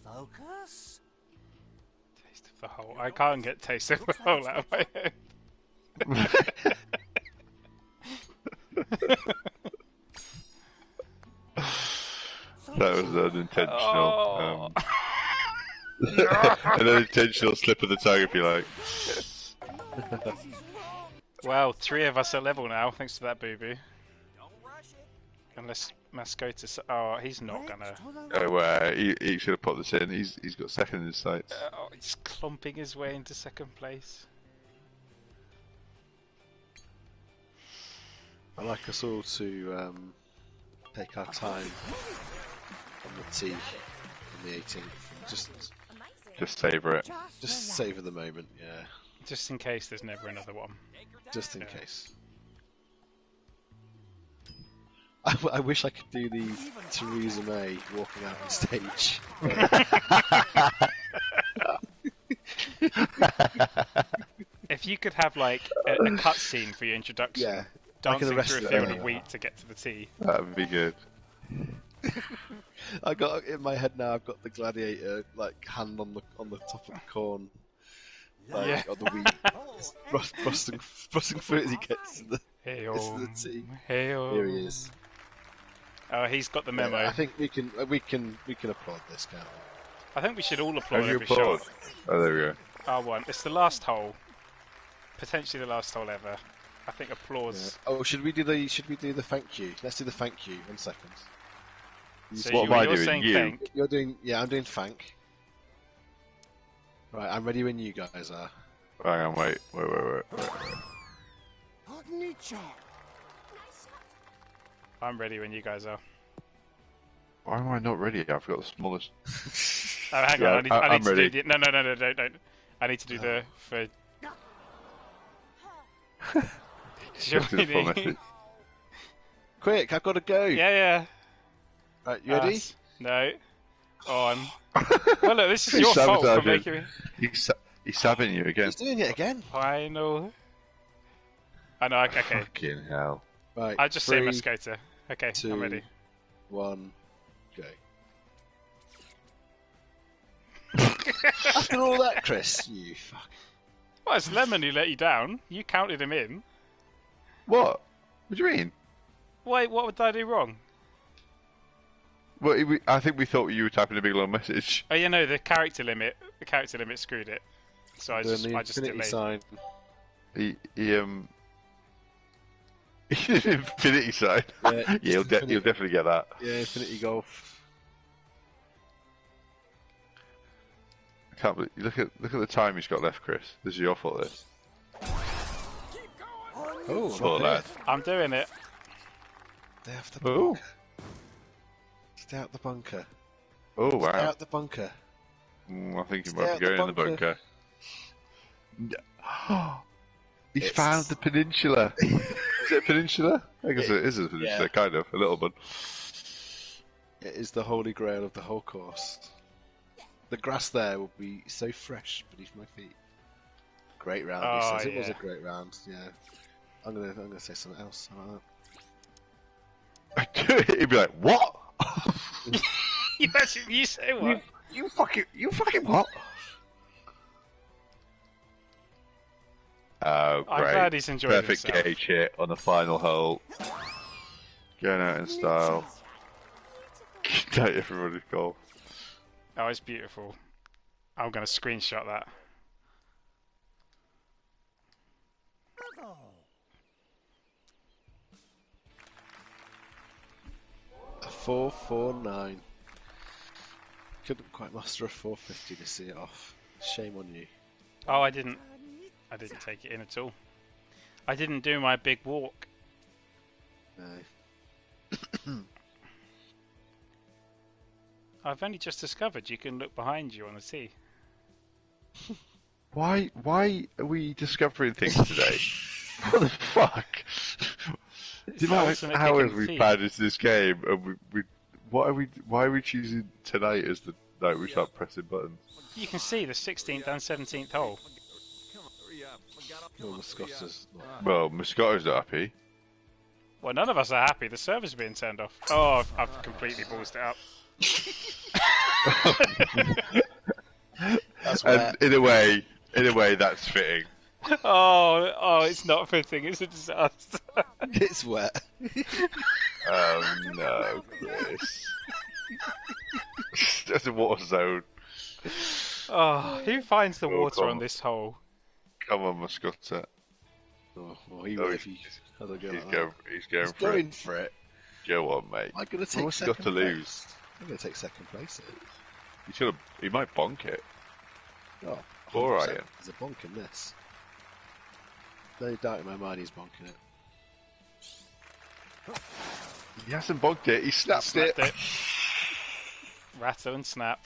Focus. Taste of the hole. I can't get taste of the hole out of my head. That was unintentional. Oh. An unintentional slip of the tongue, if you like. Well, 3 of us are level now, thanks to that boo-boo. Don't rush it. Unless Mascota... Oh, he's not gonna... Oh, he should have put this in. He's got second in his sights. Oh, he's clumping his way into second place. I'd like us all to take our time on the tee on the 18th. Just Just savour it. Just savour the moment, yeah. Just in case there's never another one. Just in Yeah. case. I wish I could do the Theresa May walking out on stage. If you could have like a cutscene for your introduction, Yeah, dancing like an through a arrested field of development. wheat to get to the tee. That would be good. I got in my head now. I've got the gladiator like hand on the top of the corn, like Yeah. on the wheat, thrusting through as he gets to the Hey-o. the tee. Hey-o. Here he is. Oh, he's got the memo. I think we can applaud this, can't we? I think we should all How applaud do you every applaud? shot. Oh, there we go. R1. It's the last hole. Potentially the last hole ever. I think applause. Yeah. Oh, should we do the thank you? Let's do the thank you. 1 second. So What am I you're doing? saying You? thank. You're doing, yeah, I'm doing thank. Right, I'm ready when you guys are. Hang on, wait. Ognicho. I'm ready when you guys are. Why am I not ready? I've got the smallest. Oh, hang Yeah, on. I I'm need to ready. do the... No, don't. I need to do the... For... Just a full joining. message. Quick, I've got to go. Yeah. Right, you ready? No. On. Well, look, this is He's your fault for sabotaging. making me... He's stabbing you again. He's doing it again. Final. I know, okay. Fucking hell. Right. I'll just say 3, Mascota. Okay, 2, I'm ready. 1, go. After all that, Chris, you fuck. Well, it's Lemon who let you down. You counted him in. What? What do you mean? Wait, what did I do wrong? Well, I think we thought you were typing a big long message. Oh, yeah, no, the character limit screwed it. So I Then just the delayed. infinity sign. He infinity sign. Yeah, Yeah, he'll infinity. definitely get that. Yeah, infinity golf. I can't believe. Look at the time he's got left, Chris. This is your fault. This. Oh, Poor okay. lad. I'm doing it. Stay off the Oh. bunker. Stay out the bunker. Oh Stay wow. out the bunker. I think he Stay might out be the going in the bunker. bunker. He's It's- found the peninsula. Is it a peninsula? I guess it is a peninsula, Yeah. kind of, a little bit. It is the holy grail of the whole course. The grass there will be so fresh beneath my feet. Great round, he Oh, says. It was a yeah. great round. Yeah. I'm gonna say something else. He'd be like, "What? You say what? You fucking what?" Oh, I'm great! glad he's enjoyed Perfect himself. gauge hit on the final hole. Going out in style. Take everybody's golf. Oh, it's beautiful. I'm going to screenshot that. Bravo. A 449. Couldn't quite muster a 450 to see it off. Shame on you. Oh, I didn't take it in at all. I didn't do my big walk. No. I've only just discovered you can look behind you on the tee. Why are we discovering things today? What the fuck? Do you know how ultimate many kick hours and we've feet. played into this game, and why are we choosing tonight as the night we start pressing buttons? You can see the 16th and 17th hole. Come on, hurry up. I got up. Well, the Scotters not. Well, Moscato's not happy. Well, none of us are happy. The server's being turned off. Oh, I've completely ballsed it up. That's And wet. in a way, that's fitting. Oh, it's not fitting. It's a disaster. It's wet. Oh no, Chris. There's a water zone. Oh, who finds the Oh, water come on on. this hole? Come on, Moscato. Oh, well, he Oh, will if he has a go He's like going, that. he's going He's for going it. for it. Go on, mate. I'm going to take What's he second got to place. lose? I'm going to take second place here. He might bonk it. Oh, All 100%. right, Ian. There's a bonk in this. No doubt in my mind he's bonking it. He hasn't bonked it. He snapped, Snapped it. Rattle and snap.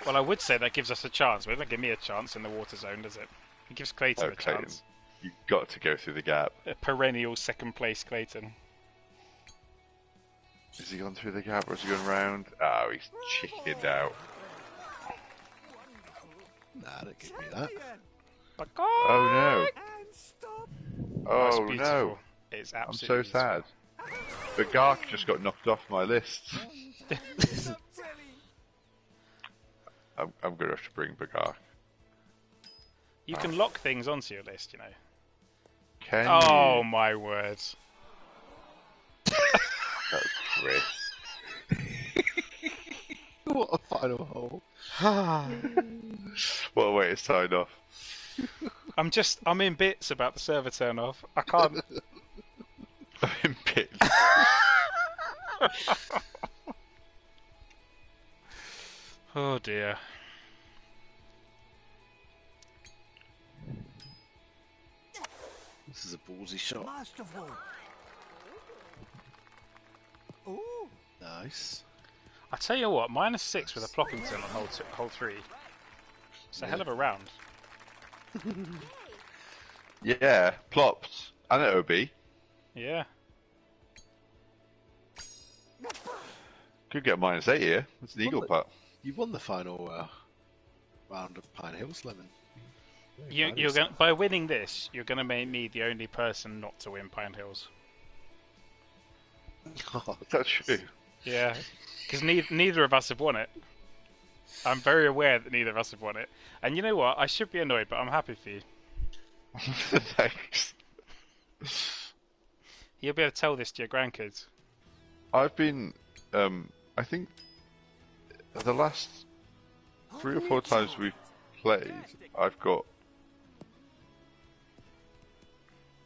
Well, I would say that gives us a chance, but it doesn't give me a chance in the water zone, does it? It gives Clayton Oh, a Clayton. chance. You've got to go through the gap. A perennial second place Clayton. Has he gone through the gap or has he gone round? Oh, he's chickened out. Nah, don't give me that. Oh And stop. no. Oh, it's Oh beautiful. no. It's I'm absolutely so sad. The Gark just got knocked off my list. Stop telling. I'm going to have to bring Bagark. You can lock things onto your list, you know. Can Oh you? my word. That's Chris. What a final hole. What a way to sign off. I'm in bits about the server turn off. I can't. I'm in bits. Oh dear. This is a ballsy shot. Masterful. Ooh. Nice. I tell you what, -6 with a Ploppington on hole 3. It's a hell of a round. Yeah, plopped. And an OB. Yeah. Could get a -8 here. It's an eagle putt. You won the final round of Pine Hills, Lemon. You're going by winning this, you're going to make me the only person not to win Pine Hills. That's true. Yeah, because neither of us have won it. I'm very aware that neither of us have won it. And you know what? I should be annoyed, but I'm happy for you. Thanks. You'll be able to tell this to your grandkids. I've been, I think, the last 3 or 4 times we've played, I've got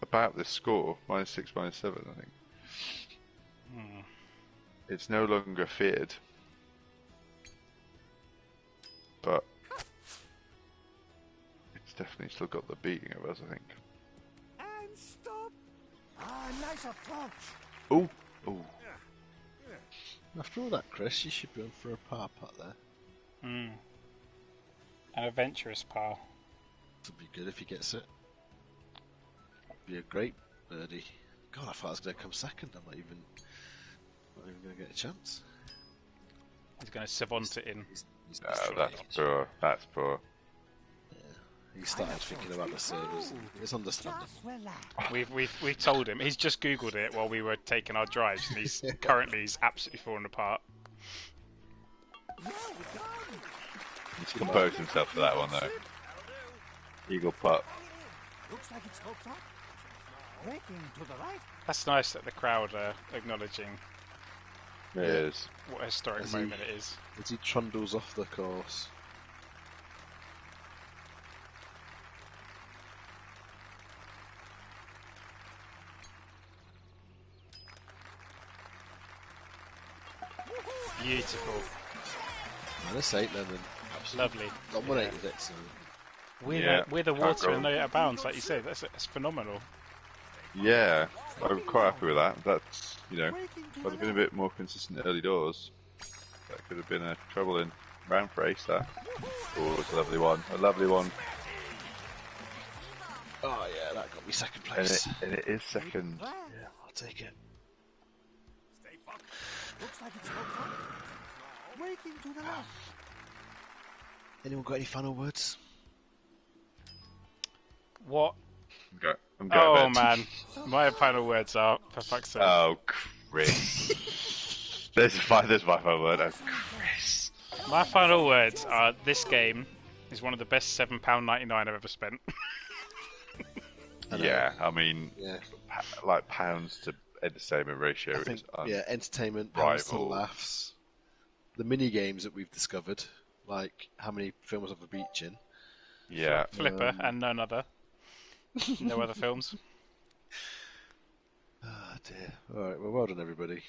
about this score, -6, -7, I think. Hmm. It's no longer feared. But it's definitely still got the beating of us, I think. And stop. Ah, nice approach. Oh, oh. After all that, Chris, you should be on for a par putt there. Hmm. An adventurous par. Would be good if he gets it. Be a great birdie. God, I thought I was going to come second. I'm not even going to get a chance. He's going to savant it in. He's That's poor. That's poor. he started thinking about the servers. It's understandable. Just relax. We've told him. He's just googled it while we were taking our drives, and he's he's absolutely fallen apart. He's composed himself for that one though. Eagle putt. Looks like it's hooked up. Braking to the right. That's nice that the crowd are acknowledging It is. what a historic Has he- moment it is. As he trundles off the course. Beautiful, Minus 8 then. lovely. Dominated it. So. With the can't water go and no out of bounds, like you said, that's phenomenal. Yeah, I'm quite happy with that. That's, you know, if I'd have been a bit more consistent early doors, that could have been a troubling round for Ace, that. Oh, it's a lovely one. A lovely one. Oh yeah, that got me second And place. it is second. Well, Yeah, I'll take it. looks like it's hooked up. Braking to the left. Anyone got any final words? What? I'm going Oh to bed. man, my final words are, for fuck's sake. Oh, Chris. there's my final word. Oh, Chris. My final words are: this game is one of the best £7.99 I've ever spent. I know. Yeah, I mean, Yeah, like pounds to entertainment ratio I think is entertainment, pounds to unrivaled. laughs. The mini games that we've discovered, like how many films of a beach in. Yeah. Flipper and none other. No other films. Ah dear. All right, well done everybody.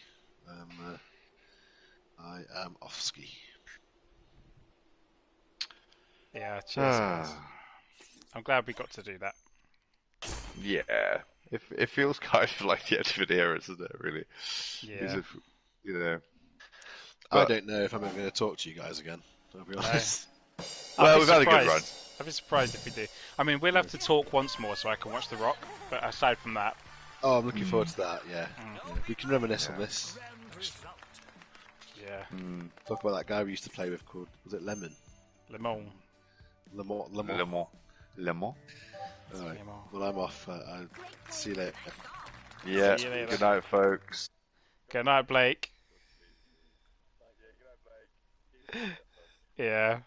I am off ski. Yeah, cheers. guys. I'm glad we got to do that. Yeah. It feels kind of like the end of an era, doesn't it, really? Yeah. Because if, you know... I But- don't know if I'm ever going to talk to you guys again. I'll be honest. Well, I'd be we've had a good surprised. run. I'd be surprised if we do. I mean, we'll have to talk once more so I can watch The Rock, but aside from that, Oh, I'm looking forward to that. Yeah. Mm. Yeah. We can reminisce on this. yeah. Talk about that guy we used to play with called, was it Lemon? Le Mans. Lemon. Le Mans. Le Mans? All right. Le Mans. Well, I'm off. I'll see you later. Yeah. See you later. Good night, folks. Good night, Blake. Yeah.